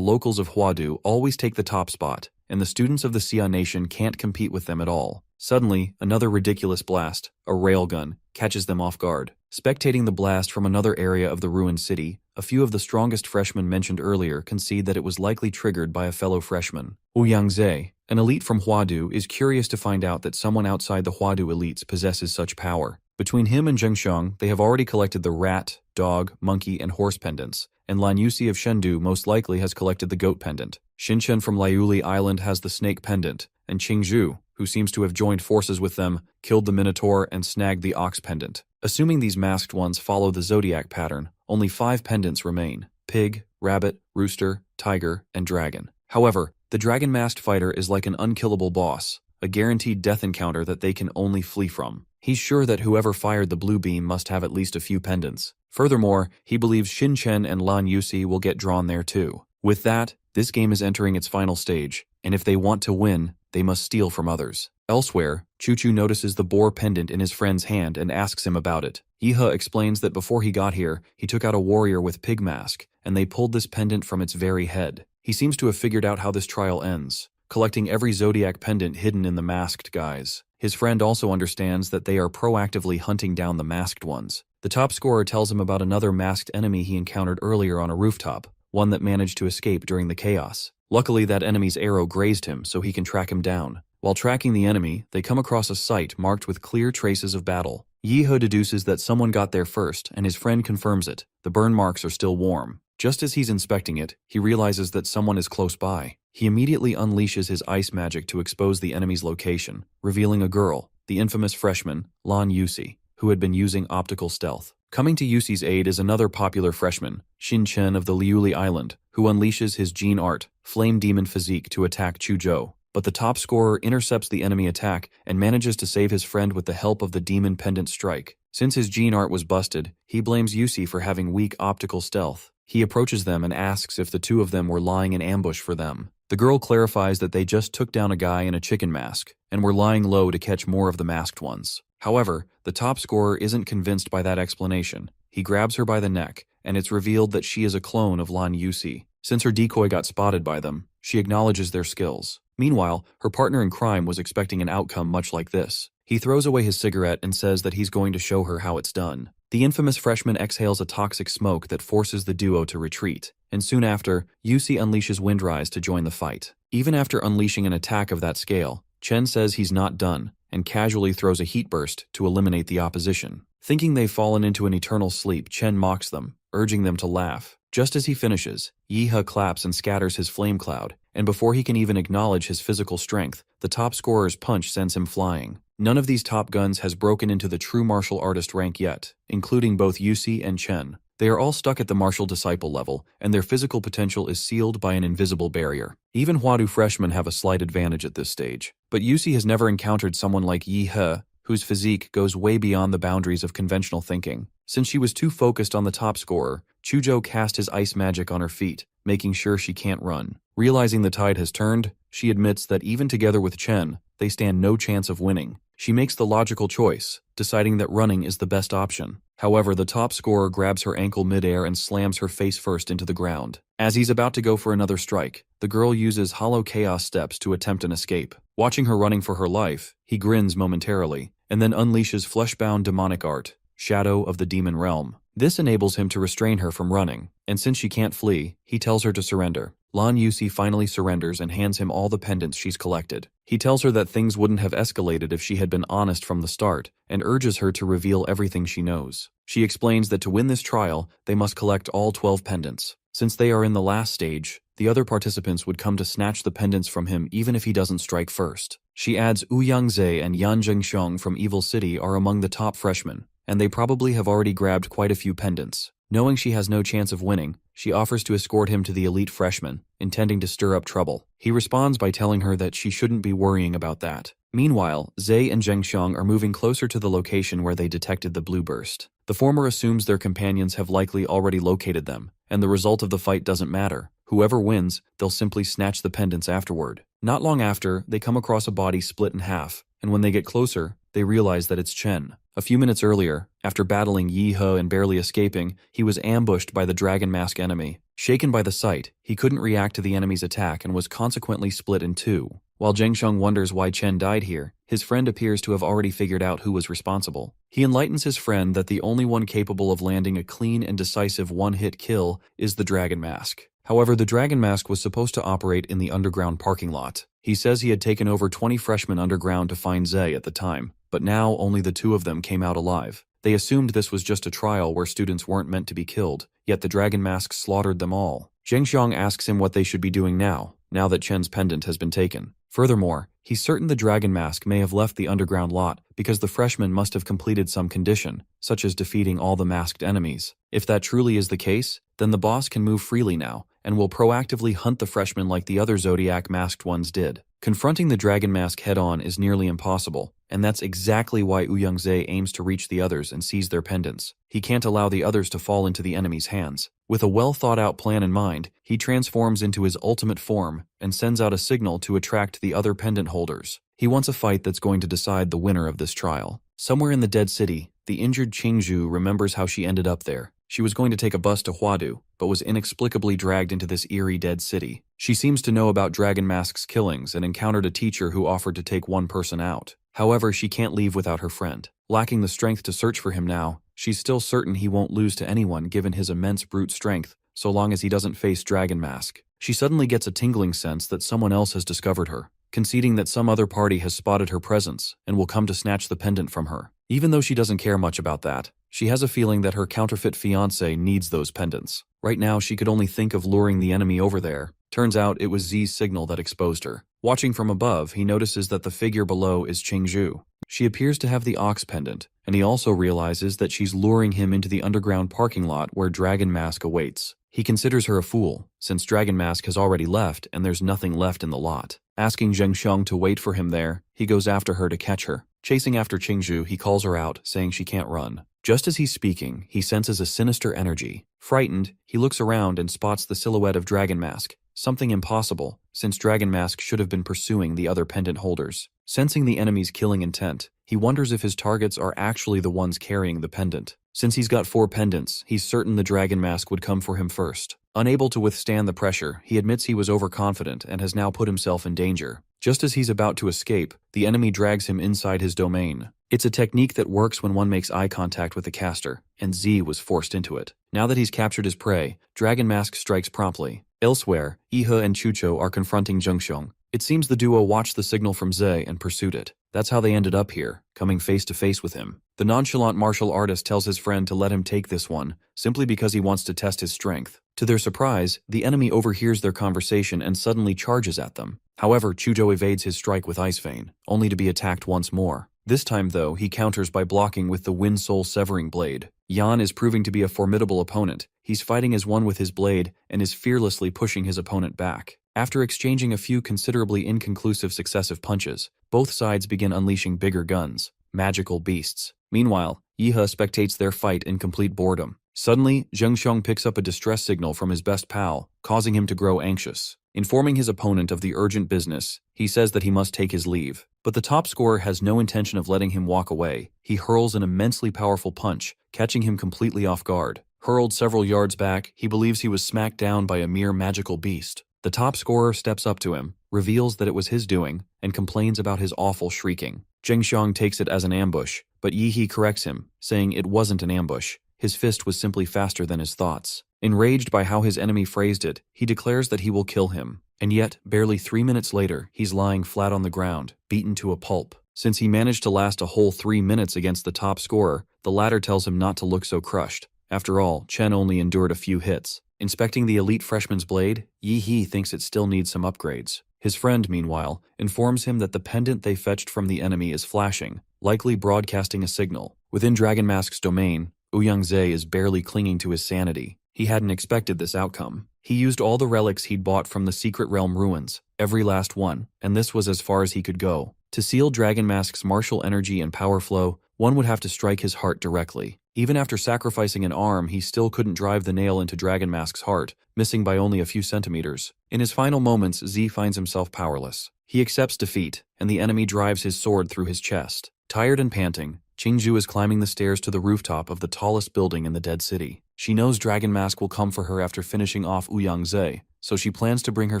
S1: locals of Huadu always take the top spot, and the students of the Xia Nation can't compete with them at all. Suddenly, another ridiculous blast, a railgun, catches them off guard. Spectating the blast from another area of the ruined city, a few of the strongest freshmen mentioned earlier concede that it was likely triggered by a fellow freshman. Ouyang Zhe, an elite from Huadu, is curious to find out that someone outside the Huadu elites possesses such power. Between him and Zhengxiong, they have already collected the rat, dog, monkey, and horse pendants, and Lan Yusi of Chengdu most likely has collected the goat pendant. Xin Chen from Liuli Island has the snake pendant, and Qingzhu, who seems to have joined forces with them, killed the minotaur and snagged the ox pendant. Assuming these masked ones follow the zodiac pattern, only 5 pendants remain: pig, rabbit, rooster, tiger, and dragon. However, the dragon-masked fighter is like an unkillable boss, a guaranteed death encounter that they can only flee from. He's sure that whoever fired the blue beam must have at least a few pendants. Furthermore, he believes Xin Chen and Lan Yusi will get drawn there too. With that, this game is entering its final stage, and if they want to win, they must steal from others. Elsewhere, Chuchu notices the boar pendant in his friend's hand and asks him about it. Yi He explains that before he got here, he took out a warrior with pig mask, and they pulled this pendant from its very head. He seems to have figured out how this trial ends, collecting every zodiac pendant hidden in the masked guys. His friend also understands that they are proactively hunting down the masked ones. The top scorer tells him about another masked enemy he encountered earlier on a rooftop, one that managed to escape during the chaos. Luckily, that enemy's arrow grazed him so he can track him down. While tracking the enemy, they come across a site marked with clear traces of battle. Yi He deduces that someone got there first, and his friend confirms it. The burn marks are still warm. Just as he's inspecting it, he realizes that someone is close by. He immediately unleashes his ice magic to expose the enemy's location, revealing a girl, the infamous freshman, Lan Yusi, who had been using optical stealth. Coming to Yusi's aid is another popular freshman, Xin Chen of the Liuli Island, who unleashes his gene art, Flame Demon Physique, to attack Chuzhou. But the top scorer intercepts the enemy attack and manages to save his friend with the help of the Demon Pendant Strike. Since his gene art was busted, he blames Yusi for having weak optical stealth. He approaches them and asks if the two of them were lying in ambush for them. The girl clarifies that they just took down a guy in a chicken mask and were lying low to catch more of the masked ones. However, the top scorer isn't convinced by that explanation. He grabs her by the neck, and it's revealed that she is a clone of Lan Yusi. Since her decoy got spotted by them, she acknowledges their skills. Meanwhile, her partner in crime was expecting an outcome much like this. He throws away his cigarette and says that he's going to show her how it's done. The infamous freshman exhales a toxic smoke that forces the duo to retreat, and soon after, Yusi unleashes Windrise to join the fight. Even after unleashing an attack of that scale, Chen says he's not done, and casually throws a heat burst to eliminate the opposition. Thinking they've fallen into an eternal sleep, Chen mocks them, urging them to laugh. Just as he finishes, Yi He claps and scatters his flame cloud, and before he can even acknowledge his physical strength, the top scorer's punch sends him flying. None of these top guns has broken into the true martial artist rank yet, including both Yusi and Chen. They are all stuck at the martial disciple level, and their physical potential is sealed by an invisible barrier. Even Huadu freshmen have a slight advantage at this stage. But Yusi has never encountered someone like Yi He, whose physique goes way beyond the boundaries of conventional thinking. Since she was too focused on the top scorer, Chujo cast his ice magic on her feet, making sure she can't run. Realizing the tide has turned, she admits that even together with Chen, they stand no chance of winning. She makes the logical choice, deciding that running is the best option. However, the top scorer grabs her ankle midair and slams her face first into the ground. As he's about to go for another strike, the girl uses hollow chaos steps to attempt an escape. Watching her running for her life, he grins momentarily, and then unleashes fleshbound demonic art, Shadow of the Demon Realm. This enables him to restrain her from running, and since she can't flee, he tells her to surrender. Lan Yusi finally surrenders and hands him all the pendants she's collected. He tells her that things wouldn't have escalated if she had been honest from the start, and urges her to reveal everything she knows. She explains that to win this trial, they must collect all 12 pendants. Since they are in the last stage, the other participants would come to snatch the pendants from him even if he doesn't strike first. She adds Ouyang-ze and Yan Zhengxiong from Evil City are among the top freshmen, and they probably have already grabbed quite a few pendants. Knowing she has no chance of winning, she offers to escort him to the elite freshman, intending to stir up trouble. He responds by telling her that she shouldn't be worrying about that. Meanwhile, Zhe and Zhengxiong are moving closer to the location where they detected the blue burst. The former assumes their companions have likely already located them, and the result of the fight doesn't matter. Whoever wins, they'll simply snatch the pendants afterward. Not long after, they come across a body split in half, and when they get closer, they realize that it's Chen. A few minutes earlier, after battling Yi He and barely escaping, he was ambushed by the Dragon Mask enemy. Shaken by the sight, he couldn't react to the enemy's attack and was consequently split in two. While Zhengxiong wonders why Chen died here, his friend appears to have already figured out who was responsible. He enlightens his friend that the only one capable of landing a clean and decisive one-hit kill is the Dragon Mask. However, the Dragon Mask was supposed to operate in the underground parking lot. He says he had taken over 20 freshmen underground to find Zhe at the time, but now only the two of them came out alive. They assumed this was just a trial where students weren't meant to be killed, yet the Dragon Mask slaughtered them all. Zhengxiong asks him what they should be doing now that Chen's pendant has been taken. Furthermore, he's certain the Dragon Mask may have left the underground lot because the freshmen must have completed some condition, such as defeating all the masked enemies. If that truly is the case, then the boss can move freely now, and will proactively hunt the freshmen like the other Zodiac masked ones did. Confronting the Dragon Mask head-on is nearly impossible, and that's exactly why Ouyang-ze aims to reach the others and seize their pendants. He can't allow the others to fall into the enemy's hands. With a well-thought-out plan in mind, he transforms into his ultimate form and sends out a signal to attract the other pendant holders. He wants a fight that's going to decide the winner of this trial. Somewhere in the Dead City, the injured Qingzhu remembers how she ended up there. She was going to take a bus to Huadu, but was inexplicably dragged into this eerie dead city. She seems to know about Dragon Mask's killings and encountered a teacher who offered to take one person out. However, she can't leave without her friend. Lacking the strength to search for him now, she's still certain he won't lose to anyone given his immense brute strength, so long as he doesn't face Dragon Mask. She suddenly gets a tingling sense that someone else has discovered her, conceding that some other party has spotted her presence and will come to snatch the pendant from her. Even though she doesn't care much about that, she has a feeling that her counterfeit fiancé needs those pendants. Right now, she could only think of luring the enemy over there. Turns out it was Z's signal that exposed her. Watching from above, he notices that the figure below is Qingzhu. She appears to have the ox pendant, and he also realizes that she's luring him into the underground parking lot where Dragon Mask awaits. He considers her a fool, since Dragon Mask has already left and there's nothing left in the lot. Asking Zhengxiong to wait for him there, he goes after her to catch her. Chasing after Qingzhu, he calls her out, saying she can't run. Just as he's speaking, he senses a sinister energy. Frightened, he looks around and spots the silhouette of Dragon Mask, something impossible, since Dragon Mask should have been pursuing the other pendant holders. Sensing the enemy's killing intent, he wonders if his targets are actually the ones carrying the pendant. Since he's got 4 pendants, he's certain the Dragon Mask would come for him first. Unable to withstand the pressure, he admits he was overconfident and has now put himself in danger. Just as he's about to escape, the enemy drags him inside his domain. It's a technique that works when one makes eye contact with the caster, and Z was forced into it. Now that he's captured his prey, Dragon Mask strikes promptly. Elsewhere, Ihe and Chucho are confronting Zhengxiong. It seems the duo watched the signal from Zhe and pursued it. That's how they ended up here, coming face to face with him. The nonchalant martial artist tells his friend to let him take this one, simply because he wants to test his strength. To their surprise, the enemy overhears their conversation and suddenly charges at them. However, Chujo evades his strike with Ice Vein, only to be attacked once more. This time, though, he counters by blocking with the Wind Soul Severing Blade. Yan is proving to be a formidable opponent. He's fighting as one with his blade and is fearlessly pushing his opponent back. After exchanging a few considerably inconclusive successive punches, both sides begin unleashing bigger guns, magical beasts. Meanwhile, Yihe spectates their fight in complete boredom. Suddenly, Zheng Xiong picks up a distress signal from his best pal, causing him to grow anxious. Informing his opponent of the urgent business, he says that he must take his leave. But the top scorer has no intention of letting him walk away. He hurls an immensely powerful punch, catching him completely off guard. Hurled several yards back, he believes he was smacked down by a mere magical beast. The top scorer steps up to him, reveals that it was his doing, and complains about his awful shrieking. Zheng Xiong takes it as an ambush, but Yihe corrects him, saying it wasn't an ambush. His fist was simply faster than his thoughts. Enraged by how his enemy phrased it, he declares that he will kill him. And yet, barely 3 minutes later, he's lying flat on the ground, beaten to a pulp. Since he managed to last a whole 3 minutes against the top scorer, the latter tells him not to look so crushed. After all, Chen only endured a few hits. Inspecting the elite freshman's blade, Yihe thinks it still needs some upgrades. His friend, meanwhile, informs him that the pendant they fetched from the enemy is flashing, likely broadcasting a signal. Within Dragon Mask's domain, Ouyang-Zhe is barely clinging to his sanity. He hadn't expected this outcome. He used all the relics he'd bought from the Secret Realm ruins, every last one, and this was as far as he could go. To seal Dragon Mask's martial energy and power flow, one would have to strike his heart directly. Even after sacrificing an arm, he still couldn't drive the nail into Dragon Mask's heart, missing by only a few centimeters. In his final moments, Z finds himself powerless. He accepts defeat, and the enemy drives his sword through his chest. Tired and panting, Qingzhu is climbing the stairs to the rooftop of the tallest building in the Dead City. She knows Dragon Mask will come for her after finishing off Ouyang-Zhe, so she plans to bring her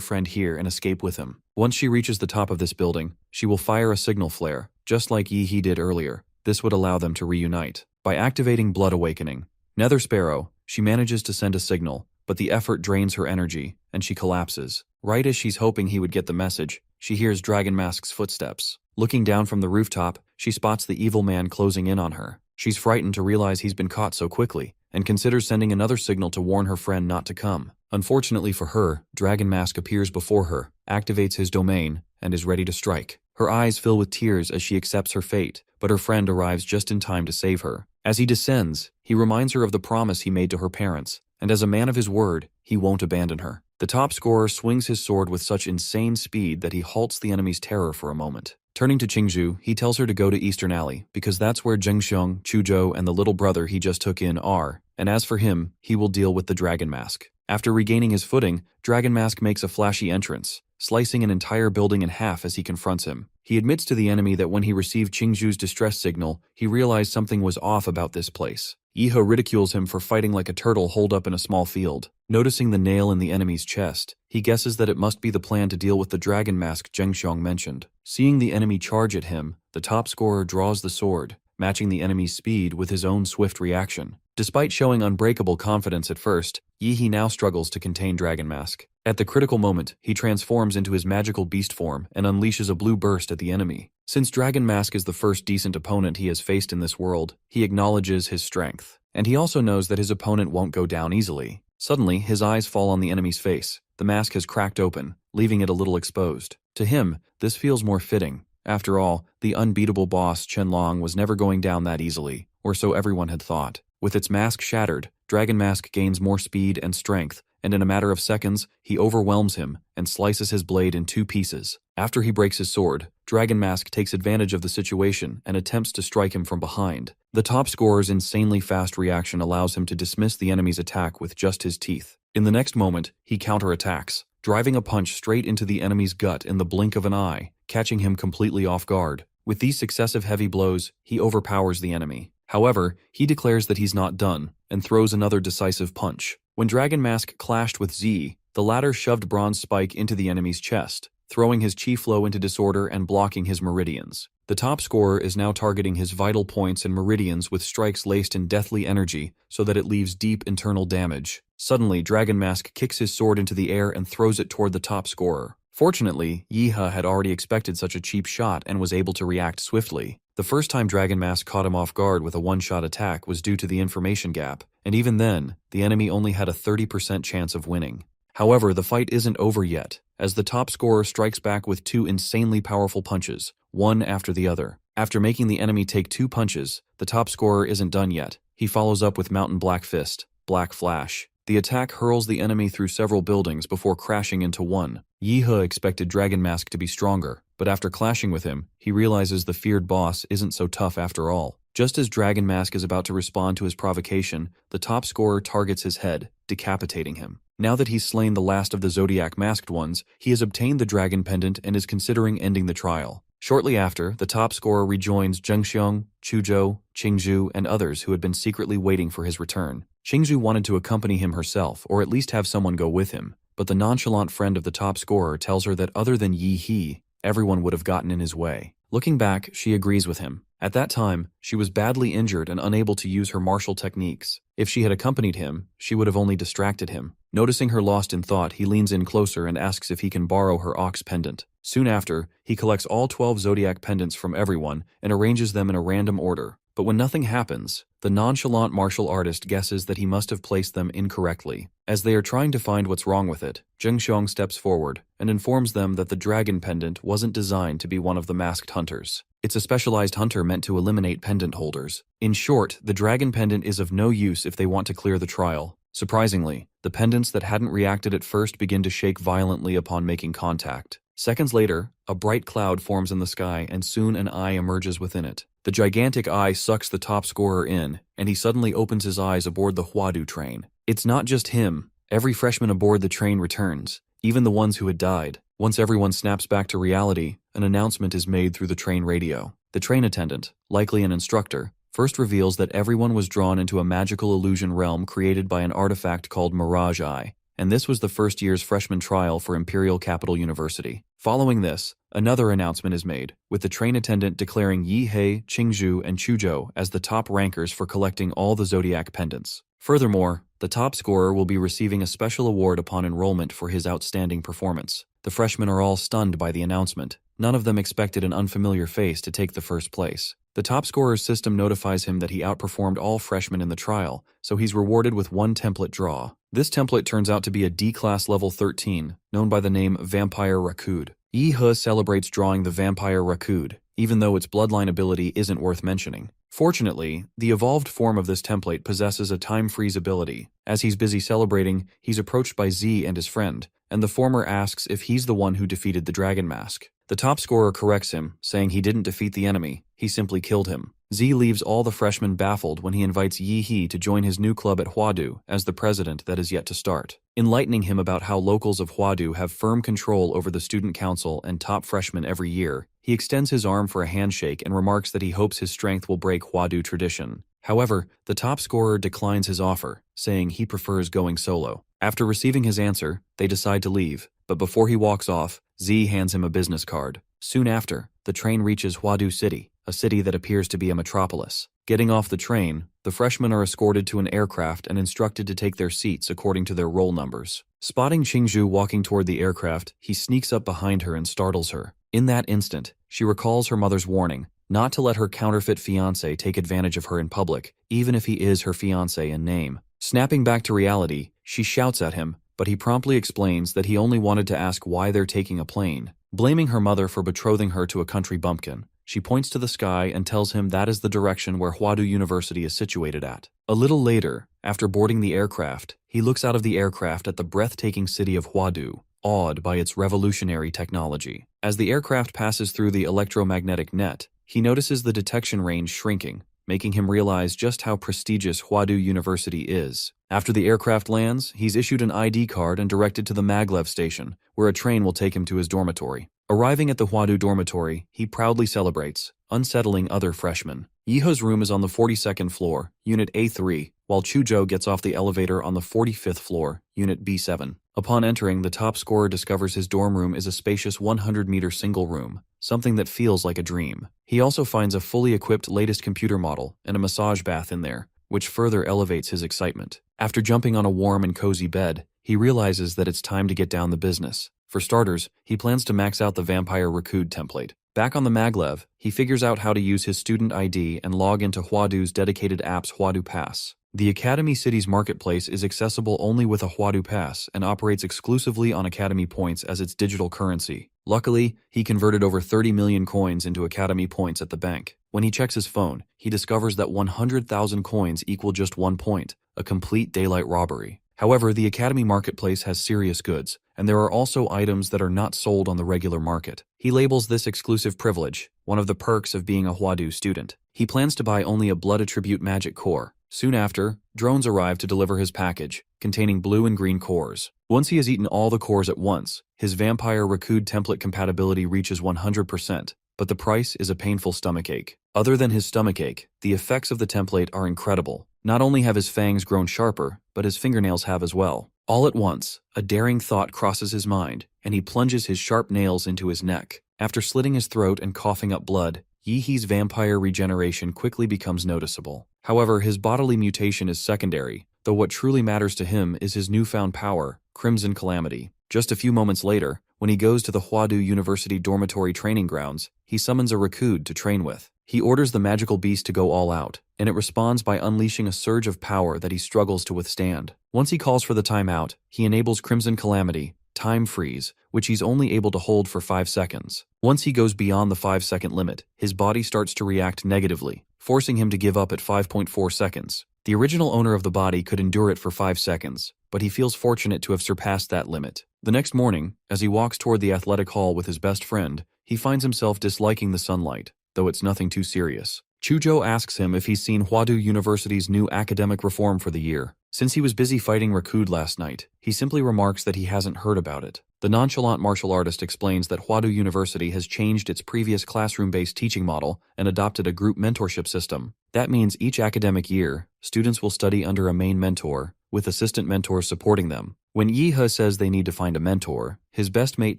S1: friend here and escape with him. Once she reaches the top of this building, she will fire a signal flare, just like Yihe did earlier. This would allow them to reunite. By activating Blood Awakening, Nether Sparrow, she manages to send a signal, but the effort drains her energy, and she collapses. Right as she's hoping he would get the message, she hears Dragon Mask's footsteps. Looking down from the rooftop, she spots the evil man closing in on her. She's frightened to realize he's been caught so quickly, and considers sending another signal to warn her friend not to come. Unfortunately for her, Dragon Mask appears before her, activates his domain, and is ready to strike. Her eyes fill with tears as she accepts her fate, but her friend arrives just in time to save her. As he descends, he reminds her of the promise he made to her parents, and as a man of his word, he won't abandon her. The top scorer swings his sword with such insane speed that he halts the enemy's terror for a moment. Turning to Qingzhu, he tells her to go to Eastern Alley, because that's where Zheng Xiong, Chuzhou, and the little brother he just took in are, and as for him, he will deal with the Dragon Mask. After regaining his footing, Dragon Mask makes a flashy entrance, slicing an entire building in half as he confronts him. He admits to the enemy that when he received Qingzhu's distress signal, he realized something was off about this place. Yihe ridicules him for fighting like a turtle holed up in a small field. Noticing the nail in the enemy's chest, he guesses that it must be the plan to deal with the Dragon Mask Zheng Xiong mentioned. Seeing the enemy charge at him, the top scorer draws the sword, matching the enemy's speed with his own swift reaction. Despite showing unbreakable confidence at first, Yihe now struggles to contain Dragon Mask. At the critical moment, he transforms into his magical beast form and unleashes a blue burst at the enemy. Since Dragon Mask is the first decent opponent he has faced in this world, he acknowledges his strength. And he also knows that his opponent won't go down easily. Suddenly, his eyes fall on the enemy's face. The mask has cracked open, leaving it a little exposed. To him, this feels more fitting. After all, the unbeatable boss Chen Long was never going down that easily, or so everyone had thought. With its mask shattered, Dragon Mask gains more speed and strength, and in a matter of seconds, he overwhelms him and slices his blade in 2 pieces. After he breaks his sword, Dragon Mask takes advantage of the situation and attempts to strike him from behind. The top scorer's insanely fast reaction allows him to dismiss the enemy's attack with just his teeth. In the next moment, he counterattacks, driving a punch straight into the enemy's gut in the blink of an eye, catching him completely off guard. With these successive heavy blows, he overpowers the enemy. However, he declares that he's not done, and throws another decisive punch. When Dragon Mask clashed with Z, the latter shoved Bronze Spike into the enemy's chest, throwing his chi flow into disorder and blocking his meridians. The top scorer is now targeting his vital points and meridians with strikes laced in deathly energy so that it leaves deep internal damage. Suddenly, Dragon Mask kicks his sword into the air and throws it toward the top scorer. Fortunately, Yihe had already expected such a cheap shot and was able to react swiftly. The first time Dragon Mask caught him off guard with a one-shot attack was due to the information gap, and even then, the enemy only had a 30% chance of winning. However, the fight isn't over yet, as the top scorer strikes back with 2 insanely powerful punches, one after the other. After making the enemy take 2 punches, the top scorer isn't done yet. He follows up with Mountain Black Fist, Black Flash. The attack hurls the enemy through several buildings before crashing into one. Yihe expected Dragon Mask to be stronger, but after clashing with him, he realizes the feared boss isn't so tough after all. Just as Dragon Mask is about to respond to his provocation, the top scorer targets his head, decapitating him. Now that he's slain the last of the Zodiac masked ones, he has obtained the dragon pendant and is considering ending the trial. Shortly after, the top scorer rejoins Zhengxiong, Chuzhou, Qingzhu, and others who had been secretly waiting for his return. Qingzhu wanted to accompany him herself, or at least have someone go with him, but the nonchalant friend of the top scorer tells her that other than Yi He, everyone would have gotten in his way. Looking back, she agrees with him. At that time, she was badly injured and unable to use her martial techniques. If she had accompanied him, she would have only distracted him. Noticing her lost in thought, he leans in closer and asks if he can borrow her ox pendant. Soon after, he collects all 12 zodiac pendants from everyone and arranges them in a random order. But when nothing happens, the nonchalant martial artist guesses that he must have placed them incorrectly. As they are trying to find what's wrong with it, Zhengxiong steps forward and informs them that the dragon pendant wasn't designed to be one of the masked hunters. It's a specialized hunter meant to eliminate pendant holders. In short, the dragon pendant is of no use if they want to clear the trial. Surprisingly, the pendants that hadn't reacted at first begin to shake violently upon making contact. Seconds later, a bright cloud forms in the sky and soon an eye emerges within it. The gigantic eye sucks the top scorer in, and he suddenly opens his eyes aboard the Huadu train. It's not just him. Every freshman aboard the train returns, even the ones who had died. Once everyone snaps back to reality, an announcement is made through the train radio. The train attendant, likely an instructor, first reveals that everyone was drawn into a magical illusion realm created by an artifact called Mirage Eye, and this was the first year's freshman trial for Imperial Capital University. Following this, another announcement is made, with the train attendant declaring Yihei, Qingzhu, and Chuzhou as the top rankers for collecting all the zodiac pendants. Furthermore, the top scorer will be receiving a special award upon enrollment for his outstanding performance. The freshmen are all stunned by the announcement. None of them expected an unfamiliar face to take the first place. The top scorer's system notifies him that he outperformed all freshmen in the trial, so he's rewarded with one template draw. This template turns out to be a D-Class Level 13, known by the name Vampire Rakud. Yi He celebrates drawing the Vampire Rakud, even though its bloodline ability isn't worth mentioning. Fortunately, the evolved form of this template possesses a time freeze ability. As he's busy celebrating, he's approached by Z and his friend, and the former asks if he's the one who defeated the Dragon Mask. The top scorer corrects him, saying he didn't defeat the enemy, he simply killed him. Z leaves all the freshmen baffled when he invites Yi He to join his new club at Huadu as the president that is yet to start. Enlightening him about how locals of Huadu have firm control over the student council and top freshmen every year, he extends his arm for a handshake and remarks that he hopes his strength will break Huadu tradition. However, the top scorer declines his offer, saying he prefers going solo. After receiving his answer, they decide to leave, but before he walks off, Z hands him a business card. Soon after, the train reaches Huadu City, a city that appears to be a metropolis. Getting off the train, the freshmen are escorted to an aircraft and instructed to take their seats according to their roll numbers. Spotting Qingzhu walking toward the aircraft, he sneaks up behind her and startles her. In that instant, she recalls her mother's warning, not to let her counterfeit fiancé take advantage of her in public, even if he is her fiancé in name. Snapping back to reality, she shouts at him, but he promptly explains that he only wanted to ask why they're taking a plane. Blaming her mother for betrothing her to a country bumpkin, she points to the sky and tells him that is the direction where Huadu University is situated at. A little later, after boarding the aircraft, he looks out of the aircraft at the breathtaking city of Huadu, awed by its revolutionary technology. As the aircraft passes through the electromagnetic net, he notices the detection range shrinking, making him realize just how prestigious Huadu University is. After the aircraft lands, he's issued an ID card and directed to the Maglev station, where a train will take him to his dormitory. Arriving at the Huadu dormitory, he proudly celebrates, unsettling other freshmen. Yihe's room is on the 42nd floor, Unit A3, while Chuzhou gets off the elevator on the 45th floor, Unit B7. Upon entering, the top scorer discovers his dorm room is a spacious 100-meter single room, something that feels like a dream. He also finds a fully equipped latest computer model and a massage bath in there, which further elevates his excitement. After jumping on a warm and cozy bed, he realizes that it's time to get down the business. For starters, he plans to max out the Vampire Rakud template. Back on the Maglev, he figures out how to use his student ID and log into Huadu's dedicated app's Huadu Pass. The Academy City's marketplace is accessible only with a Huadu Pass and operates exclusively on Academy points as its digital currency. Luckily, he converted over 30 million coins into Academy points at the bank. When he checks his phone, he discovers that 100,000 coins equal just 1 point, a complete daylight robbery. However, the Academy marketplace has serious goods, and there are also items that are not sold on the regular market. He labels this exclusive privilege, one of the perks of being a Huadu student. He plans to buy only a blood attribute magic core. Soon after, drones arrive to deliver his package, containing blue and green cores. Once he has eaten all the cores at once, his vampire Rakud template compatibility reaches 100%, but the price is a painful stomachache. Other than his stomachache, the effects of the template are incredible. Not only have his fangs grown sharper, but his fingernails have as well. All at once, a daring thought crosses his mind, and he plunges his sharp nails into his neck. After slitting his throat and coughing up blood, Yihee's vampire regeneration quickly becomes noticeable. However, his bodily mutation is secondary, though what truly matters to him is his newfound power, Crimson Calamity. Just a few moments later, when he goes to the Hwadu University dormitory training grounds, he summons a Rakud to train with. He orders the magical beast to go all out, and it responds by unleashing a surge of power that he struggles to withstand. Once he calls for the timeout, he enables Crimson Calamity, Time Freeze, which he's only able to hold for 5 seconds. Once he goes beyond the 5-second limit, his body starts to react negatively, forcing him to give up at 5.4 seconds. The original owner of the body could endure it for 5 seconds, but he feels fortunate to have surpassed that limit. The next morning, as he walks toward the athletic hall with his best friend, he finds himself disliking the sunlight, though it's nothing too serious. Chujo asks him if he's seen Hwadu University's new academic reform for the year. Since he was busy fighting Rakud last night, he simply remarks that he hasn't heard about it. The nonchalant martial artist explains that Hwadu University has changed its previous classroom-based teaching model and adopted a group mentorship system. That means each academic year, students will study under a main mentor, with assistant mentors supporting them. When Yihee says they need to find a mentor, his best mate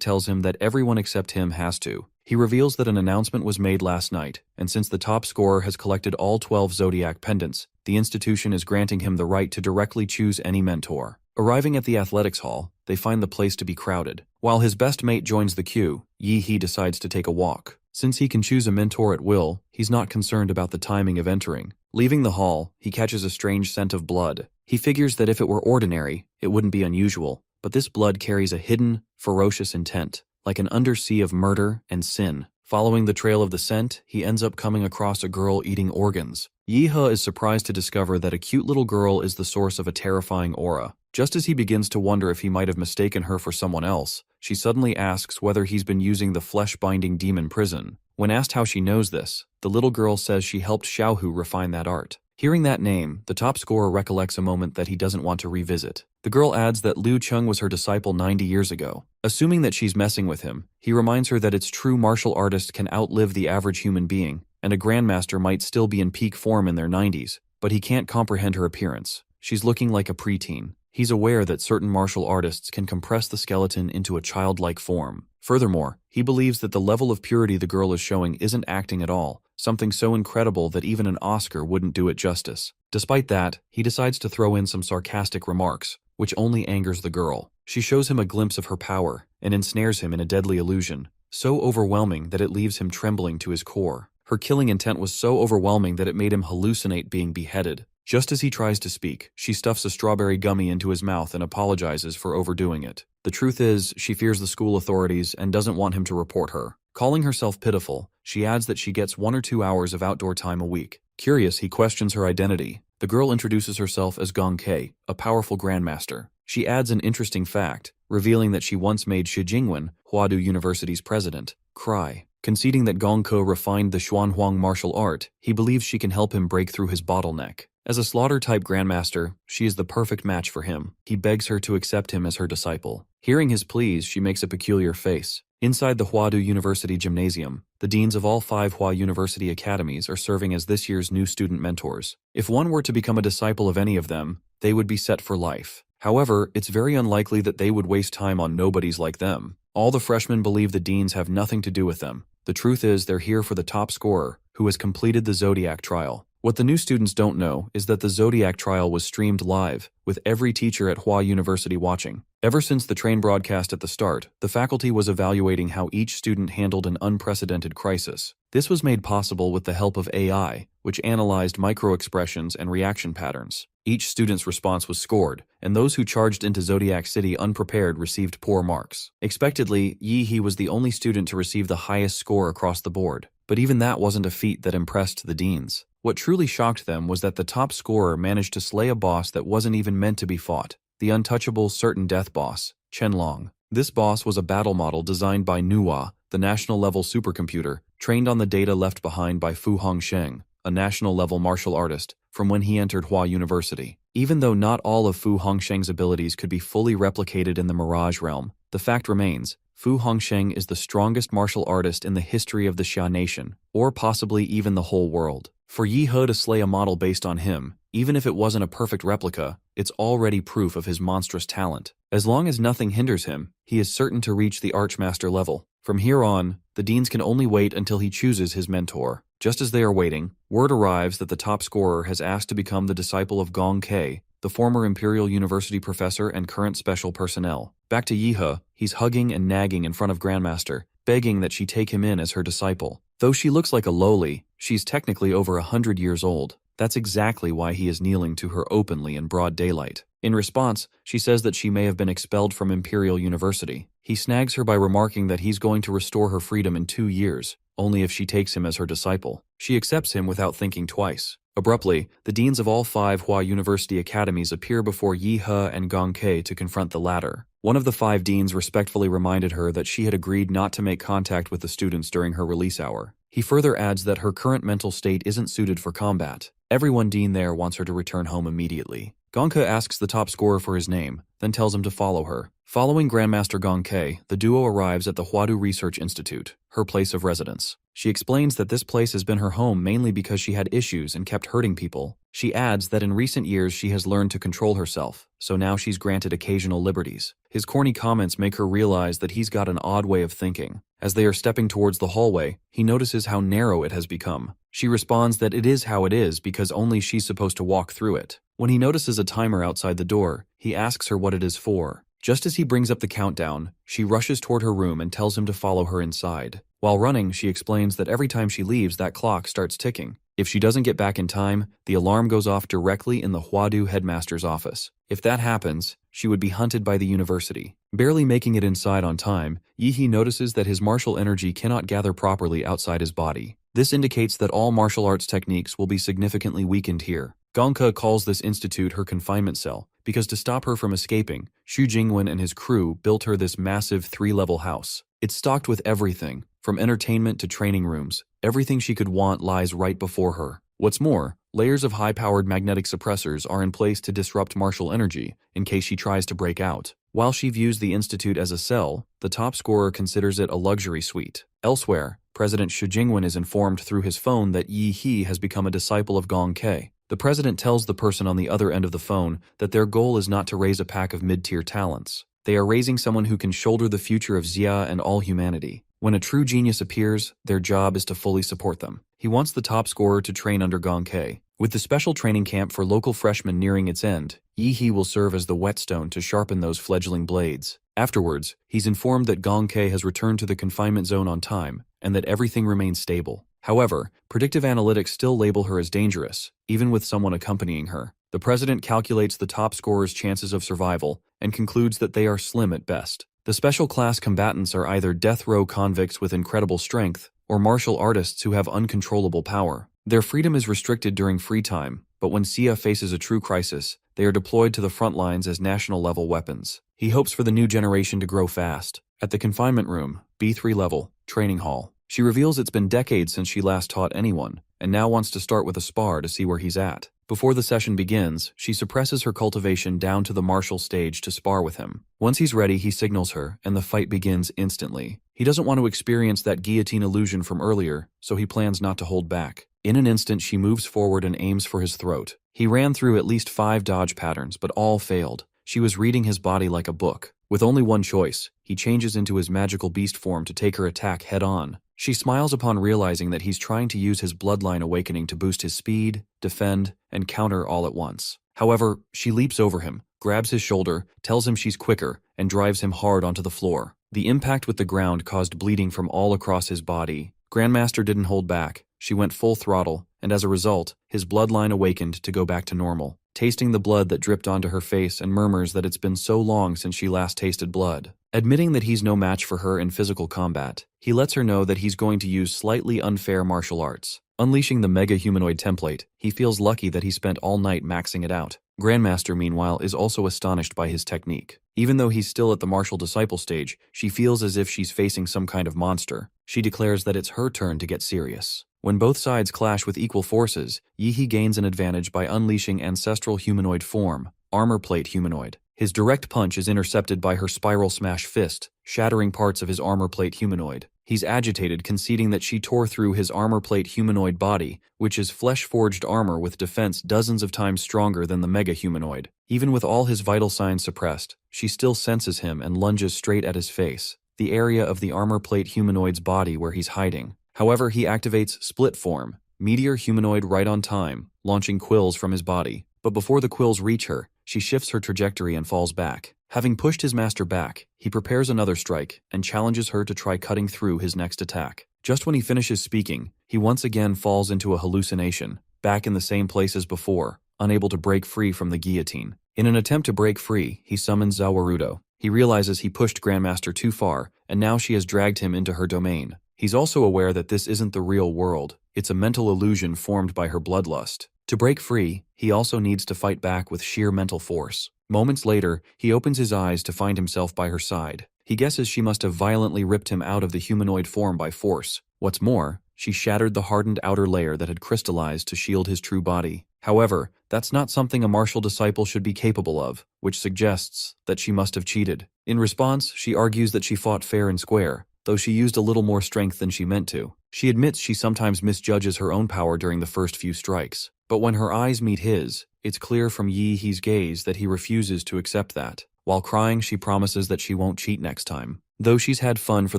S1: tells him that everyone except him has to. He reveals that an announcement was made last night, and since the top scorer has collected all 12 Zodiac pendants, the institution is granting him the right to directly choose any mentor. Arriving at the athletics hall, they find the place to be crowded. While his best mate joins the queue, Yihee decides to take a walk. Since he can choose a mentor at will, he's not concerned about the timing of entering. Leaving the hall, he catches a strange scent of blood. He figures that if it were ordinary, it wouldn't be unusual, but this blood carries a hidden, ferocious intent, like an undersea of murder and sin. Following the trail of the scent, he ends up coming across a girl eating organs. Yihee is surprised to discover that a cute little girl is the source of a terrifying aura. Just as he begins to wonder if he might have mistaken her for someone else, she suddenly asks whether he's been using the flesh-binding demon prison. When asked how she knows this, the little girl says she helped Xiaohu refine that art. Hearing that name, the top scorer recollects a moment that he doesn't want to revisit. The girl adds that Liu Chung was her disciple 90 years ago. Assuming that she's messing with him, he reminds her that it's true martial artists can outlive the average human being, and a grandmaster might still be in peak form in their 90s, but he can't comprehend her appearance. She's looking like a preteen. He's aware that certain martial artists can compress the skeleton into a childlike form. Furthermore, he believes that the level of purity the girl is showing isn't acting at all, something so incredible that even an Oscar wouldn't do it justice. Despite that, he decides to throw in some sarcastic remarks, which only angers the girl. She shows him a glimpse of her power, and ensnares him in a deadly illusion, so overwhelming that it leaves him trembling to his core. Her killing intent was so overwhelming that it made him hallucinate being beheaded. Just as he tries to speak, she stuffs a strawberry gummy into his mouth and apologizes for overdoing it. The truth is, she fears the school authorities and doesn't want him to report her. Calling herself pitiful, she adds that she gets 1 or 2 hours of outdoor time a week. Curious, he questions her identity. The girl introduces herself as Gong Kei, a powerful grandmaster. She adds an interesting fact, revealing that she once made Shi Jingwen, Hwadu University's president, cry. Conceding that Gong Ko refined the Xuanhuang martial art, he believes she can help him break through his bottleneck. As a slaughter-type grandmaster, she is the perfect match for him. He begs her to accept him as her disciple. Hearing his pleas, she makes a peculiar face. Inside the Hwadu University Gymnasium, the deans of all 5 Hwa University academies are serving as this year's new student mentors. If one were to become a disciple of any of them, they would be set for life. However, it's very unlikely that they would waste time on nobodies like them. All the freshmen believe the deans have nothing to do with them. The truth is they're here for the top scorer, who has completed the Zodiac trial. What the new students don't know is that the Zodiac trial was streamed live, with every teacher at Hwa University watching. Ever since the train broadcast at the start, the faculty was evaluating how each student handled an unprecedented crisis. This was made possible with the help of AI, which analyzed micro-expressions and reaction patterns. Each student's response was scored, and those who charged into Zodiac City unprepared received poor marks. Expectedly, Yihee was the only student to receive the highest score across the board, but even that wasn't a feat that impressed the deans. What truly shocked them was that the top scorer managed to slay a boss that wasn't even meant to be fought, the untouchable certain death boss, Chenlong. This boss was a battle model designed by Manhwa, the national-level supercomputer, trained on the data left behind by Fu Hongsheng, a national-level martial artist, from when he entered Hua University. Even though not all of Fu Hongsheng's abilities could be fully replicated in the Mirage realm, the fact remains, Fu Hongsheng is the strongest martial artist in the history of the Xia nation, or possibly even the whole world. For Yi He to slay a model based on him, even if it wasn't a perfect replica, it's already proof of his monstrous talent. As long as nothing hinders him, he is certain to reach the Archmaster level. From here on, the deans can only wait until he chooses his mentor. Just as they are waiting, word arrives that the top scorer has asked to become the disciple of Gong Ke, the former Imperial University professor and current special personnel. Back to Yi He, he's hugging and nagging in front of Grandmaster, begging that she take him in as her disciple. Though she looks like a lowly, she's technically over 100 years old. That's exactly why he is kneeling to her openly in broad daylight. In response, she says that she may have been expelled from Imperial University. He snags her by remarking that he's going to restore her freedom in 2 years, only if she takes him as her disciple. She accepts him without thinking twice. Abruptly, the deans of all 5 Hua University academies appear before Yi He and Gong Ke to confront the latter. One of the 5 deans respectfully reminded her that she had agreed not to make contact with the students during her release hour. He further adds that her current mental state isn't suited for combat. Everyone dean there wants her to return home immediately. Gong Ke asks the top scorer for his name, then tells him to follow her. Following Grandmaster Gong Ke, the duo arrives at the Huadu Research Institute, her place of residence. She explains that this place has been her home mainly because she had issues and kept hurting people. She adds that in recent years she has learned to control herself, so now she's granted occasional liberties. His corny comments make her realize that he's got an odd way of thinking. As they are stepping towards the hallway, he notices how narrow it has become. She responds that it is how it is because only she's supposed to walk through it. When he notices a timer outside the door, he asks her what it is for. Just as he brings up the countdown, she rushes toward her room and tells him to follow her inside. While running, she explains that every time she leaves, that clock starts ticking. If she doesn't get back in time, the alarm goes off directly in the Huadu headmaster's office. If that happens, she would be hunted by the university. Barely making it inside on time, Yi He notices that his martial energy cannot gather properly outside his body. This indicates that all martial arts techniques will be significantly weakened here. Gong Ke calls this institute her confinement cell, because to stop her from escaping, Xu Jingwen and his crew built her this massive 3-level house. It's stocked with everything, from entertainment to training rooms. Everything she could want lies right before her. What's more, layers of high-powered magnetic suppressors are in place to disrupt martial energy, in case she tries to break out. While she views the institute as a cell, the top scorer considers it a luxury suite. Elsewhere, President Xu Jingwen is informed through his phone that Yi He has become a disciple of Gong Ke. The president tells the person on the other end of the phone that their goal is not to raise a pack of mid-tier talents. They are raising someone who can shoulder the future of Xia and all humanity. When a true genius appears, their job is to fully support them. He wants the top scorer to train under Gong Ke. With the special training camp for local freshmen nearing its end, Yi He will serve as the whetstone to sharpen those fledgling blades. Afterwards, he's informed that Gong Ke has returned to the confinement zone on time, and that everything remains stable. However, predictive analytics still label her as dangerous, even with someone accompanying her. The president calculates the top scorer's chances of survival and concludes that they are slim at best. The special class combatants are either death row convicts with incredible strength or martial artists who have uncontrollable power. Their freedom is restricted during free time, but when Xia faces a true crisis, they are deployed to the front lines as national-level weapons. He hopes for the new generation to grow fast. At the confinement room, B3 level, training hall, she reveals it's been decades since she last taught anyone, and now wants to start with a spar to see where he's at. Before the session begins, she suppresses her cultivation down to the martial stage to spar with him. Once he's ready, he signals her, and the fight begins instantly. He doesn't want to experience that guillotine illusion from earlier, so he plans not to hold back. In an instant, she moves forward and aims for his throat. He ran through at least 5 dodge patterns, but all failed. She was reading his body like a book. With only one choice, he changes into his magical beast form to take her attack head-on. She smiles upon realizing that he's trying to use his bloodline awakening to boost his speed, defend, and counter all at once. However, she leaps over him, grabs his shoulder, tells him she's quicker, and drives him hard onto the floor. The impact with the ground caused bleeding from all across his body. Grandmaster didn't hold back. She went full throttle, and as a result, his bloodline awakened to go back to normal. Tasting the blood that dripped onto her face and murmurs that it's been so long since she last tasted blood. Admitting that he's no match for her in physical combat, he lets her know that he's going to use slightly unfair martial arts. Unleashing the mega humanoid template, he feels lucky that he spent all night maxing it out. Grandmaster, meanwhile, is also astonished by his technique. Even though he's still at the martial disciple stage, she feels as if she's facing some kind of monster. she declares that it's her turn to get serious. When both sides clash with equal forces, Yi gains an advantage by unleashing ancestral humanoid form, armor plate humanoid. His direct punch is intercepted by her spiral smash fist, shattering parts of his armor plate humanoid. He's agitated, conceding that she tore through his armor plate humanoid body, which is flesh-forged armor with defense dozens of times stronger than the mega humanoid. Even with all his vital signs suppressed, she still senses him and lunges straight at his face, the area of the armor plate humanoid's body where he's hiding. However, he activates split form, meteor humanoid right on time, launching quills from his body. But before the quills reach her, she shifts her trajectory and falls back. Having pushed his master back, he prepares another strike and challenges her to try cutting through his next attack. Just when he finishes speaking, he once again falls into a hallucination, back in the same place as before, unable to break free from the guillotine. In an attempt to break free, he summons Zawarudo. He realizes he pushed Grandmaster too far, and now she has dragged him into her domain. He's also aware that this isn't the real world, it's a mental illusion formed by her bloodlust. To break free, he also needs to fight back with sheer mental force. Moments later, he opens his eyes to find himself by her side. He guesses she must have violently ripped him out of the humanoid form by force. What's more, she shattered the hardened outer layer that had crystallized to shield his true body. However, that's not something a martial disciple should be capable of, which suggests that she must have cheated. In response, she argues that she fought fair and square, though she used a little more strength than she meant to. She admits she sometimes misjudges her own power during the first few strikes. But when her eyes meet his, it's clear from Yi's gaze that he refuses to accept that. While crying, she promises that she won't cheat next time. Though she's had fun for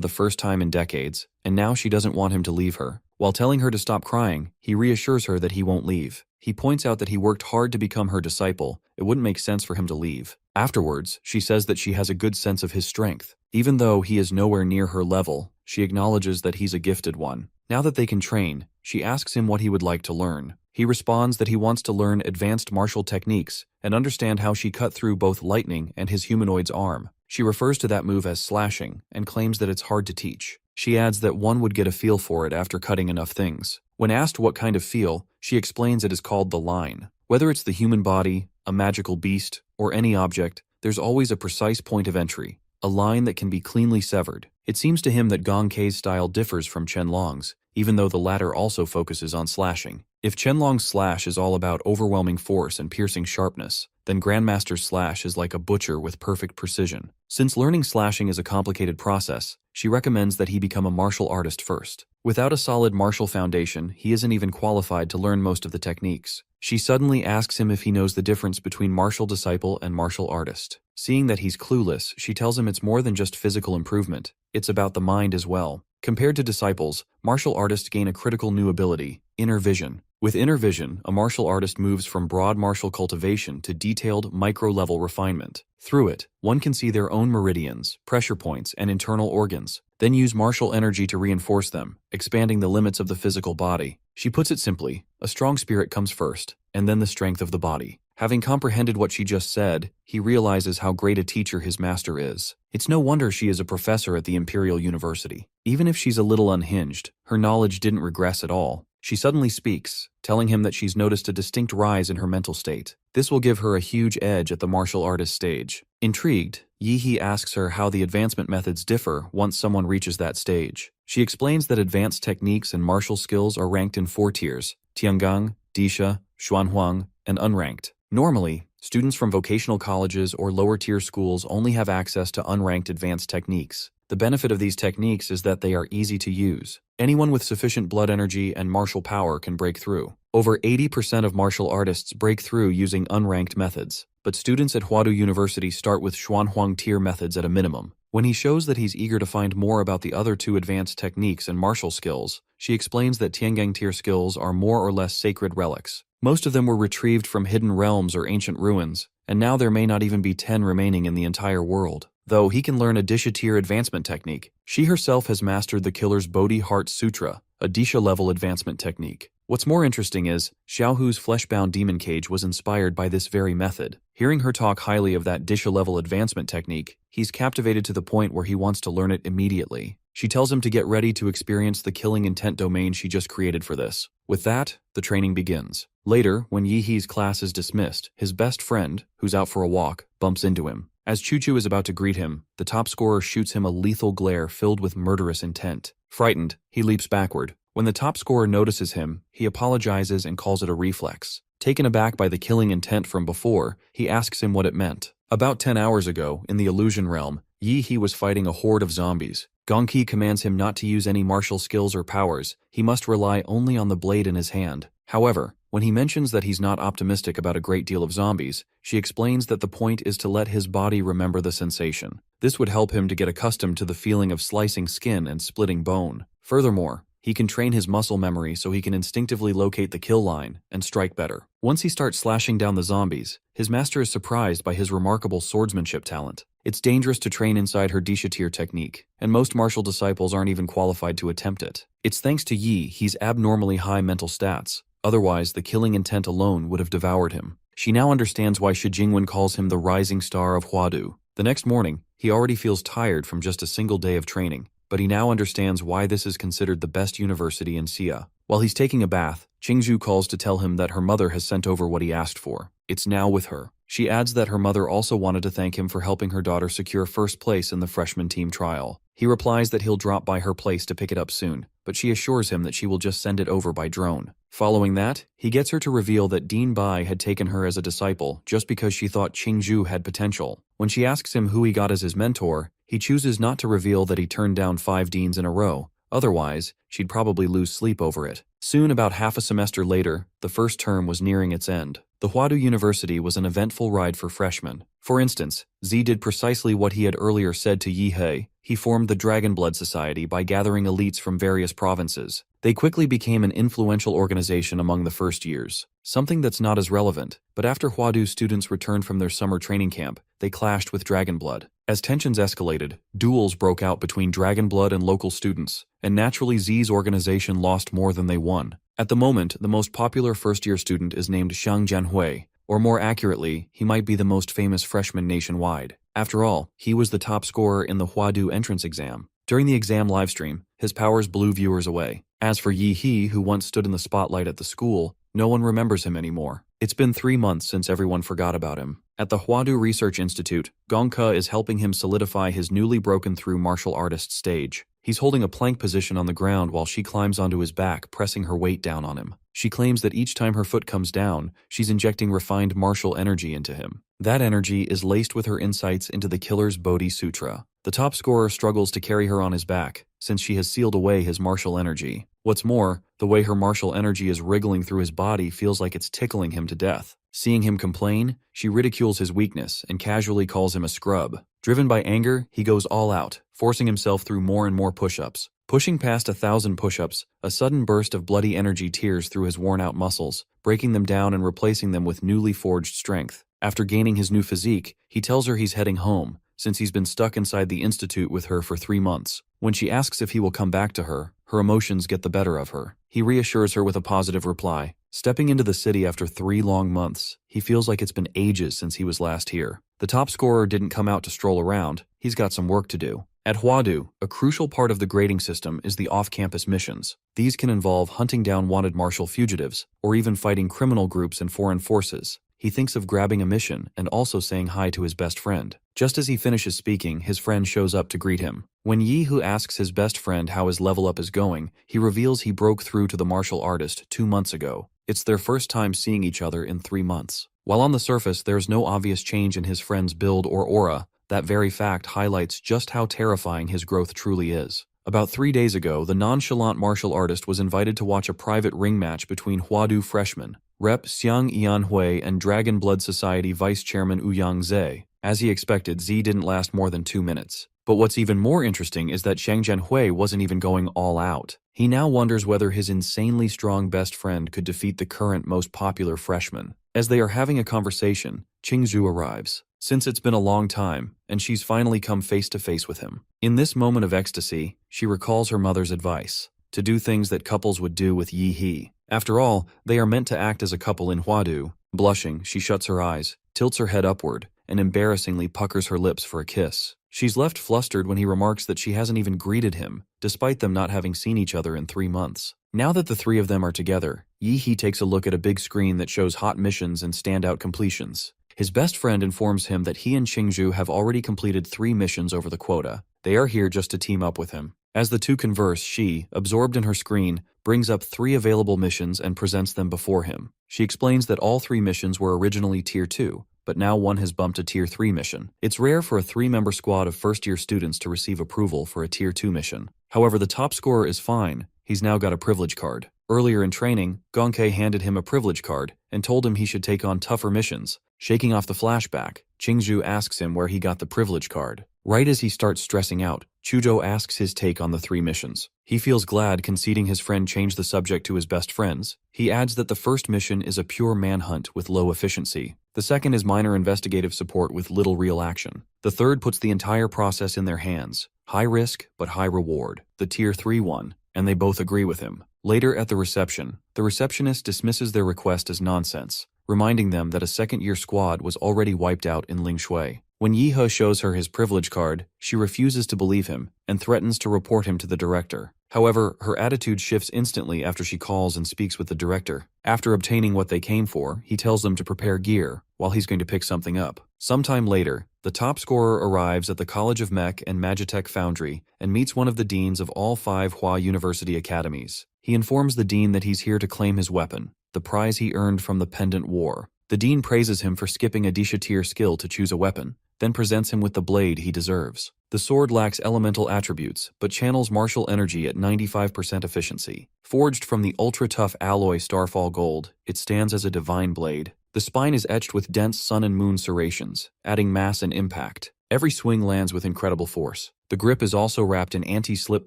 S1: the first time in decades, and now she doesn't want him to leave her. While telling her to stop crying, he reassures her that he won't leave. He points out that he worked hard to become her disciple. It wouldn't make sense for him to leave. Afterwards, she says that she has a good sense of his strength. Even though he is nowhere near her level, she acknowledges that he's a gifted one. Now that they can train, she asks him what he would like to learn. He responds that he wants to learn advanced martial techniques and understand how she cut through both lightning and his humanoid's arm. She refers to that move as slashing and claims that it's hard to teach. She adds that one would get a feel for it after cutting enough things. When asked what kind of feel, she explains it is called the line. Whether it's the human body, a magical beast, or any object, there's always a precise point of entry, a line that can be cleanly severed. It seems to him that Gong Kei's style differs from Qianlong's, even though the latter also focuses on slashing. If Qianlong's slash is all about overwhelming force and piercing sharpness, then Grandmaster's slash is like a butcher with perfect precision. Since learning slashing is a complicated process, she recommends that he become a martial artist first. Without a solid martial foundation, he isn't even qualified to learn most of the techniques. She suddenly asks him if he knows the difference between martial disciple and martial artist. Seeing that he's clueless, she tells him it's more than just physical improvement, it's about the mind as well. Compared to disciples, martial artists gain a critical new ability, inner vision. With inner vision, a martial artist moves from broad martial cultivation to detailed, micro-level refinement. Through it, one can see their own meridians, pressure points, and internal organs, then use martial energy to reinforce them, expanding the limits of the physical body. She puts it simply, a strong spirit comes first, and then the strength of the body. Having comprehended what she just said, he realizes how great a teacher his master is. It's no wonder she is a professor at the Imperial University. Even if she's a little unhinged, her knowledge didn't regress at all. She suddenly speaks, telling him that she's noticed a distinct rise in her mental state. This will give her a huge edge at the martial artist stage. Intrigued, Yi asks her how the advancement methods differ once someone reaches that stage. She explains that advanced techniques and martial skills are ranked in 4 tiers: Tiangang, Disha, Xuanhuang, and unranked. Normally, students from vocational colleges or lower-tier schools only have access to unranked advanced techniques. The benefit of these techniques is that they are easy to use. Anyone with sufficient blood energy and martial power can break through. Over 80% of martial artists break through using unranked methods, but students at Huadu University start with Xuanhuang tier methods at a minimum. When he shows that he's eager to find more about the other 2 advanced techniques and martial skills, she explains that Tiangang tier skills are more or less sacred relics. Most of them were retrieved from hidden realms or ancient ruins, and now there may not even be 10 remaining in the entire world. Though he can learn a Disha tier advancement technique, she herself has mastered the Killer's Bodhi Heart Sutra, a Disha-level advancement technique. What's more interesting is, Xiaohu's flesh-bound demon cage was inspired by this very method. Hearing her talk highly of that Disha-level advancement technique, he's captivated to the point where he wants to learn it immediately. She tells him to get ready to experience the killing intent domain she just created for this. With that, the training begins. Later, when Yi's class is dismissed, his best friend, who's out for a walk, bumps into him. As Chu is about to greet him, the top scorer shoots him a lethal glare filled with murderous intent. Frightened, he leaps backward. When the top scorer notices him, he apologizes and calls it a reflex. Taken aback by the killing intent from before, he asks him what it meant. About 10 hours ago, in the illusion realm, Yi He was fighting a horde of zombies. Gong Qi commands him not to use any martial skills or powers. He must rely only on the blade in his hand. However, when he mentions that he's not optimistic about a great deal of zombies, she explains that the point is to let his body remember the sensation. This would help him to get accustomed to the feeling of slicing skin and splitting bone. Furthermore, he can train his muscle memory so he can instinctively locate the kill line and strike better. Once he starts slashing down the zombies, his master is surprised by his remarkable swordsmanship talent. It's dangerous to train inside her Dishatir technique, and most martial disciples aren't even qualified to attempt it. It's thanks to Yi He's abnormally high mental stats. Otherwise, the killing intent alone would have devoured him. She now understands why Shi Jingwen calls him the rising star of Huadu. The next morning, he already feels tired from just a single day of training, but he now understands why this is considered the best university in Xia. While he's taking a bath, Qingzhu calls to tell him that her mother has sent over what he asked for. It's now with her. She adds that her mother also wanted to thank him for helping her daughter secure first place in the freshman team trial. He replies that he'll drop by her place to pick it up soon, but she assures him that she will just send it over by drone. Following that, he gets her to reveal that Dean Bai had taken her as a disciple just because she thought Qingzhu had potential. When she asks him who he got as his mentor, he chooses not to reveal that he turned down 5 deans in a row. Otherwise, she'd probably lose sleep over it. Soon, about half a semester later, the first term was nearing its end. The Huadu University was an eventful ride for freshmen. For instance, Z did precisely what he had earlier said to Yi He. He formed the Dragon Blood Society by gathering elites from various provinces. They quickly became an influential organization among the first years. Something that's not as relevant, but after Huadu students returned from their summer training camp, they clashed with Dragon Blood. As tensions escalated, duels broke out between Dragon Blood and local students, and naturally Z's organization lost more than they won. At the moment, the most popular first-year student is named Xiang Jianhui, or more accurately, he might be the most famous freshman nationwide. After all, he was the top scorer in the Huadu entrance exam. During the exam livestream, his powers blew viewers away. As for Yi He, who once stood in the spotlight at the school, no one remembers him anymore. It's been 3 months since everyone forgot about him. At the Huadu Research Institute, Gong Ke is helping him solidify his newly broken-through martial artist stage. He's holding a plank position on the ground while she climbs onto his back, pressing her weight down on him. She claims that each time her foot comes down, she's injecting refined martial energy into him. That energy is laced with her insights into the killer's Bodhi Sutra. The top scorer struggles to carry her on his back, since she has sealed away his martial energy. What's more, the way her martial energy is wriggling through his body feels like it's tickling him to death. Seeing him complain, she ridicules his weakness and casually calls him a scrub. Driven by anger, he goes all out, forcing himself through more and more push-ups. Pushing past 1,000 push-ups, a sudden burst of bloody energy tears through his worn-out muscles, breaking them down and replacing them with newly forged strength. After gaining his new physique, he tells her he's heading home, since he's been stuck inside the institute with her for 3 months. When she asks if he will come back to her, her emotions get the better of her. He reassures her with a positive reply. Stepping into the city after 3 long months, he feels like it's been ages since he was last here. The top scorer didn't come out to stroll around, he's got some work to do. At Huadu, a crucial part of the grading system is the off-campus missions. These can involve hunting down wanted martial fugitives, or even fighting criminal groups and foreign forces. He thinks of grabbing a mission and also saying hi to his best friend. Just as he finishes speaking, his friend shows up to greet him. When Yi Hu asks his best friend how his level up is going, he reveals he broke through to the martial artist 2 months ago. It's their first time seeing each other in 3 months. While on the surface, there's no obvious change in his friend's build or aura, that very fact highlights just how terrifying his growth truly is. About 3 days ago, the nonchalant martial artist was invited to watch a private ring match between Huadu freshmen, Rep. Xiang Yanhui, and Dragon Blood Society Vice Chairman Ouyang Ze. As he expected, Z didn't last more than 2 minutes. But what's even more interesting is that Xiang Jianhui wasn't even going all out. He now wonders whether his insanely strong best friend could defeat the current most popular freshman. As they are having a conversation, Qingzhu arrives. Since it's been a long time, and she's finally come face to face with him. In this moment of ecstasy, she recalls her mother's advice, to do things that couples would do with Yi He. After all, they are meant to act as a couple in Huadu. Blushing, she shuts her eyes, tilts her head upward, and embarrassingly puckers her lips for a kiss. She's left flustered when he remarks that she hasn't even greeted him, despite them not having seen each other in 3 months. Now that the 3 of them are together, Yi He takes a look at a big screen that shows hot missions and standout completions. His best friend informs him that he and Qingzhu have already completed 3 missions over the quota. They are here just to team up with him. As the two converse, she, absorbed in her screen, brings up 3 available missions and presents them before him. She explains that all 3 missions were originally Tier 2, but now one has bumped a Tier 3 mission. It's rare for a 3-member squad of first-year students to receive approval for a Tier 2 mission. However, the top scorer is fine. He's now got a privilege card. Earlier in training, Gonkei handed him a privilege card and told him he should take on tougher missions. Shaking off the flashback, Qingzhu asks him where he got the privilege card. Right as he starts stressing out, Chujo asks his take on the 3 missions. He feels glad conceding his friend changed the subject to his best friends. He adds that the first mission is a pure manhunt with low efficiency. The second is minor investigative support with little real action. The third puts the entire process in their hands. High risk, but high reward. The Tier 3 one. And they both agree with him. Later at the reception, the receptionist dismisses their request as nonsense, reminding them that a second-year squad was already wiped out in Lingshui. When Yi-he shows her his privilege card, she refuses to believe him and threatens to report him to the director. However, her attitude shifts instantly after she calls and speaks with the director. After obtaining what they came for, he tells them to prepare gear, while he's going to pick something up. Sometime later, the top scorer arrives at the College of Mech and Magitech Foundry and meets one of the deans of all 5 Hua University academies. He informs the dean that he's here to claim his weapon, the prize he earned from the Pendant War. The dean praises him for skipping a Disha tier skill to choose a weapon, then presents him with the blade he deserves. The sword lacks elemental attributes, but channels martial energy at 95% efficiency. Forged from the ultra-tough alloy Starfall Gold, it stands as a divine blade. The spine is etched with dense sun and moon serrations, adding mass and impact. Every swing lands with incredible force. The grip is also wrapped in anti-slip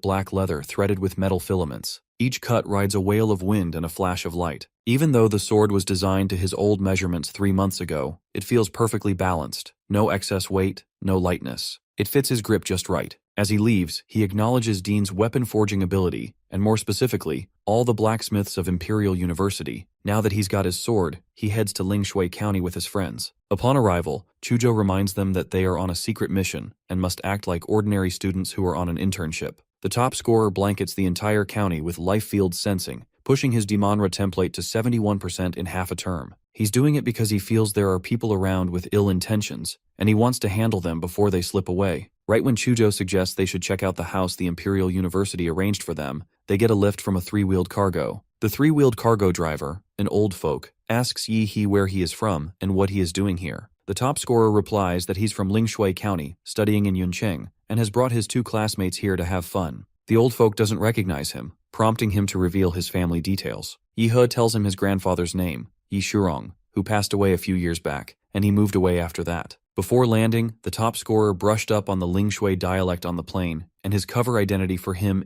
S1: black leather threaded with metal filaments. Each cut rides a wail of wind and a flash of light. Even though the sword was designed to his old measurements 3 months ago, it feels perfectly balanced. No excess weight, no lightness. It fits his grip just right. As he leaves, he acknowledges Dean's weapon forging ability, and more specifically, all the blacksmiths of Imperial University. Now that he's got his sword, he heads to Lingshui County with his friends. Upon arrival, Chujo reminds them that they are on a secret mission and must act like ordinary students who are on an internship. The top scorer blankets the entire county with life field sensing, pushing his Demonra template to 71% in half a term. He's doing it because he feels there are people around with ill intentions, and he wants to handle them before they slip away. Right when Chujo suggests they should check out the house the Imperial University arranged for them, they get a lift from a 3-wheeled cargo. The 3-wheeled cargo driver, an old folk, asks Yi-he where he is from and what he is doing here. The top scorer replies that he's from Lingshui County, studying in Yuncheng, and has brought his 2 classmates here to have fun. The old folk doesn't recognize him, prompting him to reveal his family details. Yi-he tells him his grandfather's name, Yi Shurong, who passed away a few years back, and he moved away after that. Before landing, the top scorer brushed up on the Lingshui dialect on the plane, and his cover identity for him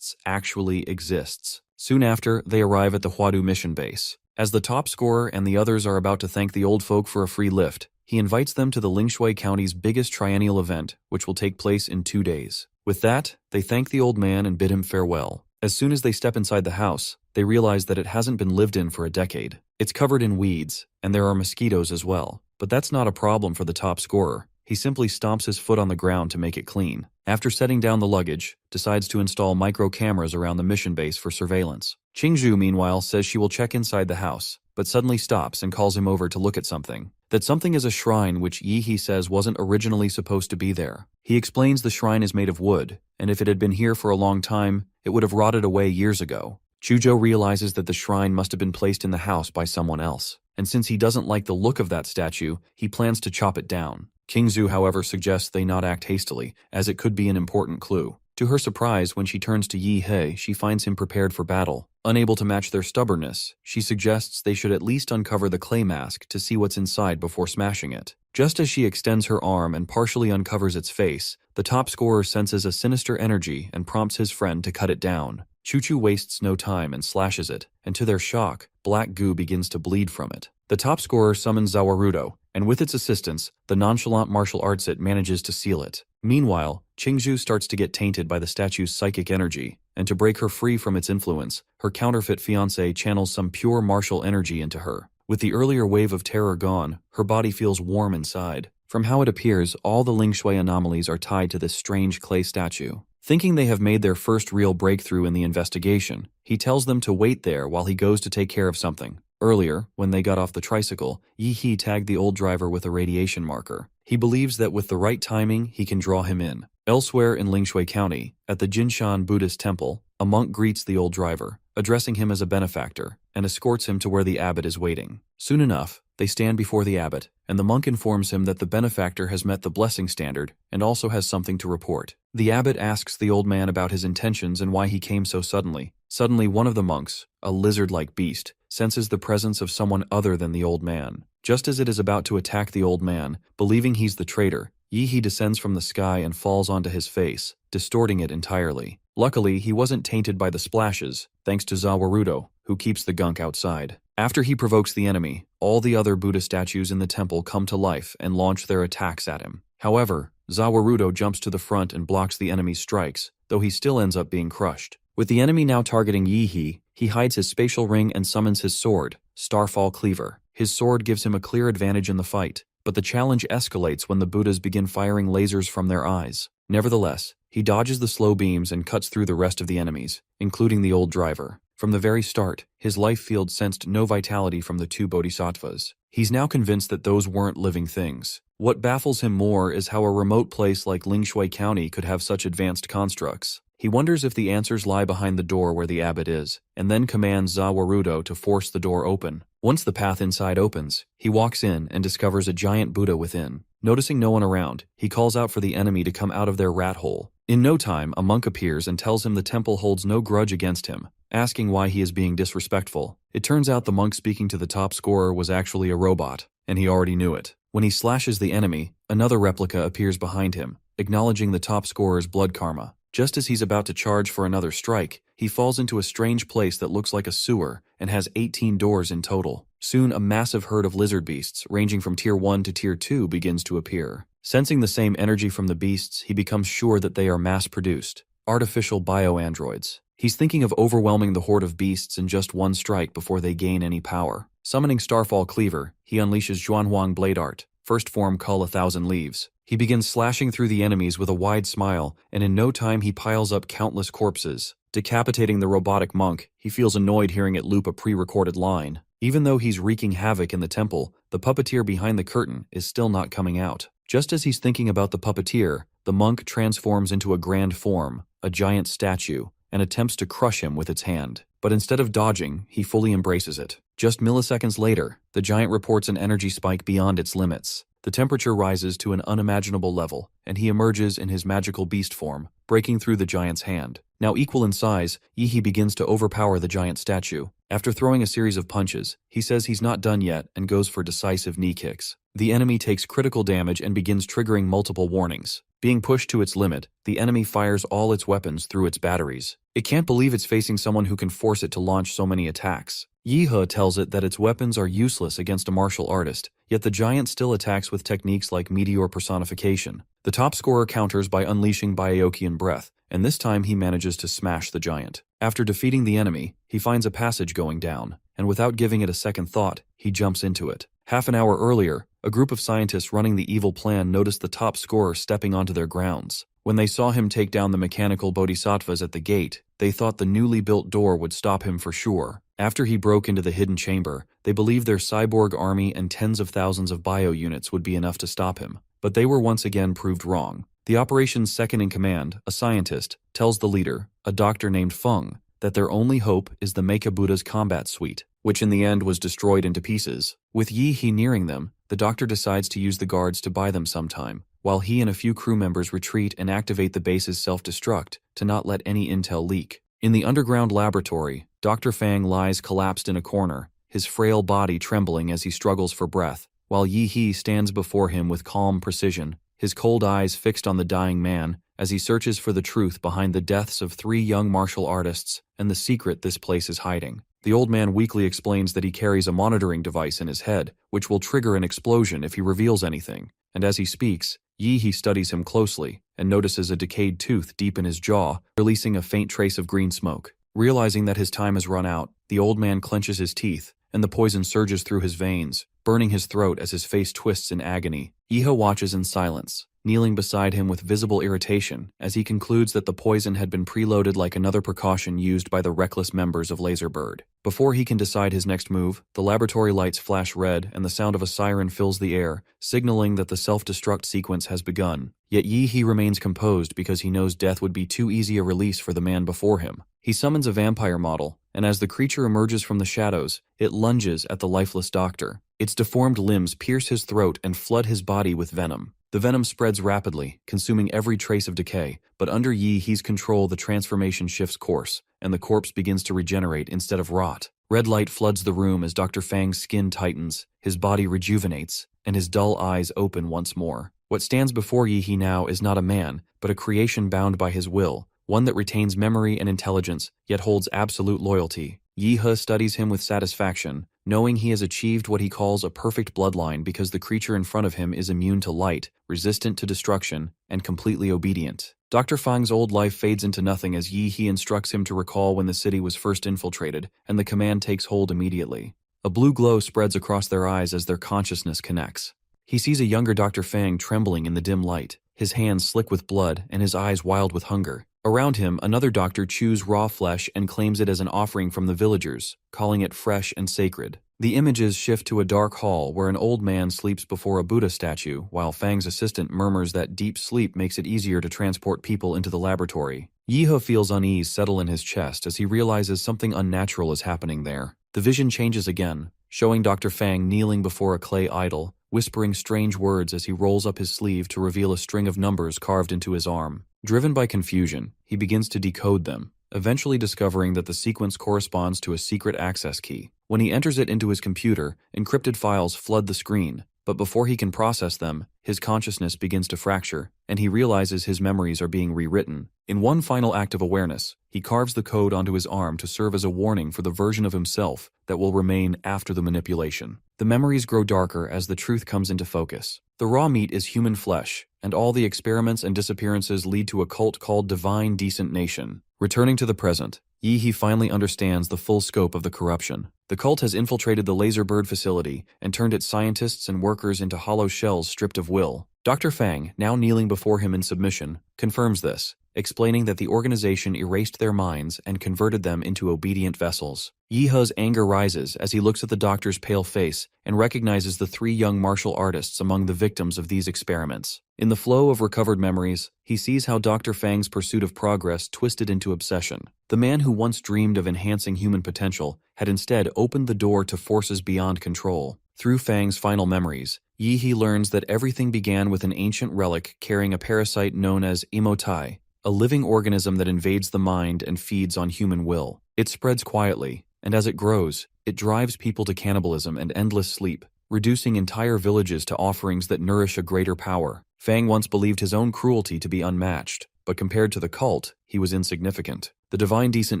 S1: actually exists. Soon after, they arrive at the Huadu mission base. As the top scorer and the others are about to thank the old folk for a free lift, he invites them to the Lingshui County's biggest triennial event, which will take place in 2 days. With that, they thank the old man and bid him farewell. As soon as they step inside the house, they realize that it hasn't been lived in for a decade. It's covered in weeds, and there are mosquitoes as well. But that's not a problem for the top scorer. He simply stomps his foot on the ground to make it clean. After setting down the luggage, decides to install micro cameras around the mission base for surveillance. Qingzhu, meanwhile, says she will check inside the house, but suddenly stops and calls him over to look at something. That something is a shrine which Yi-he says wasn't originally supposed to be there. He explains the shrine is made of wood, and if it had been here for a long time, it would have rotted away years ago. Chujo realizes that the shrine must have been placed in the house by someone else, and since he doesn't like the look of that statue, he plans to chop it down. Qingzhu, however, suggests they not act hastily, as it could be an important clue. To her surprise, when she turns to Yi-he, she finds him prepared for battle. Unable to match their stubbornness, she suggests they should at least uncover the clay mask to see what's inside before smashing it. Just as she extends her arm and partially uncovers its face, the top scorer senses a sinister energy and prompts his friend to cut it down. Chuchu wastes no time and slashes it, and to their shock, black goo begins to bleed from it. The top scorer summons Zawarudo, and with its assistance, the nonchalant martial arts it manages to seal it. Meanwhile, Qingzhu starts to get tainted by the statue's psychic energy, and to break her free from its influence, her counterfeit fiancé channels some pure martial energy into her. With the earlier wave of terror gone, her body feels warm inside. From how it appears, all the Lingshui anomalies are tied to this strange clay statue. Thinking they have made their first real breakthrough in the investigation, he tells them to wait there while he goes to take care of something. Earlier, when they got off the tricycle, Yi-he tagged the old driver with a radiation marker. He believes that with the right timing, he can draw him in. Elsewhere in Lingshui County, at the Jinshan Buddhist temple, a monk greets the old driver, addressing him as a benefactor, and escorts him to where the abbot is waiting. Soon enough, they stand before the abbot, and the monk informs him that the benefactor has met the blessing standard and also has something to report. The abbot asks the old man about his intentions and why he came so suddenly. Suddenly, one of the monks, a lizard-like beast, senses the presence of someone other than the old man. Just as it is about to attack the old man, believing he's the traitor, Yi descends from the sky and falls onto his face, distorting it entirely. Luckily, he wasn't tainted by the splashes, thanks to Zawarudo, who keeps the gunk outside. After he provokes the enemy, all the other Buddha statues in the temple come to life and launch their attacks at him. However, Zawarudo jumps to the front and blocks the enemy's strikes, though he still ends up being crushed. With the enemy now targeting Yi, he hides his spatial ring and summons his sword, Starfall Cleaver. His sword gives him a clear advantage in the fight, but the challenge escalates when the Buddhas begin firing lasers from their eyes. Nevertheless, he dodges the slow beams and cuts through the rest of the enemies, including the old driver. From the very start, his life field sensed no vitality from the two bodhisattvas. He's now convinced that those weren't living things. What baffles him more is how a remote place like Lingshui County could have such advanced constructs. He wonders if the answers lie behind the door where the abbot is, and then commands Zawarudo to force the door open. Once the path inside opens, he walks in and discovers a giant Buddha within. Noticing no one around, he calls out for the enemy to come out of their rat hole. In no time, a monk appears and tells him the temple holds no grudge against him, asking why he is being disrespectful. It turns out the monk speaking to the top scorer was actually a robot, and he already knew it. When he slashes the enemy, another replica appears behind him, acknowledging the top scorer's blood karma. Just as he's about to charge for another strike, he falls into a strange place that looks like a sewer and has 18 doors in total. Soon, a massive herd of lizard beasts, ranging from Tier 1 to Tier 2, begins to appear. Sensing the same energy from the beasts, he becomes sure that they are mass-produced, artificial bio-androids. He's thinking of overwhelming the horde of beasts in just one strike before they gain any power. Summoning Starfall Cleaver, he unleashes Zhuanhuang Blade Art, first form Cull 1,000 Leaves. He begins slashing through the enemies with a wide smile, and in no time he piles up countless corpses. Decapitating the robotic monk, he feels annoyed hearing it loop a pre-recorded line. Even though he's wreaking havoc in the temple, the puppeteer behind the curtain is still not coming out. Just as he's thinking about the puppeteer, the monk transforms into a grand form, a giant statue, and attempts to crush him with its hand. But instead of dodging, he fully embraces it. Just milliseconds later, the giant reports an energy spike beyond its limits. The temperature rises to an unimaginable level, and he emerges in his magical beast form, breaking through the giant's hand. Now equal in size, Yi begins to overpower the giant statue. After throwing a series of punches, he says he's not done yet and goes for decisive knee kicks. The enemy takes critical damage and begins triggering multiple warnings. Being pushed to its limit, the enemy fires all its weapons through its batteries. It can't believe it's facing someone who can force it to launch so many attacks. Yi tells it that its weapons are useless against a martial artist, yet the giant still attacks with techniques like meteor personification. The top scorer counters by unleashing Byaokian breath, and this time he manages to smash the giant. After defeating the enemy, he finds a passage going down, and without giving it a second thought, he jumps into it. Half an hour earlier, a group of scientists running the evil plan noticed the top scorer stepping onto their grounds. When they saw him take down the mechanical bodhisattvas at the gate, they thought the newly built door would stop him for sure. After he broke into the hidden chamber, they believed their cyborg army and tens of thousands of bio units would be enough to stop him. But they were once again proved wrong. The operation's second-in-command, a scientist, tells the leader, a doctor named Feng, that their only hope is the Mecha Buddha's combat suite, which in the end was destroyed into pieces. With Yi nearing them, the doctor decides to use the guards to buy them some time, while he and a few crew members retreat and activate the base's self-destruct to not let any intel leak. In the underground laboratory, Dr. Fang lies collapsed in a corner, his frail body trembling as he struggles for breath, while Yi stands before him with calm precision, his cold eyes fixed on the dying man as he searches for the truth behind the deaths of 3 young martial artists and the secret this place is hiding. The old man weakly explains that he carries a monitoring device in his head, which will trigger an explosion if he reveals anything, and as he speaks, Yi studies him closely and notices a decayed tooth deep in his jaw, releasing a faint trace of green smoke. Realizing that his time has run out, the old man clenches his teeth, and the poison surges through his veins, burning his throat as his face twists in agony. Yi watches in silence, kneeling beside him with visible irritation as he concludes that the poison had been preloaded like another precaution used by the reckless members of Laserbird. Before he can decide his next move, the laboratory lights flash red and the sound of a siren fills the air, signaling that the self-destruct sequence has begun. Yet Yi-He remains composed because he knows death would be too easy a release for the man before him. He summons a vampire model, and as the creature emerges from the shadows, it lunges at the lifeless doctor. Its deformed limbs pierce his throat and flood his body with venom. The venom spreads rapidly, consuming every trace of decay, but under Yi-He's control the transformation shifts course, and the corpse begins to regenerate instead of rot. Red light floods the room as Dr. Fang's skin tightens, his body rejuvenates, and his dull eyes open once more. What stands before Yi-He now is not a man, but a creation bound by his will, one that retains memory and intelligence, yet holds absolute loyalty. Yi-He studies him with satisfaction, knowing he has achieved what he calls a perfect bloodline because the creature in front of him is immune to light, resistant to destruction, and completely obedient. Dr. Fang's old life fades into nothing as Yi-He instructs him to recall when the city was first infiltrated, and the command takes hold immediately. A blue glow spreads across their eyes as their consciousness connects. He sees a younger Dr. Fang trembling in the dim light, his hands slick with blood and his eyes wild with hunger. Around him, another doctor chews raw flesh and claims it as an offering from the villagers, calling it fresh and sacred. The images shift to a dark hall where an old man sleeps before a Buddha statue, while Fang's assistant murmurs that deep sleep makes it easier to transport people into the laboratory. Yi-He feels unease settle in his chest as he realizes something unnatural is happening there. The vision changes again, showing Dr. Fang kneeling before a clay idol, whispering strange words as he rolls up his sleeve to reveal a string of numbers carved into his arm. Driven by confusion, he begins to decode them, eventually discovering that the sequence corresponds to a secret access key. When he enters it into his computer, encrypted files flood the screen, but before he can process them, his consciousness begins to fracture, and he realizes his memories are being rewritten. In one final act of awareness, he carves the code onto his arm to serve as a warning for the version of himself that will remain after the manipulation. The memories grow darker as the truth comes into focus. The raw meat is human flesh, and all the experiments and disappearances lead to a cult called Divine Decent Nation. Returning to the present, Yi-He finally understands the full scope of the corruption. The cult has infiltrated the Laserbird facility and turned its scientists and workers into hollow shells stripped of will. Dr. Fang, now kneeling before him in submission, confirms this, explaining that the organization erased their minds and converted them into obedient vessels. Yi-He's anger rises as he looks at the doctor's pale face and recognizes the three young martial artists among the victims of these experiments. In the flow of recovered memories, he sees how Dr. Fang's pursuit of progress twisted into obsession. The man who once dreamed of enhancing human potential had instead opened the door to forces beyond control. Through Fang's final memories, Yi-He learns that everything began with an ancient relic carrying a parasite known as Emotai, a living organism that invades the mind and feeds on human will. It spreads quietly, and as it grows, it drives people to cannibalism and endless sleep, reducing entire villages to offerings that nourish a greater power. Fang once believed his own cruelty to be unmatched, but compared to the cult, he was insignificant. The Divine Decent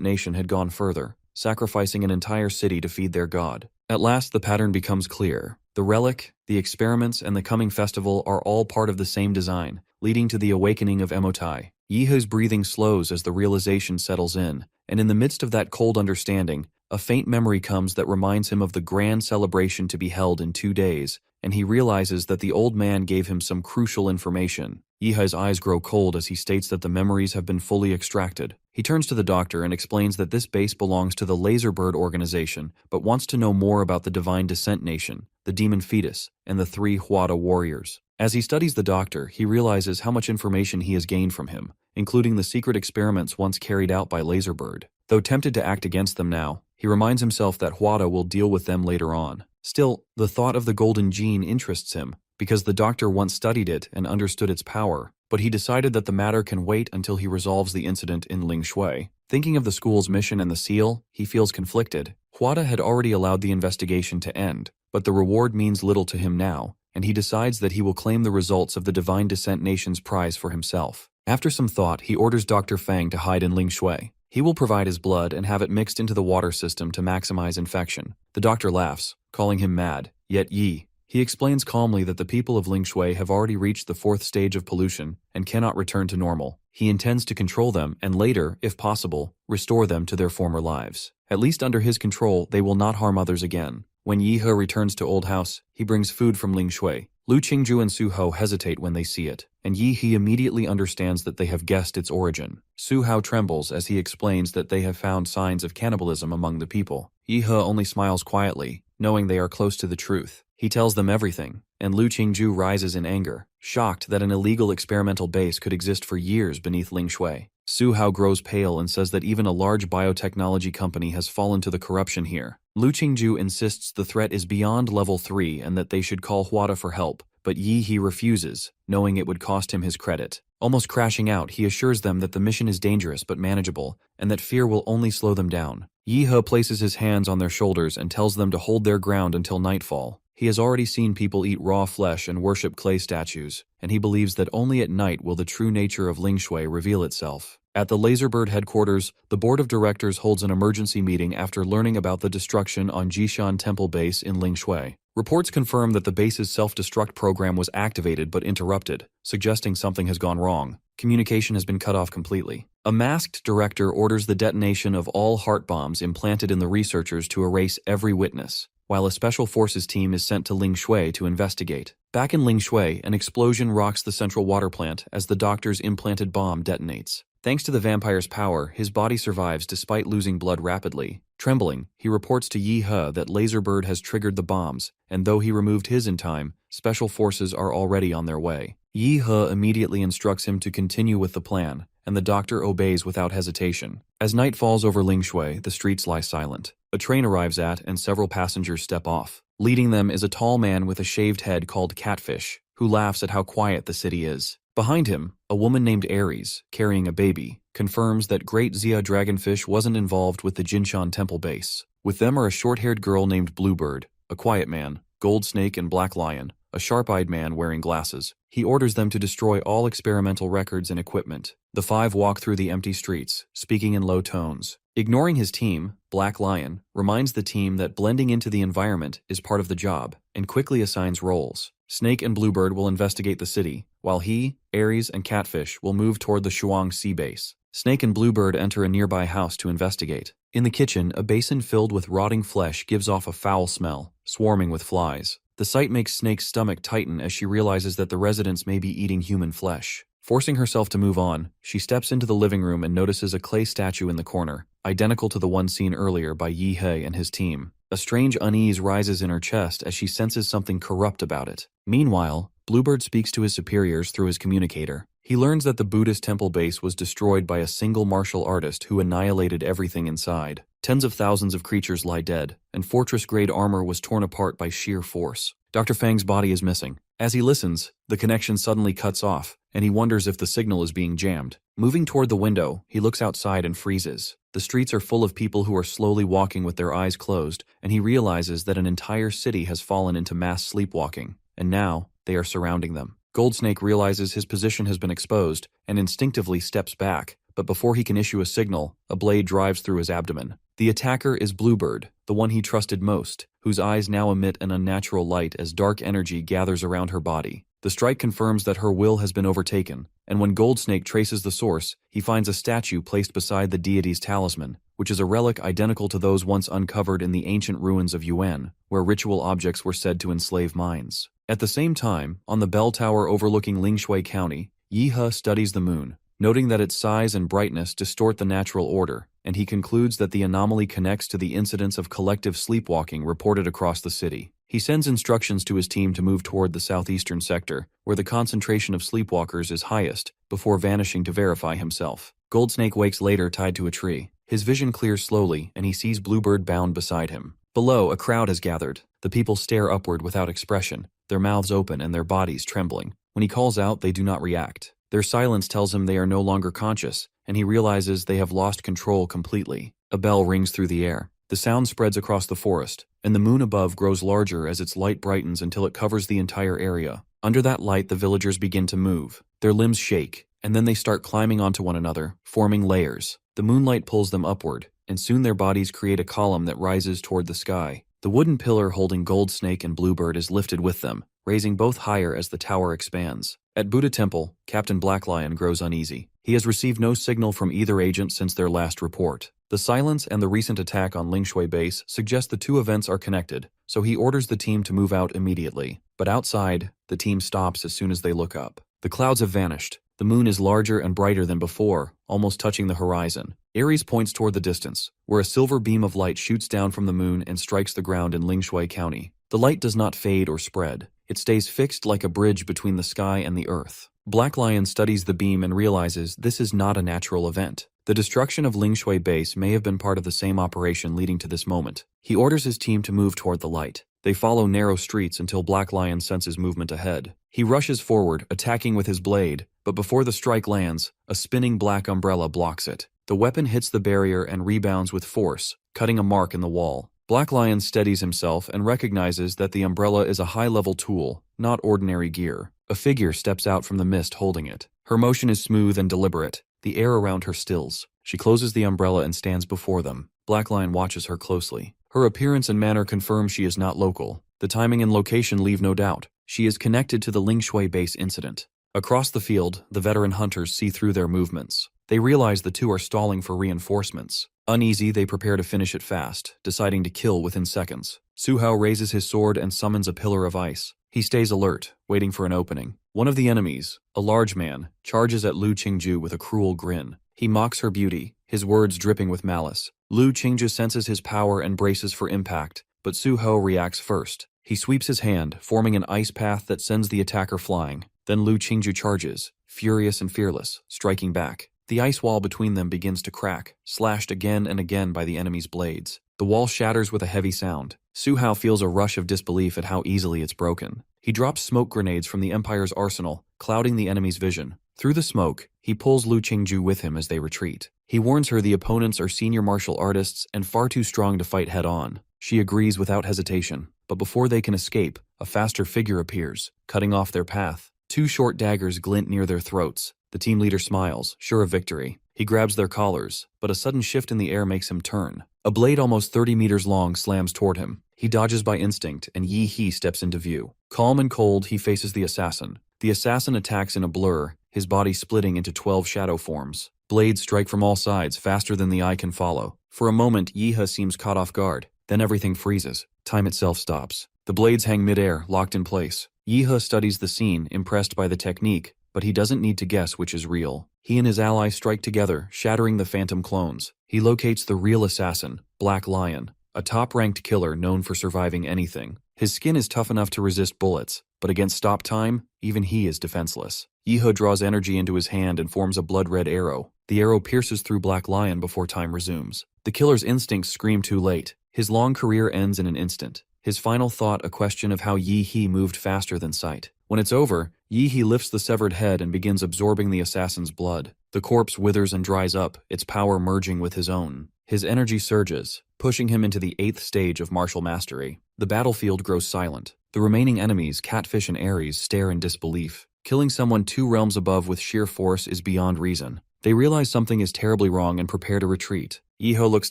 S1: Nation had gone further, sacrificing an entire city to feed their god. At last, the pattern becomes clear. The relic, the experiments, and the coming festival are all part of the same design, leading to the awakening of Emotai. Yi-He's breathing slows as the realization settles in, and in the midst of that cold understanding, a faint memory comes that reminds him of the grand celebration to be held in 2 days, and he realizes that the old man gave him some crucial information. Yi-He's eyes grow cold as he states that the memories have been fully extracted. He turns to the doctor and explains that this base belongs to the Laserbird organization, but wants to know more about the Divine Descent Nation, the Demon Fetus, and the 3 Huada warriors. As he studies the doctor, he realizes how much information he has gained from him, including the secret experiments once carried out by Laserbird. Though tempted to act against them now, he reminds himself that Huada will deal with them later on. Still, the thought of the golden gene interests him, because the doctor once studied it and understood its power, but he decided that the matter can wait until he resolves the incident in Lingshui. Thinking of the school's mission and the seal, he feels conflicted. Huada had already allowed the investigation to end, but the reward means little to him now, and he decides that he will claim the results of the Divine Descent Nation's prize for himself. After some thought, he orders Dr. Fang to hide in Lingshui. He will provide his blood and have it mixed into the water system to maximize infection. The doctor laughs, calling him mad. Yet he explains calmly that the people of Lingshui have already reached the 4th stage of pollution and cannot return to normal. He intends to control them and later, if possible, restore them to their former lives. At least under his control, they will not harm others again. When Yi-He returns to Old House, he brings food from Lingshui. Lu Qingju and Su Hao hesitate when they see it, and Yi He immediately understands that they have guessed its origin. Su Hao trembles as he explains that they have found signs of cannibalism among the people. Yi He only smiles quietly, knowing they are close to the truth. He tells them everything, and Lu Qingju rises in anger, shocked that an illegal experimental base could exist for years beneath Lingshui. Su Hao grows pale and says that even a large biotechnology company has fallen to the corruption here. Lu Qingju insists the threat is beyond level 3 and that they should call Huada for help, but Yi He refuses, knowing it would cost him his credit. Almost crashing out, he assures them that the mission is dangerous but manageable, and that fear will only slow them down. Yi He places his hands on their shoulders and tells them to hold their ground until nightfall. He has already seen people eat raw flesh and worship clay statues, and he believes that only at night will the true nature of Lingshui reveal itself. At the Laserbird headquarters, the board of directors holds an emergency meeting after learning about the destruction on Jishan Temple base in Lingshui. Reports confirm that the base's self-destruct program was activated but interrupted, suggesting something has gone wrong. Communication has been cut off completely. A masked director orders the detonation of all heart bombs implanted in the researchers to erase every witness, while a special forces team is sent to Lingshui to investigate. Back in Lingshui, an explosion rocks the central water plant as the doctor's implanted bomb detonates. Thanks to the vampire's power, his body survives despite losing blood rapidly. Trembling, he reports to Yi He that Laserbird has triggered the bombs, and though he removed his in time, special forces are already on their way. Yi He immediately instructs him to continue with the plan, and the doctor obeys without hesitation. As night falls over Lingshui, the streets lie silent. A train arrives at, and several passengers step off. Leading them is a tall man with a shaved head called Catfish, who laughs at how quiet the city is. Behind him, a woman named Ares, carrying a baby, confirms that Great Xia Dragonfish wasn't involved with the Jinshan Temple base. With them are a short-haired girl named Bluebird, a quiet man, Gold Snake and Black Lion, a sharp-eyed man wearing glasses. He orders them to destroy all experimental records and equipment. The five walk through the empty streets, speaking in low tones. Ignoring his team, Black Lion reminds the team that blending into the environment is part of the job, and quickly assigns roles. Snake and Bluebird will investigate the city, while he, Ares, and Catfish will move toward the Shuang Sea base. Snake and Bluebird enter a nearby house to investigate. In the kitchen, a basin filled with rotting flesh gives off a foul smell, swarming with flies. The sight makes Snake's stomach tighten as she realizes that the residents may be eating human flesh. Forcing herself to move on, she steps into the living room and notices a clay statue in the corner, identical to the one seen earlier by Yi He and his team. A strange unease rises in her chest as she senses something corrupt about it. Meanwhile, Bluebird speaks to his superiors through his communicator. He learns that the Buddhist temple base was destroyed by a single martial artist who annihilated everything inside. Tens of thousands of creatures lie dead, and fortress-grade armor was torn apart by sheer force. Dr. Fang's body is missing. As he listens, the connection suddenly cuts off, and he wonders if the signal is being jammed. Moving toward the window, he looks outside and freezes. The streets are full of people who are slowly walking with their eyes closed, and he realizes that an entire city has fallen into mass sleepwalking, and now they are surrounding them. Goldsnake realizes his position has been exposed and instinctively steps back, but before he can issue a signal, a blade drives through his abdomen. The attacker is Bluebird, the one he trusted most, whose eyes now emit an unnatural light as dark energy gathers around her body. The strike confirms that her will has been overtaken, and when Goldsnake traces the source, he finds a statue placed beside the deity's talisman, which is a relic identical to those once uncovered in the ancient ruins of Yuan, where ritual objects were said to enslave minds. At the same time, on the bell tower overlooking Lingshui County, Yi He studies the moon, noting that its size and brightness distort the natural order, and he concludes that the anomaly connects to the incidents of collective sleepwalking reported across the city. He sends instructions to his team to move toward the southeastern sector, where the concentration of sleepwalkers is highest, before vanishing to verify himself. Goldsnake wakes later tied to a tree. His vision clears slowly, and he sees Bluebird bound beside him. Below, a crowd has gathered. The people stare upward without expression, their mouths open and their bodies trembling. When he calls out, they do not react. Their silence tells him they are no longer conscious, and he realizes they have lost control completely. A bell rings through the air. The sound spreads across the forest, and the moon above grows larger as its light brightens until it covers the entire area. Under that light, the villagers begin to move. Their limbs shake, and then they start climbing onto one another, forming layers. The moonlight pulls them upward, and soon their bodies create a column that rises toward the sky. The wooden pillar holding Goldsnake and Bluebird is lifted with them, raising both higher as the tower expands. At Buddha Temple, Captain Black Lion grows uneasy. He has received no signal from either agent since their last report. The The silence and the recent attack on Lingshui base suggest the two events are connected, so he orders the team to move out immediately. But outside, the team stops as soon as they look up. The clouds have vanished. The moon is larger and brighter than before, almost touching the horizon. Ares points toward the distance, where a silver beam of light shoots down from the moon and strikes the ground in Lingshui County. The light does not fade or spread. It stays fixed like a bridge between the sky and the earth. Black Lion studies the beam and realizes this is not a natural event. The destruction of Lingshui base may have been part of the same operation leading to this moment. He orders his team to move toward the light. They follow narrow streets until Black Lion senses movement ahead. He rushes forward, attacking with his blade, but before the strike lands, a spinning black umbrella blocks it. The weapon hits the barrier and rebounds with force, cutting a mark in the wall. Black Lion steadies himself and recognizes that the umbrella is a high-level tool, not ordinary gear. A figure steps out from the mist holding it. Her motion is smooth and deliberate. The air around her stills. She closes the umbrella and stands before them. Black Lion watches her closely. Her appearance and manner confirm she is not local. The timing and location leave no doubt. She is connected to the Lingshui base incident. Across the field, the veteran hunters see through their movements. They realize the two are stalling for reinforcements. Uneasy, they prepare to finish it fast, deciding to kill within seconds. Su Hao raises his sword and summons a pillar of ice. He stays alert, waiting for an opening. One of the enemies, a large man, charges at Lu Qingju with a cruel grin. He mocks her beauty, his words dripping with malice. Lu Qingju senses his power and braces for impact, but Su Hao reacts first. He sweeps his hand, forming an ice path that sends the attacker flying. Then Lu Qingju charges, furious and fearless, striking back. The ice wall between them begins to crack, slashed again and again by the enemy's blades. The wall shatters with a heavy sound. Su Hao feels a rush of disbelief at how easily it's broken. He drops smoke grenades from the Empire's arsenal, clouding the enemy's vision. Through the smoke, he pulls Lu Qingju with him as they retreat. He warns her the opponents are senior martial artists and far too strong to fight head-on. She agrees without hesitation, but before they can escape, a faster figure appears, cutting off their path. Two short daggers glint near their throats. The team leader smiles, sure of victory. He grabs their collars, but a sudden shift in the air makes him turn. A blade almost 30 meters long slams toward him. He dodges by instinct, and Yi He steps into view. Calm and cold, he faces the assassin. The assassin attacks in a blur, his body splitting into 12 shadow forms. Blades strike from all sides, faster than the eye can follow. For a moment, Yi He seems caught off guard. Then everything freezes. Time itself stops. The blades hang midair, locked in place. Yi He studies the scene, impressed by the technique, but he doesn't need to guess which is real. He and his ally strike together, shattering the phantom clones. He locates the real assassin, Black Lion, a top-ranked killer known for surviving anything. His skin is tough enough to resist bullets, but against stop time, even he is defenseless. Yi He draws energy into his hand and forms a blood-red arrow. The arrow pierces through Black Lion before time resumes. The killer's instincts scream too late. His long career ends in an instant. His final thought a question of how Yi He moved faster than sight. When it's over, Yi He lifts the severed head and begins absorbing the assassin's blood. The corpse withers and dries up, its power merging with his own. His energy surges, pushing him into the 8th stage of martial mastery. The battlefield grows silent. The remaining enemies, Catfish and Ares, stare in disbelief. Killing someone 2 realms above with sheer force is beyond reason. They realize something is terribly wrong and prepare to retreat. Yi He looks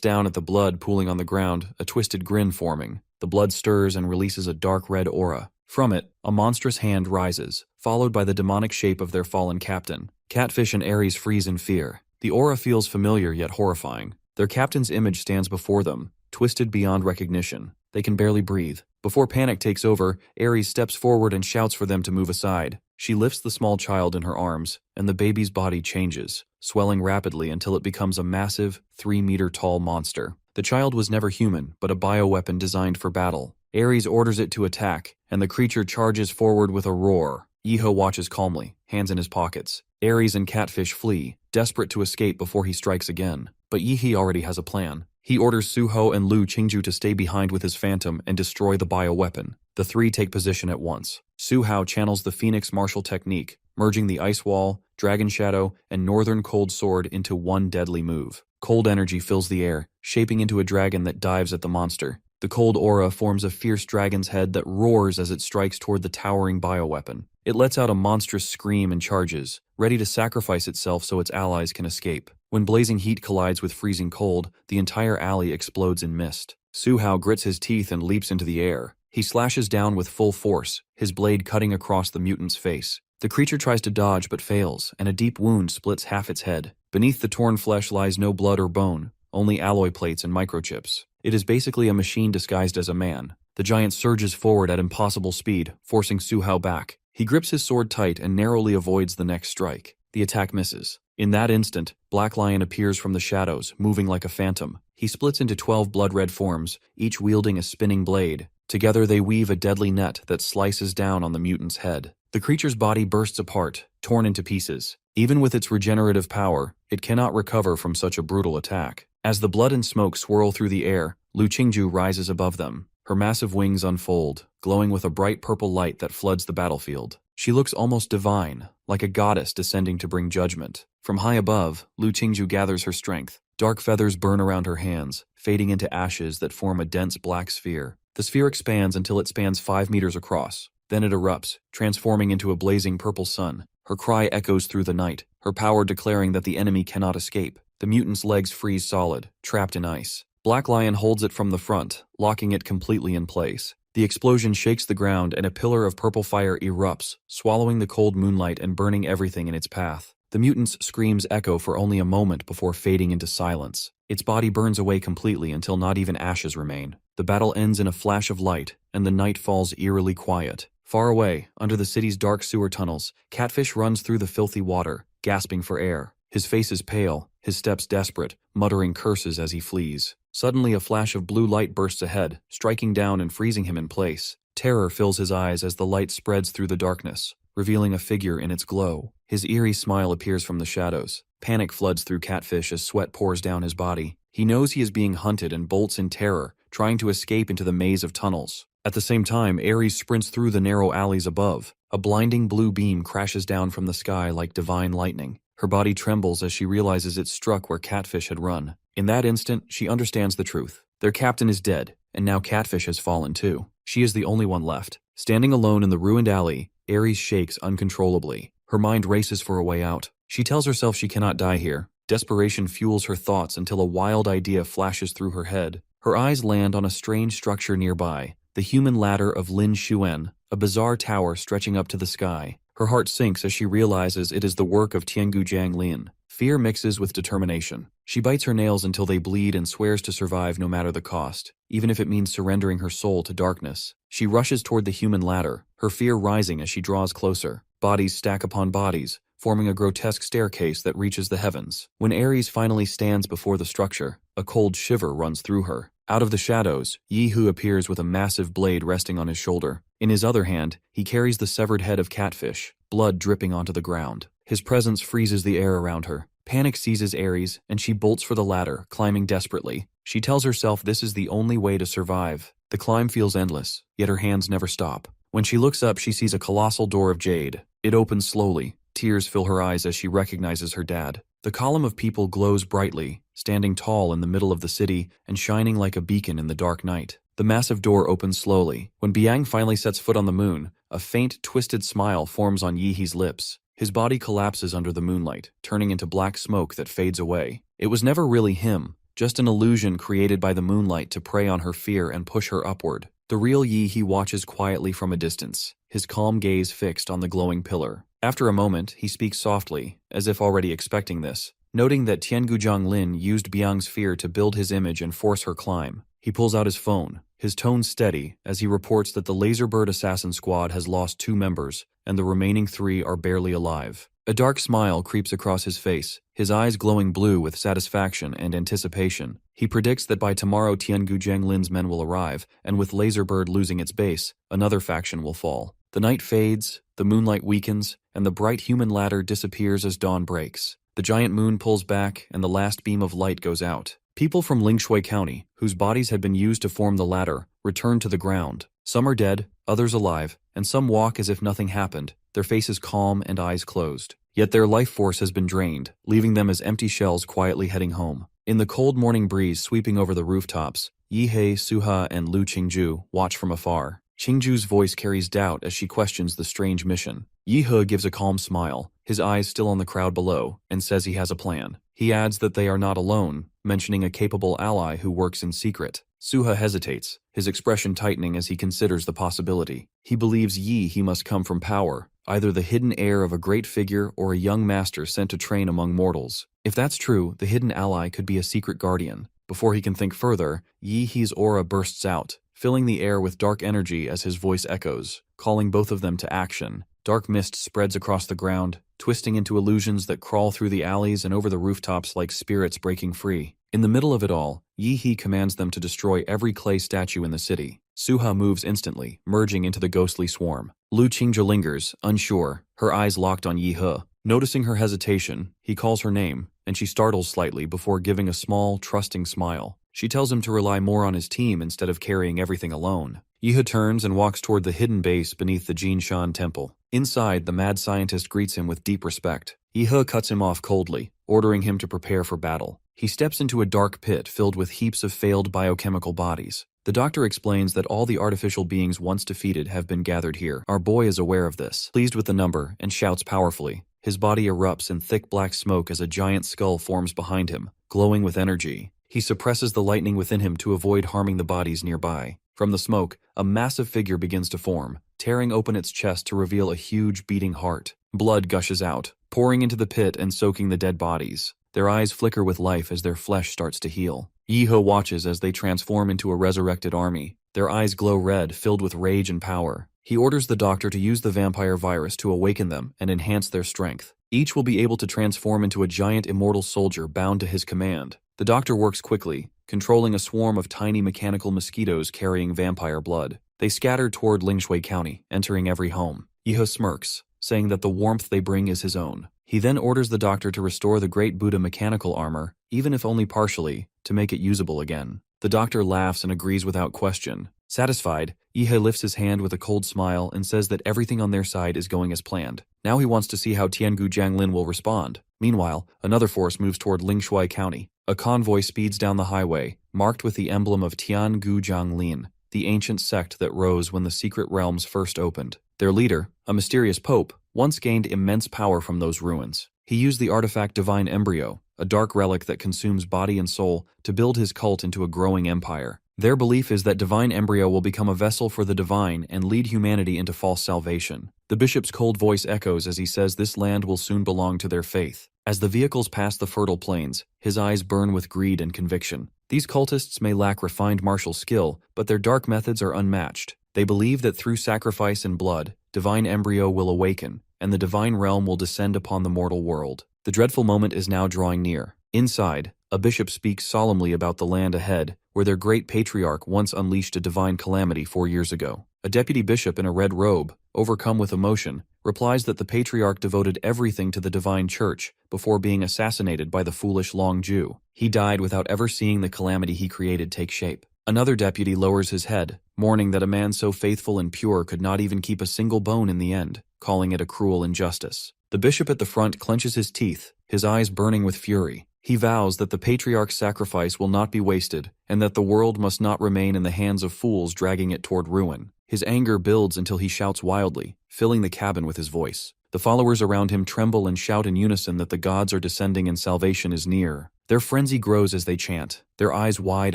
S1: down at the blood pooling on the ground, a twisted grin forming. The blood stirs and releases a dark red aura. From it, a monstrous hand rises, followed by the demonic shape of their fallen captain. Catfish and Ares freeze in fear. The aura feels familiar yet horrifying. Their captain's image stands before them, twisted beyond recognition. They can barely breathe. Before panic takes over, Ares steps forward and shouts for them to move aside. She lifts the small child in her arms, and the baby's body changes, swelling rapidly until it becomes a massive, 3-meter-tall monster. The child was never human, but a bioweapon designed for battle. Ares orders it to attack, and the creature charges forward with a roar. Yi He watches calmly, hands in his pockets. Ares and Catfish flee, desperate to escape before he strikes again. But Yi He already has a plan. He orders Su Hao and Lu Qingju to stay behind with his phantom and destroy the bioweapon. The 3 take position at once. Su Hao channels the Phoenix martial technique, merging the Ice Wall, Dragon Shadow, and Northern Cold Sword into one deadly move. Cold energy fills the air, shaping into a dragon that dives at the monster. The cold aura forms a fierce dragon's head that roars as it strikes toward the towering bioweapon. It lets out a monstrous scream and charges, ready to sacrifice itself so its allies can escape. When blazing heat collides with freezing cold, the entire alley explodes in mist. Su Hao grits his teeth and leaps into the air. He slashes down with full force, his blade cutting across the mutant's face. The creature tries to dodge but fails, and a deep wound splits half its head. Beneath the torn flesh lies no blood or bone, only alloy plates and microchips. It is basically a machine disguised as a man. The giant surges forward at impossible speed, forcing Su Hao back. He grips his sword tight and narrowly avoids the next strike. The attack misses. In that instant, Black Lion appears from the shadows, moving like a phantom. He splits into 12 blood-red forms, each wielding a spinning blade. Together they weave a deadly net that slices down on the mutant's head. The creature's body bursts apart, torn into pieces. Even with its regenerative power, it cannot recover from such a brutal attack. As the blood and smoke swirl through the air, Lu Qingju rises above them. Her massive wings unfold, glowing with a bright purple light that floods the battlefield. She looks almost divine, like a goddess descending to bring judgment. From high above, Lu Qingju gathers her strength. Dark feathers burn around her hands, fading into ashes that form a dense black sphere. The sphere expands until it spans 5 meters across. Then it erupts, transforming into a blazing purple sun. Her cry echoes through the night, her power declaring that the enemy cannot escape. The mutant's legs freeze solid, trapped in ice. Black Lion holds it from the front, locking it completely in place. The explosion shakes the ground and a pillar of purple fire erupts, swallowing the cold moonlight and burning everything in its path. The mutant's screams echo for only a moment before fading into silence. Its body burns away completely until not even ashes remain. The battle ends in a flash of light, and the night falls eerily quiet. Far away, under the city's dark sewer tunnels, Catfish runs through the filthy water, gasping for air. His face is pale, his steps desperate, muttering curses as he flees. Suddenly a flash of blue light bursts ahead, striking down and freezing him in place. Terror fills his eyes as the light spreads through the darkness, revealing a figure in its glow. His eerie smile appears from the shadows. Panic floods through Catfish as sweat pours down his body. He knows he is being hunted and bolts in terror, trying to escape into the maze of tunnels. At the same time, Ares sprints through the narrow alleys above. A blinding blue beam crashes down from the sky like divine lightning. Her body trembles as she realizes it struck where Catfish had run. In that instant, she understands the truth. Their captain is dead, and now Catfish has fallen too. She is the only one left. Standing alone in the ruined alley, Ares shakes uncontrollably. Her mind races for a way out. She tells herself she cannot die here. Desperation fuels her thoughts until a wild idea flashes through her head. Her eyes land on a strange structure nearby, the human ladder of Lin Xuan, a bizarre tower stretching up to the sky. Her heart sinks as she realizes it is the work of Tiangu Jiang Lin. Fear mixes with determination. She bites her nails until they bleed and swears to survive no matter the cost, even if it means surrendering her soul to darkness. She rushes toward the human ladder, her fear rising as she draws closer. Bodies stack upon bodies, forming a grotesque staircase that reaches the heavens. When Ares finally stands before the structure, a cold shiver runs through her. Out of the shadows, Yi Hu appears with a massive blade resting on his shoulder. In his other hand, he carries the severed head of Catfish, blood dripping onto the ground. His presence freezes the air around her. Panic seizes Ares, and she bolts for the ladder, climbing desperately. She tells herself this is the only way to survive. The climb feels endless, yet her hands never stop. When she looks up, she sees a colossal door of jade. It opens slowly. Tears fill her eyes as she recognizes her dad. The column of people glows brightly, standing tall in the middle of the city and shining like a beacon in the dark night. The massive door opens slowly. When Biang finally sets foot on the moon, a faint, twisted smile forms on Yihe's lips. His body collapses under the moonlight, turning into black smoke that fades away. It was never really him, just an illusion created by the moonlight to prey on her fear and push her upward. The real Yihe watches quietly from a distance, his calm gaze fixed on the glowing pillar. After a moment, he speaks softly, as if already expecting this, noting that Tiangujiang Lin used Biang's fear to build his image and force her climb. He pulls out his phone, his tone steady, as he reports that the Laserbird assassin squad has lost 2 members, and the remaining 3 are barely alive. A dark smile creeps across his face, his eyes glowing blue with satisfaction and anticipation. He predicts that by tomorrow Tiangujiang Lin's men will arrive, and with Laserbird losing its base, another faction will fall. The night fades, the moonlight weakens, and the bright human ladder disappears as dawn breaks. The giant moon pulls back, and the last beam of light goes out. People from Lingshui County, whose bodies had been used to form the ladder, return to the ground. Some are dead, others alive, and some walk as if nothing happened, their faces calm and eyes closed. Yet their life force has been drained, leaving them as empty shells quietly heading home. In the cold morning breeze sweeping over the rooftops, Yihei, Suha, and Lu Qingju watch from afar. Qingju's voice carries doubt as she questions the strange mission. Yihe gives a calm smile, his eyes still on the crowd below, and says he has a plan. He adds that they are not alone, mentioning a capable ally who works in secret. Suha hesitates, his expression tightening as he considers the possibility. He believes Yi he must come from power, either the hidden heir of a great figure or a young master sent to train among mortals. If that's true, the hidden ally could be a secret guardian. Before he can think further, Yi He's aura bursts out, filling the air with dark energy as his voice echoes, calling both of them to action. Dark mist spreads across the ground, twisting into illusions that crawl through the alleys and over the rooftops like spirits breaking free. In the middle of it all, Yi He commands them to destroy every clay statue in the city. Suha moves instantly, merging into the ghostly swarm. Lu Qingzhe lingers, unsure, her eyes locked on Yi He. Noticing her hesitation, he calls her name, and she startles slightly before giving a small, trusting smile. She tells him to rely more on his team instead of carrying everything alone. Yi He turns and walks toward the hidden base beneath the Jinshan temple. Inside, the mad scientist greets him with deep respect. Yi He cuts him off coldly, ordering him to prepare for battle. He steps into a dark pit filled with heaps of failed biochemical bodies. The doctor explains that all the artificial beings once defeated have been gathered here. Our boy is aware of this, pleased with the number, and shouts powerfully. His body erupts in thick black smoke as a giant skull forms behind him, glowing with energy. He suppresses the lightning within him to avoid harming the bodies nearby. From the smoke, a massive figure begins to form, tearing open its chest to reveal a huge beating heart. Blood gushes out, pouring into the pit and soaking the dead bodies. Their eyes flicker with life as their flesh starts to heal. Yi He watches as they transform into a resurrected army. Their eyes glow red, filled with rage and power. He orders the doctor to use the vampire virus to awaken them and enhance their strength. Each will be able to transform into a giant immortal soldier bound to his command. The doctor works quickly, controlling a swarm of tiny mechanical mosquitoes carrying vampire blood. They scatter toward Lingshui County, entering every home. Yi He smirks, saying that the warmth they bring is his own. He then orders the doctor to restore the Great Buddha mechanical armor, even if only partially, to make it usable again. The doctor laughs and agrees without question. Satisfied, Yi He lifts his hand with a cold smile and says that everything on their side is going as planned. Now he wants to see how Tiangu Jianglin will respond. Meanwhile, another force moves toward Lingshui County. A convoy speeds down the highway, marked with the emblem of Tiangu Jianglin, the ancient sect that rose when the secret realms first opened. Their leader, a mysterious pope, once gained immense power from those ruins. He used the artifact Divine Embryo, a dark relic that consumes body and soul, to build his cult into a growing empire. Their belief is that Divine Embryo will become a vessel for the divine and lead humanity into false salvation. The bishop's cold voice echoes as he says this land will soon belong to their faith. As the vehicles pass the fertile plains, his eyes burn with greed and conviction. These cultists may lack refined martial skill, but their dark methods are unmatched. They believe that through sacrifice and blood, Divine Embryo will awaken, and the divine realm will descend upon the mortal world. The dreadful moment is now drawing near. Inside, a bishop speaks solemnly about the land ahead, where their great patriarch once unleashed a divine calamity 4 years ago. A deputy bishop in a red robe, overcome with emotion, replies that the patriarch devoted everything to the divine church before being assassinated by the foolish Long Jew. He died without ever seeing the calamity he created take shape. Another deputy lowers his head, mourning that a man so faithful and pure could not even keep a single bone in the end, calling it a cruel injustice. The bishop at the front clenches his teeth, his eyes burning with fury. He vows that the patriarch's sacrifice will not be wasted, and that the world must not remain in the hands of fools dragging it toward ruin. His anger builds until he shouts wildly, filling the cabin with his voice. The followers around him tremble and shout in unison that the gods are descending and salvation is near. Their frenzy grows as they chant, their eyes wide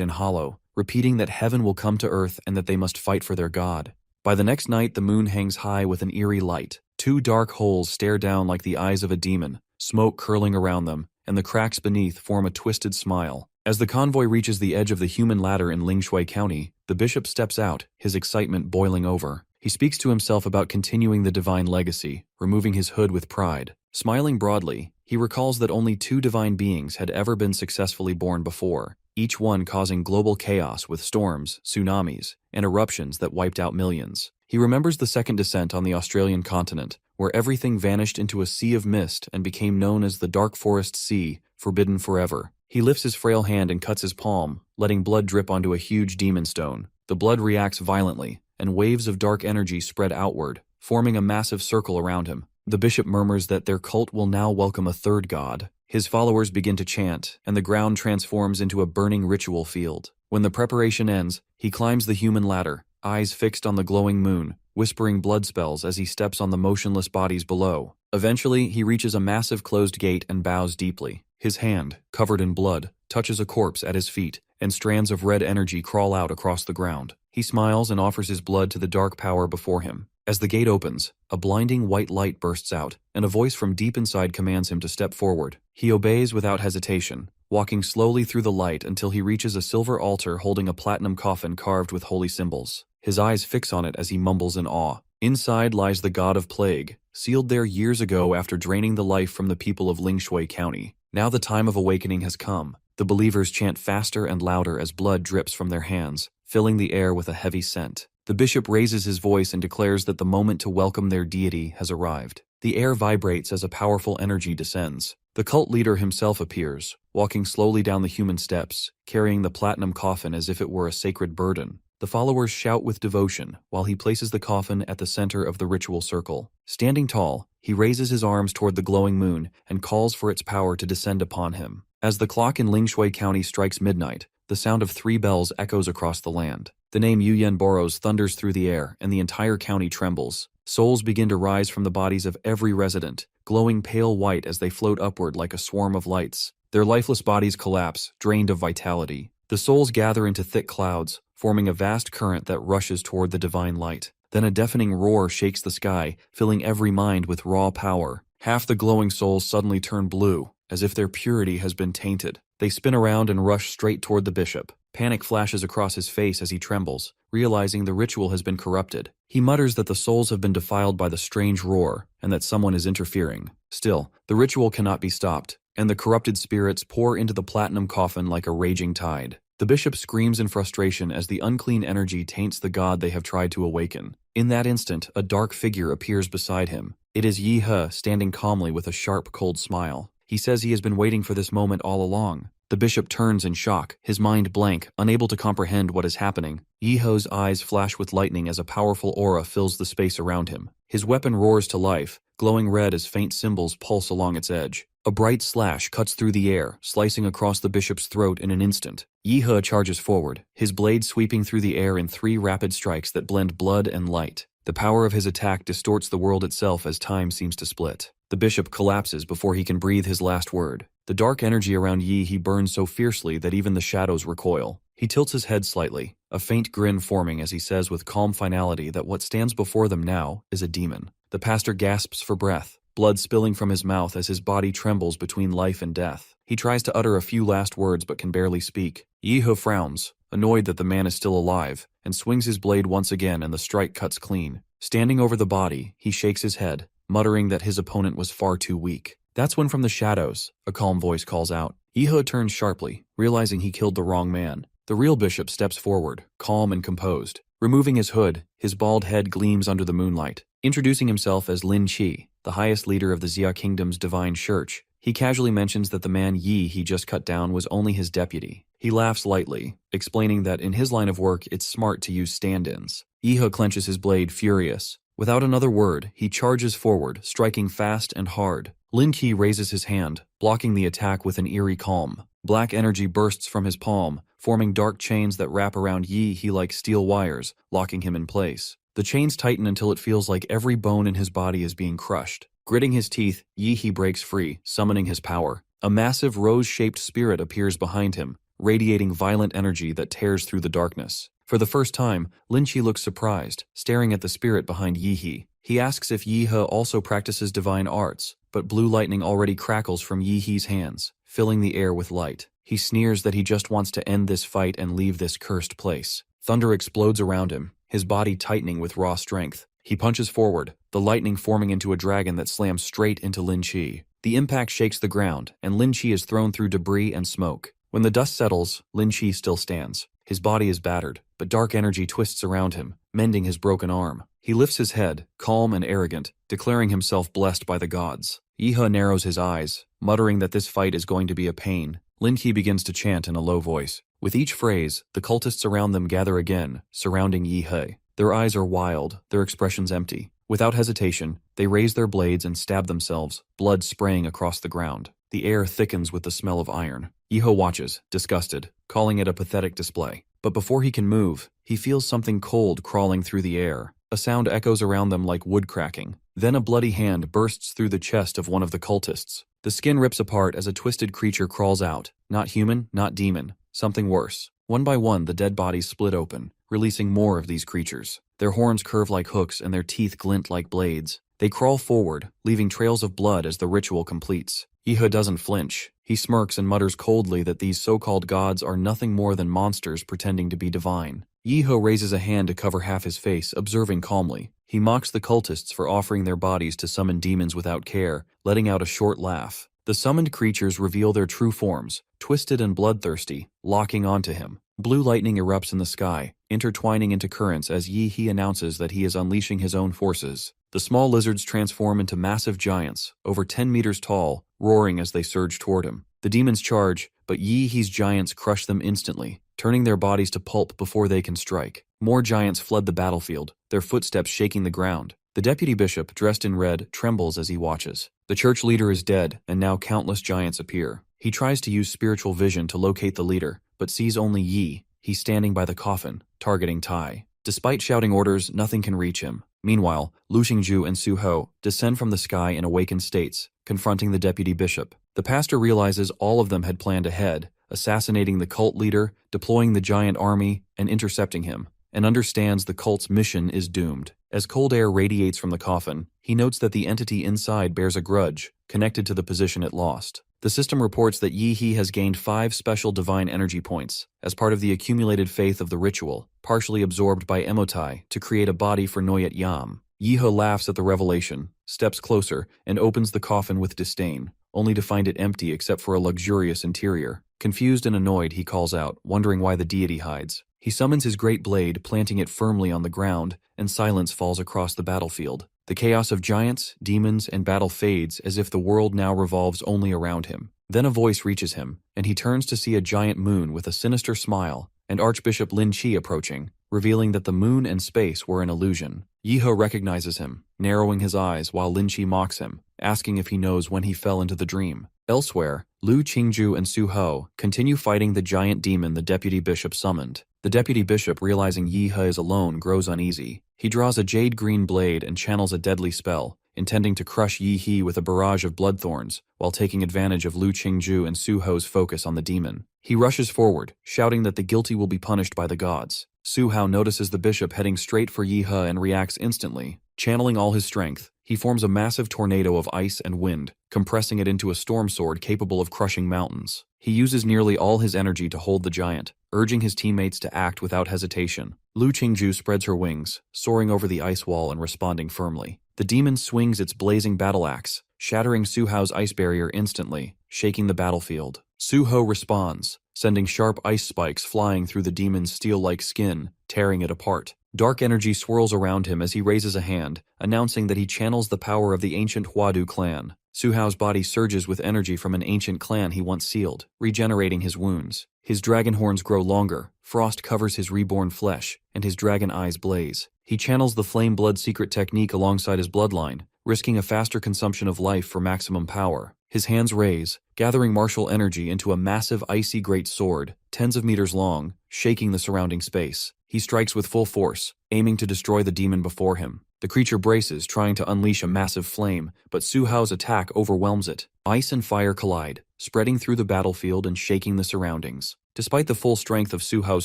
S1: and hollow, repeating that heaven will come to earth and that they must fight for their god. By the next night, the moon hangs high with an eerie light. 2 dark holes stare down like the eyes of a demon, smoke curling around them, and the cracks beneath form a twisted smile. As the convoy reaches the edge of the human ladder in Lingshui County, the bishop steps out, his excitement boiling over. He speaks to himself about continuing the divine legacy, removing his hood with pride. Smiling broadly, he recalls that only 2 divine beings had ever been successfully born before, each one causing global chaos with storms, tsunamis, and eruptions that wiped out millions. He remembers the second descent on the Australian continent, where everything vanished into a sea of mist and became known as the Dark Forest Sea, forbidden forever. He lifts his frail hand and cuts his palm, letting blood drip onto a huge demon stone. The blood reacts violently, and waves of dark energy spread outward, forming a massive circle around him. The bishop murmurs that their cult will now welcome a third god. His followers begin to chant, and the ground transforms into a burning ritual field. When the preparation ends, he climbs the human ladder, eyes fixed on the glowing moon, whispering blood spells as he steps on the motionless bodies below. Eventually, he reaches a massive closed gate and bows deeply. His hand, covered in blood, touches a corpse at his feet, and strands of red energy crawl out across the ground. He smiles and offers his blood to the dark power before him. As the gate opens, a blinding white light bursts out, and a voice from deep inside commands him to step forward. He obeys without hesitation, walking slowly through the light until he reaches a silver altar holding a platinum coffin carved with holy symbols. His eyes fix on it as he mumbles in awe. Inside lies the god of plague, sealed there years ago after draining the life from the people of Lingshui County. Now the time of awakening has come. The believers chant faster and louder as blood drips from their hands, filling the air with a heavy scent. The bishop raises his voice and declares that the moment to welcome their deity has arrived. The air vibrates as a powerful energy descends. The cult leader himself appears, walking slowly down the human steps, carrying the platinum coffin as if it were a sacred burden. The followers shout with devotion while he places the coffin at the center of the ritual circle. Standing tall, he raises his arms toward the glowing moon and calls for its power to descend upon him. As the clock in Lingshui County strikes midnight, the sound of 3 bells echoes across the land. The name Yuyen Boros thunders through the air, and the entire county trembles. Souls begin to rise from the bodies of every resident, glowing pale white as they float upward like a swarm of lights. Their lifeless bodies collapse, drained of vitality. The souls gather into thick clouds, forming a vast current that rushes toward the divine light. Then a deafening roar shakes the sky, filling every mind with raw power. Half the glowing souls suddenly turn blue, as if their purity has been tainted. They spin around and rush straight toward the bishop. Panic flashes across his face as he trembles, realizing the ritual has been corrupted. He mutters that the souls have been defiled by the strange roar, and that someone is interfering. Still, the ritual cannot be stopped, and the corrupted spirits pour into the platinum coffin like a raging tide. The bishop screams in frustration as the unclean energy taints the god they have tried to awaken. In that instant, a dark figure appears beside him. It is Yi He, standing calmly with a sharp, cold smile. He says he has been waiting for this moment all along. The bishop turns in shock, his mind blank, unable to comprehend what is happening. Yi He's eyes flash with lightning as a powerful aura fills the space around him. His weapon roars to life, glowing red as faint symbols pulse along its edge. A bright slash cuts through the air, slicing across the bishop's throat in an instant. Yi He charges forward, his blade sweeping through the air in 3 rapid strikes that blend blood and light. The power of his attack distorts the world itself as time seems to split. The bishop collapses before he can breathe his last word. The dark energy around Yi He burns so fiercely that even the shadows recoil. He tilts his head slightly, a faint grin forming as he says with calm finality that what stands before them now is a demon. The pastor gasps for breath, blood spilling from his mouth as his body trembles between life and death. He tries to utter a few last words but can barely speak. Yi He frowns, annoyed that the man is still alive, and swings his blade once again and the strike cuts clean. Standing over the body, he shakes his head, muttering that his opponent was far too weak. That's when from the shadows, a calm voice calls out. Yi He turns sharply, realizing he killed the wrong man. The real bishop steps forward, calm and composed. Removing his hood, his bald head gleams under the moonlight. Introducing himself as Lin Qi, the highest leader of the Xia Kingdom's divine church, he casually mentions that the man Yi he just cut down was only his deputy. He laughs lightly, explaining that in his line of work it's smart to use stand-ins. Yi He clenches his blade, furious. Without another word, he charges forward, striking fast and hard. Lin Qi raises his hand, blocking the attack with an eerie calm. Black energy bursts from his palm, forming dark chains that wrap around Yi He like steel wires, locking him in place. The chains tighten until it feels like every bone in his body is being crushed. Gritting his teeth, Yi He breaks free, summoning his power. A massive rose-shaped spirit appears behind him, radiating violent energy that tears through the darkness. For the first time, Lin Qi looks surprised, staring at the spirit behind Yi He. He asks if Yi He also practices divine arts, but blue lightning already crackles from Yi He's hands, filling the air with light. He sneers that he just wants to end this fight and leave this cursed place. Thunder explodes around him, his body tightening with raw strength. He punches forward, the lightning forming into a dragon that slams straight into Lin Qi. The impact shakes the ground, and Lin Qi is thrown through debris and smoke. When the dust settles, Lin Qi still stands. His body is battered, but dark energy twists around him, mending his broken arm. He lifts his head, calm and arrogant, declaring himself blessed by the gods. Yi He narrows his eyes, muttering that this fight is going to be a pain. Lin Qi begins to chant in a low voice. With each phrase, the cultists around them gather again, surrounding Yi He. Their eyes are wild, their expressions empty. Without hesitation, they raise their blades and stab themselves, blood spraying across the ground. The air thickens with the smell of iron. Yi He watches, disgusted, calling it a pathetic display. But before he can move, he feels something cold crawling through the air. A sound echoes around them like wood cracking. Then a bloody hand bursts through the chest of one of the cultists. The skin rips apart as a twisted creature crawls out. Not human, not demon. Something worse. One by one, the dead bodies split open, releasing more of these creatures. Their horns curve like hooks and their teeth glint like blades. They crawl forward, leaving trails of blood as the ritual completes. Yihe doesn't flinch. He smirks and mutters coldly that these so-called gods are nothing more than monsters pretending to be divine. Yihe raises a hand to cover half his face, observing calmly. He mocks the cultists for offering their bodies to summon demons without care, letting out a short laugh. The summoned creatures reveal their true forms, twisted and bloodthirsty, locking onto him. Blue lightning erupts in the sky, intertwining into currents as Yihe announces that he is unleashing his own forces. The small lizards transform into massive giants, over 10 meters tall, roaring as they surge toward him. The demons charge, but Yihe's giants crush them instantly, turning their bodies to pulp before they can strike. More giants flood the battlefield, their footsteps shaking the ground. The deputy bishop, dressed in red, trembles as he watches. The church leader is dead, and now countless giants appear. He tries to use spiritual vision to locate the leader, but sees only Yi. He's standing by the coffin, targeting Tai. Despite shouting orders, nothing can reach him. Meanwhile, Lu Qingju and Su Ho descend from the sky in awakened states, confronting the deputy bishop. The pastor realizes all of them had planned ahead, assassinating the cult leader, deploying the giant army, and intercepting him, and understands the cult's mission is doomed. As cold air radiates from the coffin, he notes that the entity inside bears a grudge, connected to the position it lost. The system reports that Yihe has gained 5 special divine energy points, as part of the accumulated faith of the ritual, partially absorbed by Emotai to create a body for Noyet Yam. Yihe laughs at the revelation, steps closer, and opens the coffin with disdain, only to find it empty except for a luxurious interior. Confused and annoyed, he calls out, wondering why the deity hides. He summons his great blade, planting it firmly on the ground, and silence falls across the battlefield. The chaos of giants, demons, and battle fades as if the world now revolves only around him. Then a voice reaches him, and he turns to see a giant moon with a sinister smile, and Archbishop Lin Qi approaching, revealing that the moon and space were an illusion. Yihe recognizes him, narrowing his eyes while Lin Qi mocks him, asking if he knows when he fell into the dream. Elsewhere, Lu Qingju and Su Ho continue fighting the giant demon the deputy bishop summoned. The deputy bishop, realizing Yihe is alone, grows uneasy. He draws a jade-green blade and channels a deadly spell, intending to crush Yihe with a barrage of bloodthorns, while taking advantage of Lu Qingju and Su Ho's focus on the demon. He rushes forward, shouting that the guilty will be punished by the gods. Su Hao notices the bishop heading straight for Yihe and reacts instantly. Channeling all his strength, he forms a massive tornado of ice and wind, compressing it into a storm sword capable of crushing mountains. He uses nearly all his energy to hold the giant, urging his teammates to act without hesitation. Lu Qingju spreads her wings, soaring over the ice wall and responding firmly. The demon swings its blazing battle axe, shattering Su Hao's ice barrier instantly, shaking the battlefield. Su Ho responds, sending sharp ice spikes flying through the demon's steel-like skin, tearing it apart. Dark energy swirls around him as he raises a hand, announcing that he channels the power of the ancient Huadu clan. Su Hao's body surges with energy from an ancient clan he once sealed, regenerating his wounds. His dragon horns grow longer, frost covers his reborn flesh, and his dragon eyes blaze. He channels the flame blood secret technique alongside his bloodline, risking a faster consumption of life for maximum power. His hands raise, gathering martial energy into a massive icy great sword, tens of meters long, shaking the surrounding space. He strikes with full force, aiming to destroy the demon before him. The creature braces, trying to unleash a massive flame, but Su Hao's attack overwhelms it. Ice and fire collide, spreading through the battlefield and shaking the surroundings. Despite the full strength of Su Hao's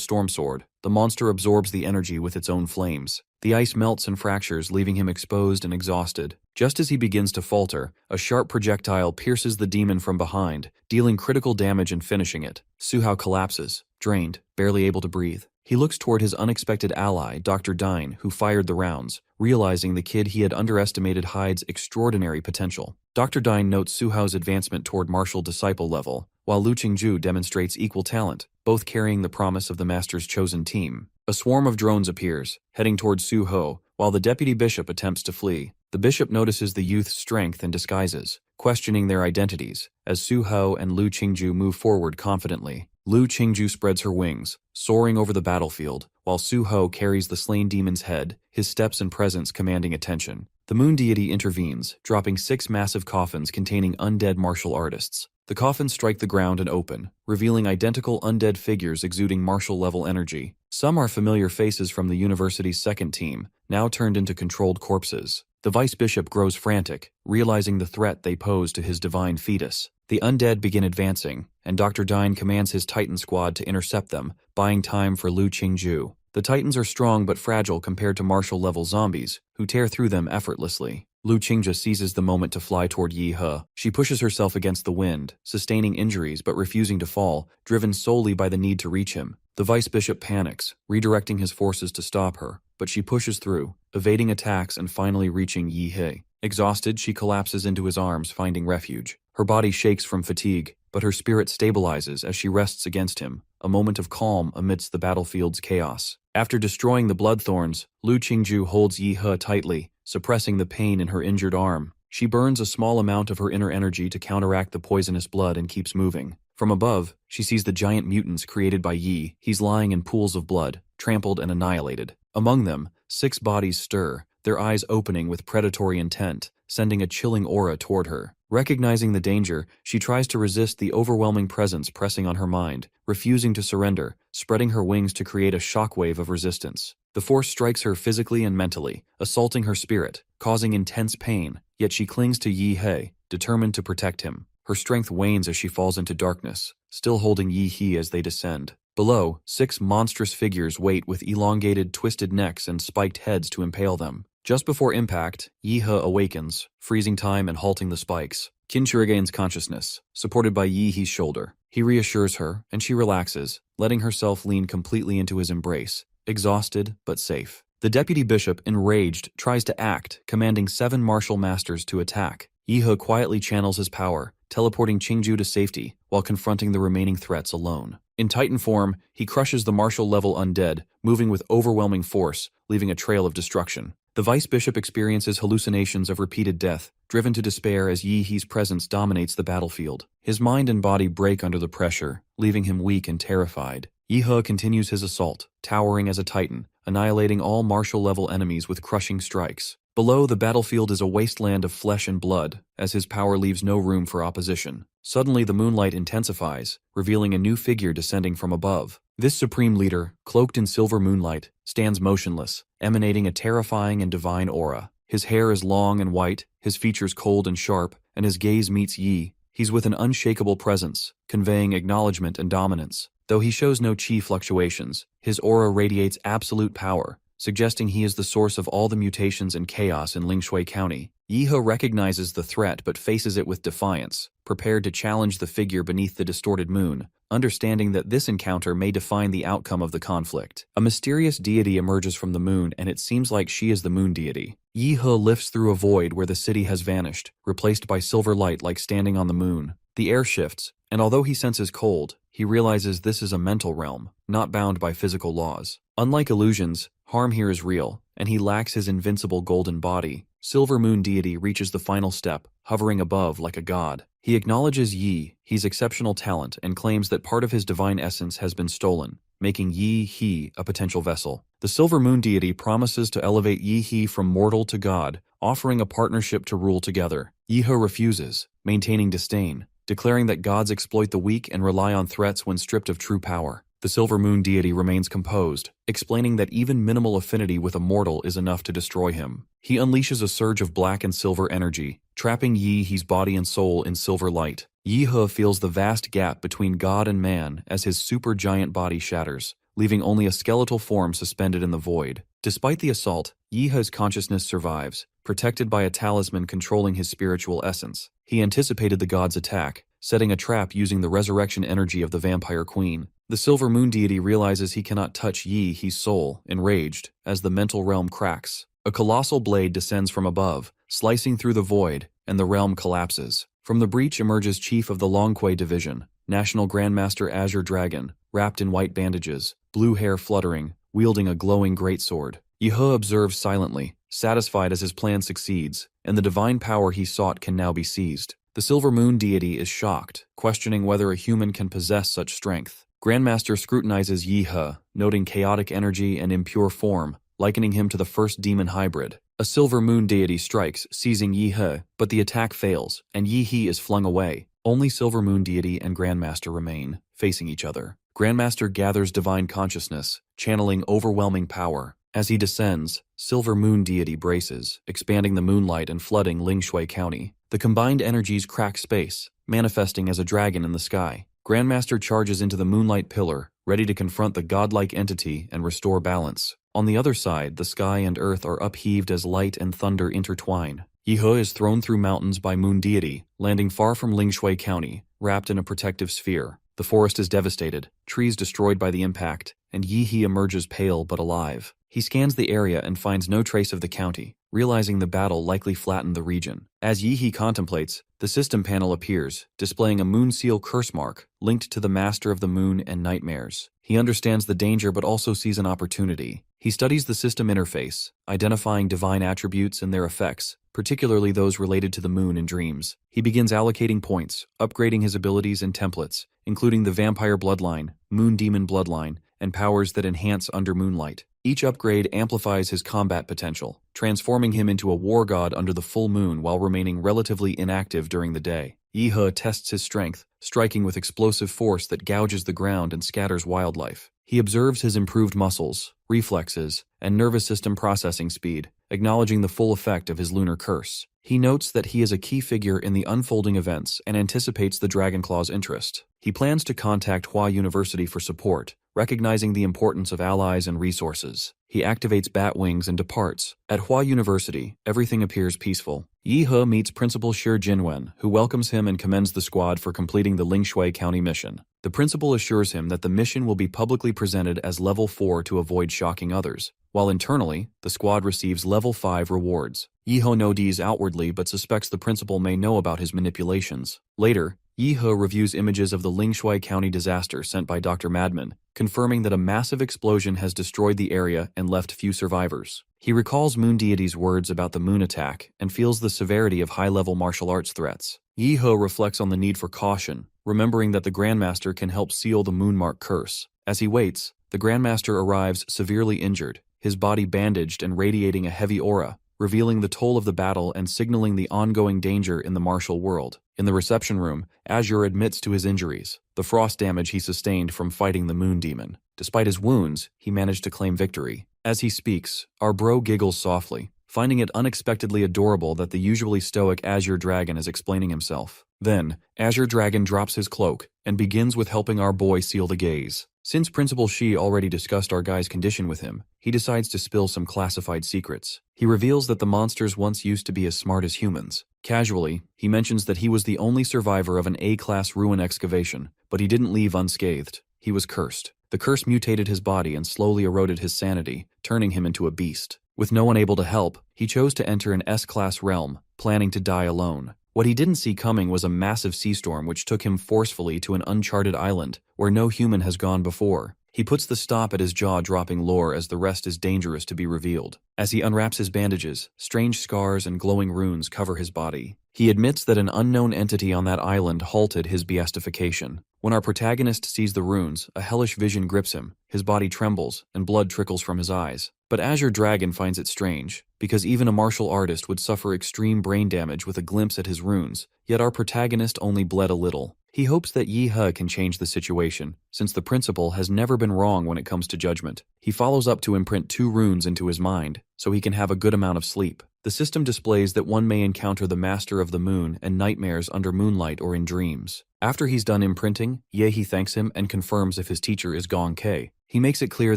S1: storm sword, the monster absorbs the energy with its own flames. The ice melts and fractures, leaving him exposed and exhausted. Just as he begins to falter, a sharp projectile pierces the demon from behind, dealing critical damage and finishing it. Su Hao collapses, drained, barely able to breathe. He looks toward his unexpected ally, Dr. Dine, who fired the rounds, realizing the kid he had underestimated hides extraordinary potential. Dr. Dine notes Su Hao's advancement toward martial disciple level, while Lu Qingju demonstrates equal talent, both carrying the promise of the master's chosen team. A swarm of drones appears, heading toward Su Ho, while the deputy bishop attempts to flee. The bishop notices the youth's strength and disguises, questioning their identities, as Su Ho and Lu Qingju move forward confidently. Lu Qingju spreads her wings, soaring over the battlefield, while Su Ho carries the slain demon's head, his steps and presence commanding attention. The moon deity intervenes, dropping 6 massive coffins containing undead martial artists. The coffins strike the ground and open, revealing identical undead figures exuding martial-level energy. Some are familiar faces from the university's second team, now turned into controlled corpses. The vice bishop grows frantic, realizing the threat they pose to his divine fetus. The undead begin advancing, and Dr. Dine commands his Titan squad to intercept them, buying time for Lu Qingju. The Titans are strong but fragile compared to martial-level zombies, who tear through them effortlessly. Lu Qingja seizes the moment to fly toward Yi He. She pushes herself against the wind, sustaining injuries but refusing to fall, driven solely by the need to reach him. The vice bishop panics, redirecting his forces to stop her, but she pushes through, evading attacks and finally reaching Yi He. Exhausted, she collapses into his arms, finding refuge. Her body shakes from fatigue, but her spirit stabilizes as she rests against him, a moment of calm amidst the battlefield's chaos. After destroying the Bloodthorns, Lu Qingju holds Yi He tightly, suppressing the pain in her injured arm. She burns a small amount of her inner energy to counteract the poisonous blood and keeps moving. From above, she sees the giant mutants created by Yi. He's lying in pools of blood, trampled and annihilated. Among them, 6 bodies stir, their eyes opening with predatory intent, sending a chilling aura toward her. Recognizing the danger, she tries to resist the overwhelming presence pressing on her mind, refusing to surrender, spreading her wings to create a shockwave of resistance. The force strikes her physically and mentally, assaulting her spirit, causing intense pain, yet she clings to Yi He, determined to protect him. Her strength wanes as she falls into darkness, still holding Yi He as they descend. Below, 6 monstrous figures wait with elongated, twisted necks and spiked heads to impale them. Just before impact, Yi He awakens, freezing time and halting the spikes. Qinshi regains consciousness, supported by Yi He's shoulder. He reassures her, and she relaxes, letting herself lean completely into his embrace, exhausted but safe. The deputy bishop, enraged, tries to act, commanding 7 martial masters to attack. Yi He quietly channels his power, teleporting Qingju to safety, while confronting the remaining threats alone. In Titan form, he crushes the martial-level undead, moving with overwhelming force, leaving a trail of destruction. The vice bishop experiences hallucinations of repeated death, driven to despair as Yi He's presence dominates the battlefield. His mind and body break under the pressure, leaving him weak and terrified. Yi He continues his assault, towering as a titan, annihilating all martial-level enemies with crushing strikes. Below, the battlefield is a wasteland of flesh and blood, as his power leaves no room for opposition. Suddenly, the moonlight intensifies, revealing a new figure descending from above. This supreme leader, cloaked in silver moonlight, stands motionless, emanating a terrifying and divine aura. His hair is long and white, his features cold and sharp, and his gaze meets Yi. He's with an unshakable presence, conveying acknowledgement and dominance. Though he shows no chi fluctuations, his aura radiates absolute power, suggesting he is the source of all the mutations and chaos in Lingshui County. Yi He recognizes the threat but faces it with defiance, prepared to challenge the figure beneath the distorted moon, understanding that this encounter may define the outcome of the conflict. A mysterious deity emerges from the moon, and it seems like she is the moon deity. Yi He lifts through a void where the city has vanished, replaced by silver light like standing on the moon. The air shifts, and although he senses cold, he realizes this is a mental realm, not bound by physical laws. Unlike illusions, harm here is real, and he lacks his invincible golden body. Silver Moon Deity reaches the final step, hovering above like a god. He acknowledges Yi He's exceptional talent and claims that part of his divine essence has been stolen, making Yi He a potential vessel. The Silver Moon Deity promises to elevate Yi He from mortal to god, offering a partnership to rule together. Yi He refuses, maintaining disdain, declaring that gods exploit the weak and rely on threats when stripped of true power. The Silver Moon Deity remains composed, explaining that even minimal affinity with a mortal is enough to destroy him. He unleashes a surge of black and silver energy, trapping Yi He's body and soul in silver light. Yi He feels the vast gap between God and man as his supergiant body shatters, leaving only a skeletal form suspended in the void. Despite the assault, Yi He's consciousness survives, protected by a talisman controlling his spiritual essence. He anticipated the god's attack, setting a trap using the resurrection energy of the Vampire Queen. The Silver Moon Deity realizes he cannot touch Yi He's soul, enraged, as the mental realm cracks. A colossal blade descends from above, slicing through the void, and the realm collapses. From the breach emerges Chief of the Longquay Division, National Grandmaster Azure Dragon, wrapped in white bandages, blue hair fluttering, wielding a glowing greatsword. Yi He observes silently, satisfied as his plan succeeds, and the divine power he sought can now be seized. The Silver Moon Deity is shocked, questioning whether a human can possess such strength. Grandmaster scrutinizes Yi He, noting chaotic energy and impure form, likening him to the first demon hybrid. A Silver Moon Deity strikes, seizing Yi He, but the attack fails, and Yi He is flung away. Only Silver Moon Deity and Grandmaster remain, facing each other. Grandmaster gathers divine consciousness, channeling overwhelming power. As he descends, Silver Moon Deity braces, expanding the moonlight and flooding Lingshui County. The combined energies crack space, manifesting as a dragon in the sky. Grandmaster charges into the moonlight pillar, ready to confront the godlike entity and restore balance. On the other side, the sky and earth are upheaved as light and thunder intertwine. Yi He is thrown through mountains by Moon Deity, landing far from Lingshui County, wrapped in a protective sphere. The forest is devastated, trees destroyed by the impact, and Yi He emerges pale but alive. He scans the area and finds no trace of the county, realizing the battle likely flattened the region. As Yi He contemplates, the system panel appears, displaying a moon seal curse mark linked to the Master of the Moon and Nightmares. He understands the danger but also sees an opportunity. He studies the system interface, identifying divine attributes and their effects, particularly those related to the moon and dreams. He begins allocating points, upgrading his abilities and templates, including the vampire bloodline, moon demon bloodline, and powers that enhance under moonlight. Each upgrade amplifies his combat potential, transforming him into a war god under the full moon while remaining relatively inactive during the day. Yi He tests his strength, striking with explosive force that gouges the ground and scatters wildlife. He observes his improved muscles, reflexes, and nervous system processing speed, acknowledging the full effect of his lunar curse. He notes that he is a key figure in the unfolding events and anticipates the Dragonclaw's interest. He plans to contact Hua University for support, recognizing the importance of allies and resources. He activates bat wings and departs. At Hua University, everything appears peaceful. Yi He meets Principal Shi Jinwen, who welcomes him and commends the squad for completing the Lingshui County mission. The principal assures him that the mission will be publicly presented as Level 4 to avoid shocking others, while internally, the squad receives Level 5 rewards. Yi He nods outwardly but suspects the principal may know about his manipulations. Later, Yi He reviews images of the Lingshui County disaster sent by Dr. Madman, confirming that a massive explosion has destroyed the area and left few survivors. He recalls Moon Deity's words about the moon attack and feels the severity of high-level martial arts threats. Yi He reflects on the need for caution, remembering that the Grandmaster can help seal the Moonmark curse. As he waits, the Grandmaster arrives severely injured, his body bandaged and radiating a heavy aura, revealing the toll of the battle and signaling the ongoing danger in the martial world. In the reception room, Azure admits to his injuries, the frost damage he sustained from fighting the moon demon. Despite his wounds, he managed to claim victory. As he speaks, our bro giggles softly, finding it unexpectedly adorable that the usually stoic Azure Dragon is explaining himself. Then, Azure Dragon drops his cloak and begins with helping our boy seal the gaze. Since Principal Shi already discussed our guy's condition with him, he decides to spill some classified secrets. He reveals that the monsters once used to be as smart as humans. Casually, he mentions that he was the only survivor of an A-class ruin excavation, but he didn't leave unscathed. He was cursed. The curse mutated his body and slowly eroded his sanity, turning him into a beast. With no one able to help, he chose to enter an S-class realm, planning to die alone. What he didn't see coming was a massive sea storm which took him forcefully to an uncharted island where no human has gone before. He puts the stop at his jaw-dropping lore as the rest is dangerous to be revealed. As he unwraps his bandages, strange scars and glowing runes cover his body. He admits that an unknown entity on that island halted his beatification. When our protagonist sees the runes, a hellish vision grips him, his body trembles, and blood trickles from his eyes. But Azure Dragon finds it strange, because even a martial artist would suffer extreme brain damage with a glimpse at his runes, yet our protagonist only bled a little. He hopes that Yi He can change the situation, since the principal has never been wrong when it comes to judgment. He follows up to imprint 2 runes into his mind, so he can have a good amount of sleep. The system displays that one may encounter the Master of the Moon and Nightmares under moonlight or in dreams. After he's done imprinting, Yehi thanks him and confirms if his teacher is Gong Kei. He makes it clear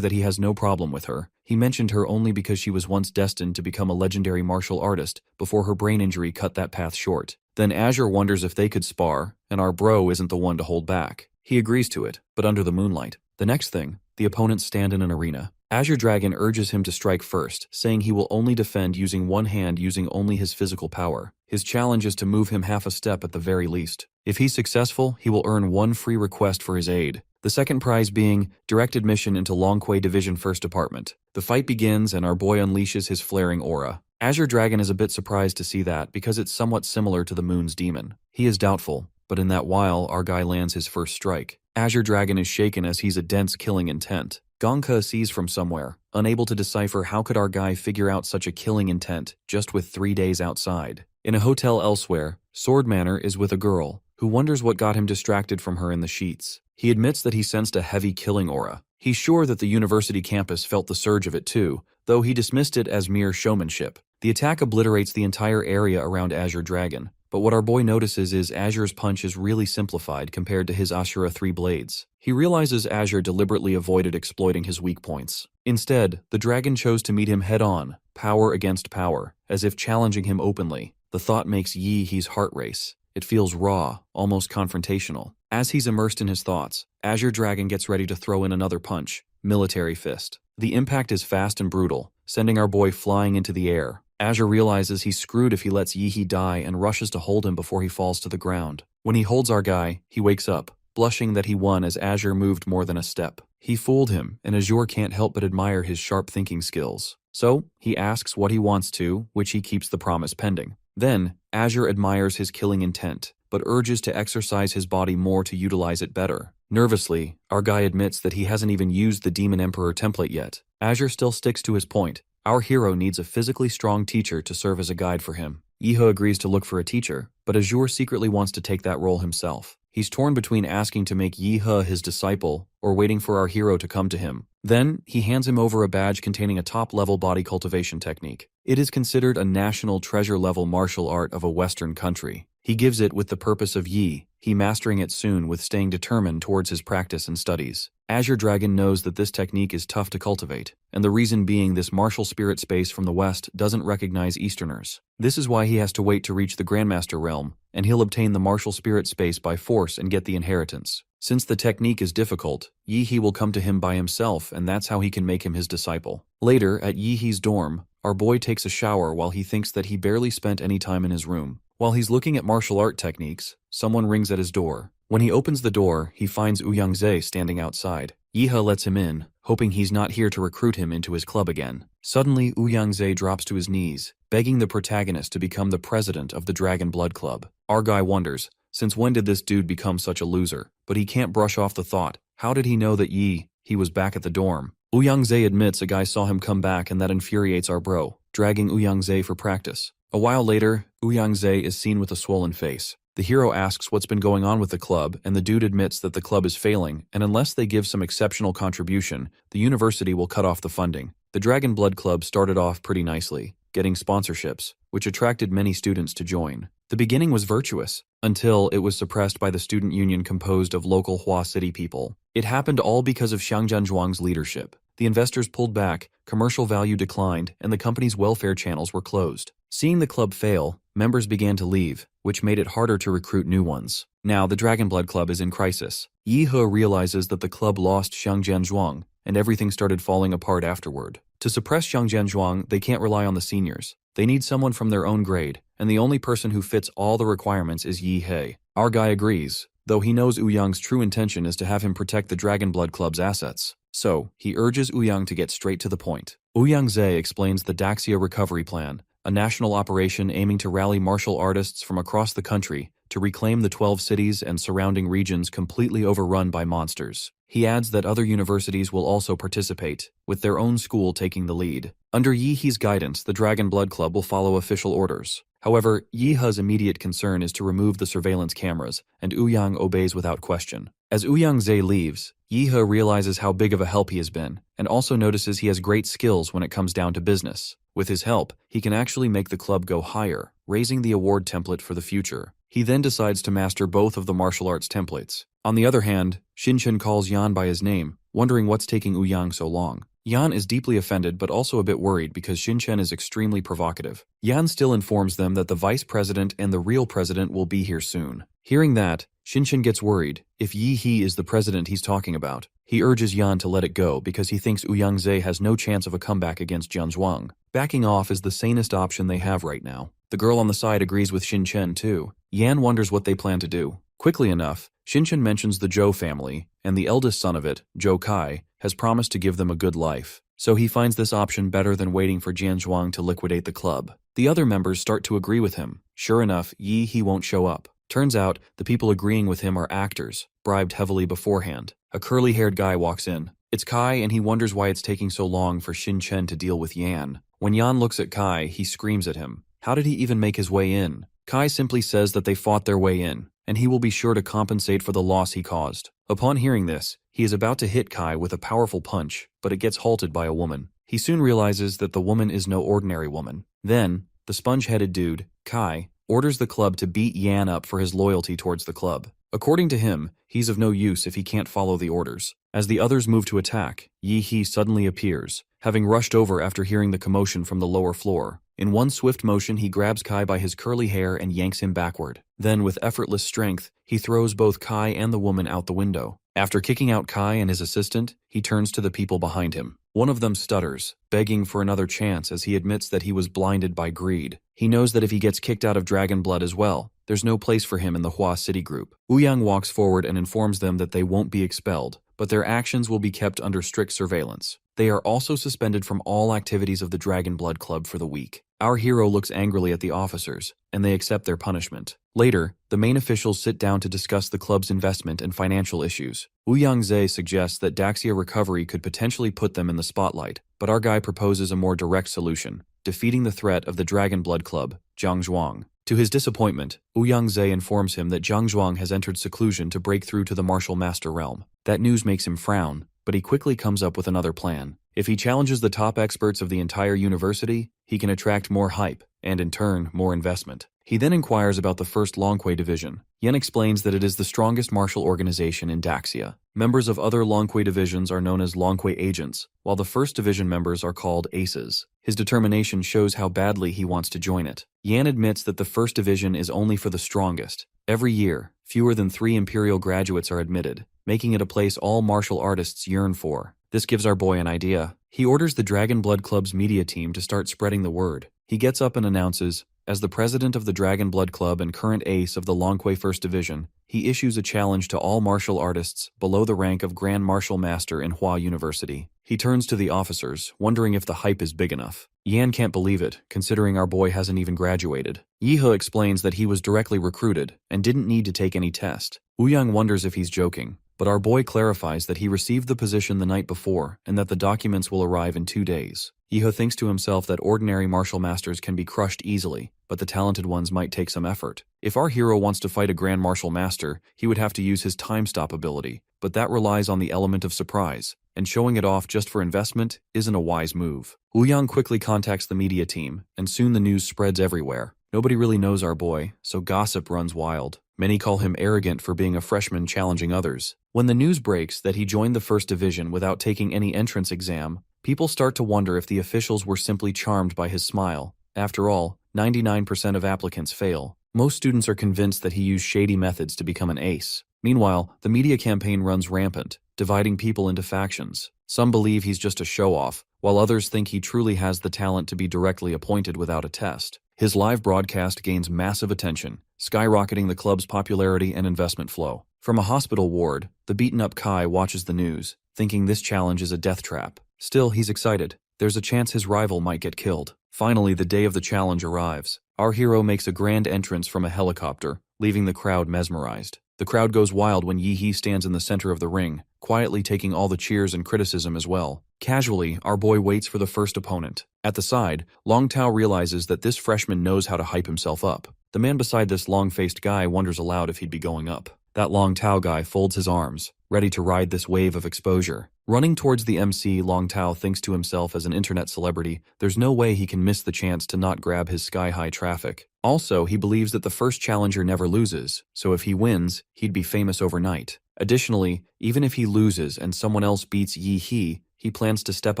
S1: that he has no problem with her. He mentioned her only because she was once destined to become a legendary martial artist before her brain injury cut that path short. Then Azure wonders if they could spar, and our bro isn't the one to hold back. He agrees to it, but under the moonlight. The next thing, the opponents stand in an arena. Azure Dragon urges him to strike first, saying he will only defend using one hand using only his physical power. His challenge is to move him half a step at the very least. If he's successful, he will earn 1 free request for his aid. The second prize being direct admission into Longquay Division 1st Department. The fight begins and our boy unleashes his flaring aura. Azure Dragon is a bit surprised to see that because it's somewhat similar to the moon's demon. He is doubtful, but in that while, our guy lands his first strike. Azure Dragon is shaken as he's a dense killing intent. Gongka sees from somewhere, unable to decipher how could our guy figure out such a killing intent just with 3 days outside. In a hotel elsewhere, Sword Manor is with a girl, who wonders what got him distracted from her in the sheets. He admits that he sensed a heavy killing aura. He's sure that the university campus felt the surge of it too, though he dismissed it as mere showmanship. The attack obliterates the entire area around Azure Dragon, But what our boy notices is Azure's punch is really simplified compared to his Ashura 3 blades. He realizes Azure deliberately avoided exploiting his weak points. Instead, the dragon chose to meet him head-on, power against power, as if challenging him openly. The thought makes Yi He's heart race. It feels raw, almost confrontational. As he's immersed in his thoughts, Azure Dragon gets ready to throw in another punch, Military Fist. The impact is fast and brutal, sending our boy flying into the air. Azure realizes he's screwed if he lets Yi He die and rushes to hold him before he falls to the ground. When he holds our guy, he wakes up, blushing that he won as Azure moved more than a step. He fooled him, and Azure can't help but admire his sharp thinking skills. So, he asks what he wants to, which he keeps the promise pending. Then, Azure admires his killing intent, but urges to exercise his body more to utilize it better. Nervously, our guy admits that he hasn't even used the Demon Emperor template yet. Azure still sticks to his point. Our hero needs a physically strong teacher to serve as a guide for him. Yihe agrees to look for a teacher, but Azure secretly wants to take that role himself. He's torn between asking to make Yihe his disciple or waiting for our hero to come to him. Then, he hands him over a badge containing a top-level body cultivation technique. It is considered a national treasure-level martial art of a Western country. He gives it with the purpose of he mastering it soon with staying determined towards his practice and studies. Azure Dragon knows that this technique is tough to cultivate, and the reason being this martial spirit space from the West doesn't recognize Easterners. This is why he has to wait to reach the Grandmaster realm, and he'll obtain the martial spirit space by force and get the inheritance. Since the technique is difficult, Yihe will come to him by himself, and that's how he can make him his disciple. Later, at Yihe's dorm, our boy takes a shower while he thinks that he barely spent any time in his room. While he's looking at martial art techniques, someone rings at his door. When he opens the door, he finds Ouyang-Zhe standing outside. Yihe lets him in, hoping he's not here to recruit him into his club again. Suddenly, Ouyang-Zhe drops to his knees, begging the protagonist to become the president of the Dragon Blood Club. Our guy wonders, since when did this dude become such a loser? But he can't brush off the thought. How did he know that he was back at the dorm? Ouyang-Zhe admits a guy saw him come back, and that infuriates our bro, dragging Ouyang-Zhe for practice. A while later, Ouyang-Zhe is seen with a swollen face. The hero asks what's been going on with the club, and the dude admits that the club is failing, and unless they give some exceptional contribution, the university will cut off the funding. The Dragon Blood Club started off pretty nicely, getting sponsorships, which attracted many students to join. The beginning was virtuous, until it was suppressed by the student union composed of local Hua City people. It happened all because of Xiang Zhuang's leadership. The investors pulled back, commercial value declined, and the company's welfare channels were closed. Seeing the club fail, members began to leave, which made it harder to recruit new ones. Now, the Dragon Blood Club is in crisis. Yihe realizes that the club lost Xiang Zhuang, and everything started falling apart afterward. To suppress Xiang Zhuang, they can't rely on the seniors. They need someone from their own grade, and the only person who fits all the requirements is Yihe. Our guy agrees, though he knows Ouyang's true intention is to have him protect the Dragon Blood Club's assets. So, he urges Ouyang to get straight to the point. Ouyang-Zhe explains the Daxia Recovery Plan, a national operation aiming to rally martial artists from across the country to reclaim the 12 cities and surrounding regions completely overrun by monsters. He adds that other universities will also participate, with their own school taking the lead. Under Yihe's guidance, the Dragon Blood Club will follow official orders. However, Yihe's immediate concern is to remove the surveillance cameras, and Ouyang obeys without question. As Ouyang-Zhe leaves, Yihe realizes how big of a help he has been, and also notices he has great skills when it comes down to business. With his help, he can actually make the club go higher, raising the award template for the future. He then decides to master both of the martial arts templates. On the other hand, Xinchen calls Yan by his name, wondering what's taking Ouyang so long. Yan is deeply offended but also a bit worried because Xinchen is extremely provocative. Yan still informs them that the vice president and the real president will be here soon. Hearing that, Xinchen gets worried. If Yihe is the president he's talking about, he urges Yan to let it go because he thinks Ouyang-Zhe has no chance of a comeback against Zhuang. Backing off is the sanest option they have right now. The girl on the side agrees with Xinchen too. Yan wonders what they plan to do. Quickly enough, Xinchen mentions the Zhou family, and the eldest son of it, Zhou Kai, has promised to give them a good life. So he finds this option better than waiting for Zhuang to liquidate the club. The other members start to agree with him. Sure enough, Yihe won't show up. Turns out, the people agreeing with him are actors, bribed heavily beforehand. A curly-haired guy walks in. It's Kai, and he wonders why it's taking so long for Xinchen to deal with Yan. When Yan looks at Kai, he screams at him. How did he even make his way in? Kai simply says that they fought their way in, and he will be sure to compensate for the loss he caused. Upon hearing this, he is about to hit Kai with a powerful punch, but it gets halted by a woman. He soon realizes that the woman is no ordinary woman. Then, the sponge-headed dude, Kai, orders the club to beat Yan up for his loyalty towards the club. According to him, he's of no use if he can't follow the orders. As the others move to attack, Yi He suddenly appears, having rushed over after hearing the commotion from the lower floor. In one swift motion, he grabs Kai by his curly hair and yanks him backward. Then, with effortless strength, he throws both Kai and the woman out the window. After kicking out Kai and his assistant, he turns to the people behind him. One of them stutters, begging for another chance as he admits that he was blinded by greed. He knows that if he gets kicked out of Dragon Blood as well, there's no place for him in the Hua City group. Ouyang walks forward and informs them that they won't be expelled, but their actions will be kept under strict surveillance. They are also suspended from all activities of the Dragon Blood Club for the week. Our hero looks angrily at the officers, and they accept their punishment. Later, the main officials sit down to discuss the club's investment and financial issues. Ouyang Ze suggests that Daxia recovery could potentially put them in the spotlight, but our guy proposes a more direct solution, defeating the threat of the Dragon Blood Club, Zhang Zhuang. To his disappointment, Ouyang Ze informs him that Zhang Zhuang has entered seclusion to break through to the martial master realm. That news makes him frown, but he quickly comes up with another plan. If he challenges the top experts of the entire university, he can attract more hype, and in turn, more investment. He then inquires about the first Longquay division. Yen explains that it is the strongest martial organization in Daxia. Members of other Longquay divisions are known as Longquay agents, while the first division members are called aces. His determination shows how badly he wants to join it. Yan admits that the first division is only for the strongest. Every year, fewer than 3 imperial graduates are admitted, making it a place all martial artists yearn for. This gives our boy an idea. He orders the Dragon Blood Club's media team to start spreading the word. He gets up and announces, as the president of the Dragon Blood Club and current ace of the Longquay First Division, he issues a challenge to all martial artists below the rank of Grand Martial Master in Hua University. He turns to the officers, wondering if the hype is big enough. Yan can't believe it, considering our boy hasn't even graduated. Yihe explains that he was directly recruited and didn't need to take any test. Ouyang wonders if he's joking, but our boy clarifies that he received the position the night before and that the documents will arrive in 2 days. Yihe thinks to himself that ordinary martial masters can be crushed easily, but the talented ones might take some effort. If our hero wants to fight a Grand Martial Master, he would have to use his time stop ability, but that relies on the element of surprise, and showing it off just for investment isn't a wise move. Ouyang quickly contacts the media team, and soon the news spreads everywhere. Nobody really knows our boy, so gossip runs wild. Many call him arrogant for being a freshman challenging others. When the news breaks that he joined the first division without taking any entrance exam, people start to wonder if the officials were simply charmed by his smile. After all, 99% of applicants fail. Most students are convinced that he used shady methods to become an ace. Meanwhile, the media campaign runs rampant, dividing people into factions. Some believe he's just a show-off, while others think he truly has the talent to be directly appointed without a test. His live broadcast gains massive attention, skyrocketing the club's popularity and investment flow. From a hospital ward, the beaten-up Kai watches the news, thinking this challenge is a death trap. Still, he's excited. There's a chance his rival might get killed. Finally, the day of the challenge arrives. Our hero makes a grand entrance from a helicopter, leaving the crowd mesmerized. The crowd goes wild when Yi-He stands in the center of the ring, quietly taking all the cheers and criticism as well. Casually, our boy waits for the first opponent. At the side, Long Tao realizes that this freshman knows how to hype himself up. The man beside this long-faced guy wonders aloud if he'd be going up. That Long Tao guy folds his arms, ready to ride this wave of exposure. Running towards the MC, Long Tao thinks to himself as an internet celebrity, there's no way he can miss the chance to not grab his sky-high traffic. Also, he believes that the first challenger never loses, so if he wins, he'd be famous overnight. Additionally, even if he loses and someone else beats Yi-He, he plans to step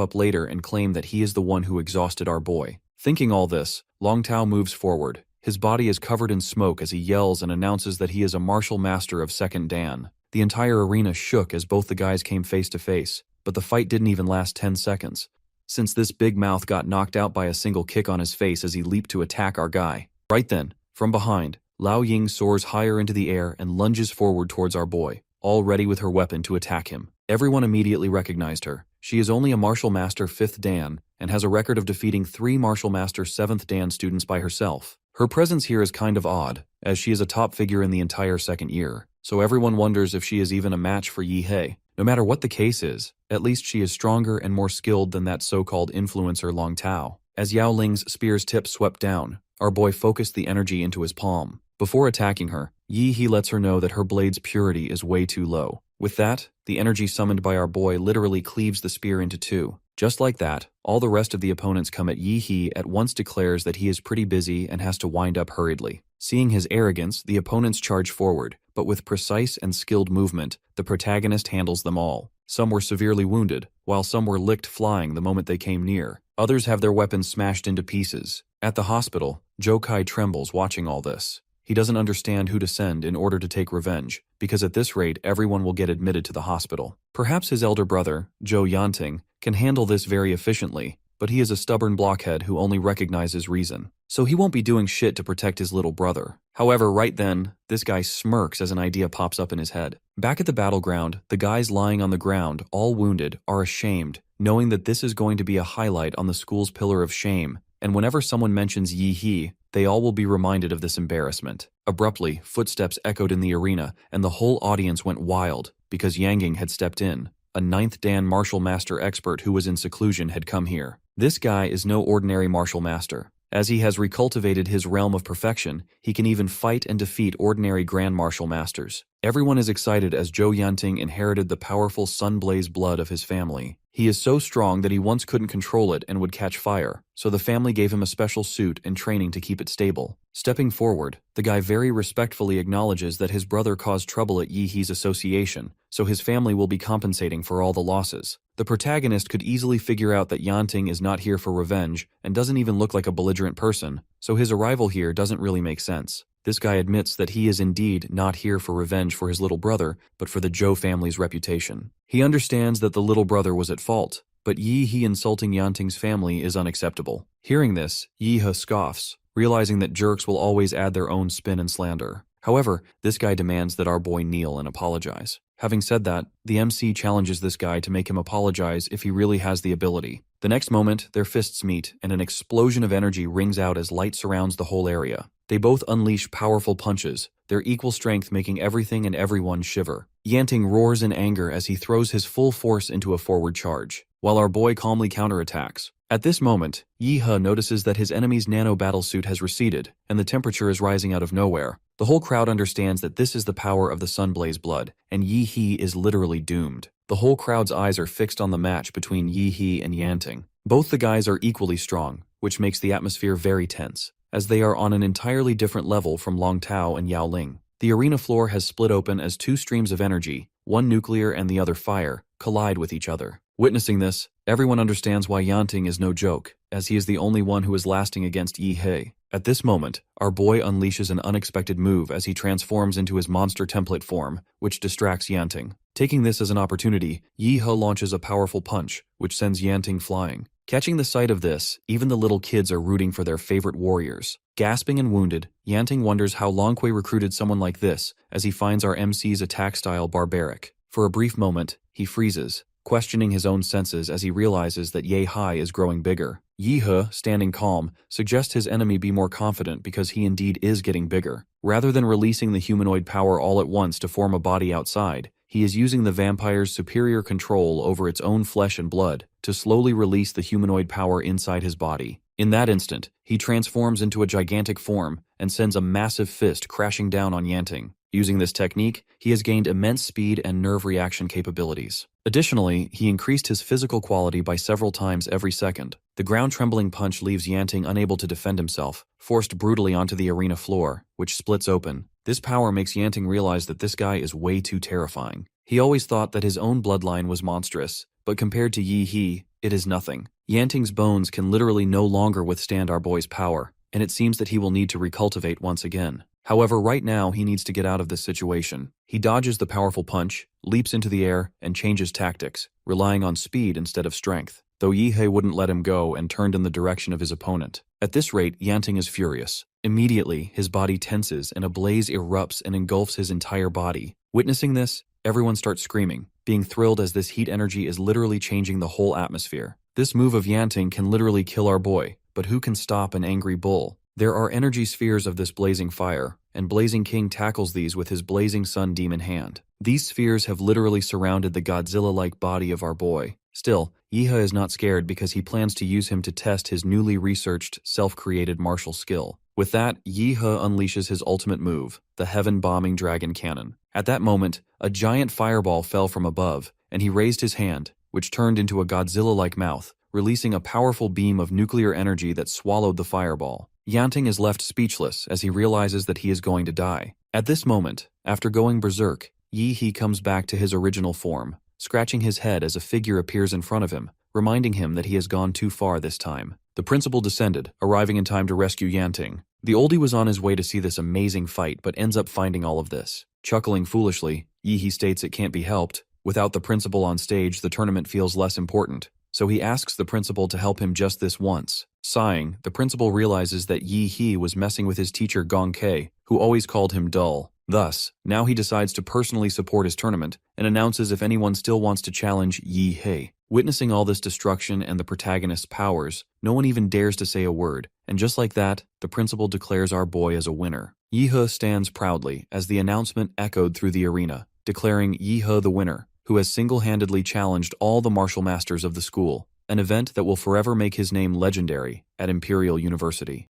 S1: up later and claim that he is the one who exhausted our boy. Thinking all this, Long Tao moves forward. His body is covered in smoke as he yells and announces that he is a martial master of Second Dan. The entire arena shook as both the guys came face to face, but the fight didn't even last 10 seconds, since this big mouth got knocked out by a single kick on his face as he leaped to attack our guy. Right then, from behind, Lao Ying soars higher into the air and lunges forward towards our boy, all ready with her weapon to attack him. Everyone immediately recognized her. She is only a Martial Master 5th Dan and has a record of defeating 3 Martial Master 7th Dan students by herself. Her presence here is kind of odd, as she is a top figure in the entire second year, so everyone wonders if she is even a match for Yi-He. No matter what the case is, at least she is stronger and more skilled than that so-called influencer Long Tao. As Yao Ling's spear's tip swept down, our boy focused the energy into his palm. Before attacking her, Yi-He lets her know that her blade's purity is way too low. With that, the energy summoned by our boy literally cleaves the spear into two. Just like that, all the rest of the opponents come at Yi-He at once declares that he is pretty busy and has to wind up hurriedly. Seeing his arrogance, the opponents charge forward, but with precise and skilled movement, the protagonist handles them all. Some were severely wounded, while some were licked flying the moment they came near. Others have their weapons smashed into pieces. At the hospital, Jokai trembles watching all this. He doesn't understand who to send in order to take revenge, because at this rate everyone will get admitted to the hospital. Perhaps his elder brother, Jo Yanting, can handle this very efficiently, but he is a stubborn blockhead who only recognizes reason. So he won't be doing shit to protect his little brother. However, right then, this guy smirks as an idea pops up in his head. Back at the battleground, the guys lying on the ground, all wounded, are ashamed, knowing that this is going to be a highlight on the school's pillar of shame, and whenever someone mentions Yi-He, they all will be reminded of this embarrassment. Abruptly, footsteps echoed in the arena, and the whole audience went wild, because Yang Ying had stepped in. A 9th Dan martial master expert who was in seclusion had come here. This guy is no ordinary martial master. As he has recultivated his realm of perfection, he can even fight and defeat ordinary grand martial masters. Everyone is excited as Jo Yanting inherited the powerful sun-blaze blood of his family. He is so strong that he once couldn't control it and would catch fire, so the family gave him a special suit and training to keep it stable. Stepping forward, the guy very respectfully acknowledges that his brother caused trouble at Yi-He's association, so his family will be compensating for all the losses. The protagonist could easily figure out that Yanting is not here for revenge and doesn't even look like a belligerent person, so his arrival here doesn't really make sense. This guy admits that he is indeed not here for revenge for his little brother, but for the Jo family's reputation. He understands that the little brother was at fault, but Yi-He insulting Yanting's family is unacceptable. Hearing this, Yi-He scoffs, realizing that jerks will always add their own spin and slander. However, this guy demands that our boy kneel and apologize. Having said that, the MC challenges this guy to make him apologize if he really has the ability. The next moment, their fists meet, and an explosion of energy rings out as light surrounds the whole area. They both unleash powerful punches, their equal strength making everything and everyone shiver. Yanting roars in anger as he throws his full force into a forward charge, while our boy calmly counterattacks. At this moment, Yi-He notices that his enemy's nano battlesuit has receded, and the temperature is rising out of nowhere. The whole crowd understands that this is the power of the Sunblaze blood, and Yi-He is literally doomed. The whole crowd's eyes are fixed on the match between Yi-He and Yanting. Both the guys are equally strong, which makes the atmosphere very tense, as they are on an entirely different level from Long Tao and Yao Ling. The arena floor has split open as two streams of energy, one nuclear and the other fire, collide with each other. Witnessing this, everyone understands why Yanting is no joke, as he is the only one who is lasting against Yi-He. At this moment, our boy unleashes an unexpected move as he transforms into his monster template form, which distracts Yanting. Taking this as an opportunity, Yi-He launches a powerful punch, which sends Yanting flying. Catching the sight of this, even the little kids are rooting for their favorite warriors. Gasping and wounded, Yanting wonders how Longquay recruited someone like this, as he finds our MC's attack style barbaric. For a brief moment, he freezes, questioning his own senses as he realizes that Ye-Hai is growing bigger. Yi-He, standing calm, suggests his enemy be more confident because he indeed is getting bigger. Rather than releasing the humanoid power all at once to form a body outside, he is using the vampire's superior control over its own flesh and blood to slowly release the humanoid power inside his body. In that instant, he transforms into a gigantic form and sends a massive fist crashing down on Yanting. Using this technique, he has gained immense speed and nerve reaction capabilities. Additionally, he increased his physical quality by several times every second. The ground-trembling punch leaves Yanting unable to defend himself, forced brutally onto the arena floor, which splits open. This power makes Yanting realize that this guy is way too terrifying. He always thought that his own bloodline was monstrous, but compared to Yi-He, it is nothing. Yanting's bones can literally no longer withstand our boy's power, and it seems that he will need to recultivate once again. However, right now he needs to get out of this situation. He dodges the powerful punch, leaps into the air, and changes tactics, relying on speed instead of strength, though Yi-He wouldn't let him go and turned in the direction of his opponent. At this rate, Yanting is furious. Immediately, his body tenses and a blaze erupts and engulfs his entire body. Witnessing this, everyone starts screaming, being thrilled as this heat energy is literally changing the whole atmosphere. This move of Yanting can literally kill our boy, but who can stop an angry bull? There are energy spheres of this blazing fire, and Blazing King tackles these with his blazing sun demon hand. These spheres have literally surrounded the Godzilla-like body of our boy. Still, Yi-He is not scared because he plans to use him to test his newly researched, self-created martial skill. With that, Yi He unleashes his ultimate move, the heaven-bombing dragon cannon. At that moment, a giant fireball fell from above, and he raised his hand, which turned into a Godzilla-like mouth, releasing a powerful beam of nuclear energy that swallowed the fireball. Yanting is left speechless as he realizes that he is going to die. At this moment, after going berserk, Yi He comes back to his original form, scratching his head as a figure appears in front of him, reminding him that he has gone too far this time. The principal descended, arriving in time to rescue Yanting. The oldie was on his way to see this amazing fight but ends up finding all of this. Chuckling foolishly, Yi He states it can't be helped. Without the principal on stage, the tournament feels less important, so he asks the principal to help him just this once. Sighing, the principal realizes that Yi He was messing with his teacher Gong Kei, who always called him dull. Thus, now he decides to personally support his tournament and announces if anyone still wants to challenge Yi He. Witnessing all this destruction and the protagonist's powers, no one even dares to say a word, and just like that, the principal declares our boy as a winner. Yi He stands proudly as the announcement echoed through the arena, declaring Yi He the winner, who has single-handedly challenged all the martial masters of the school, an event that will forever make his name legendary at Imperial University.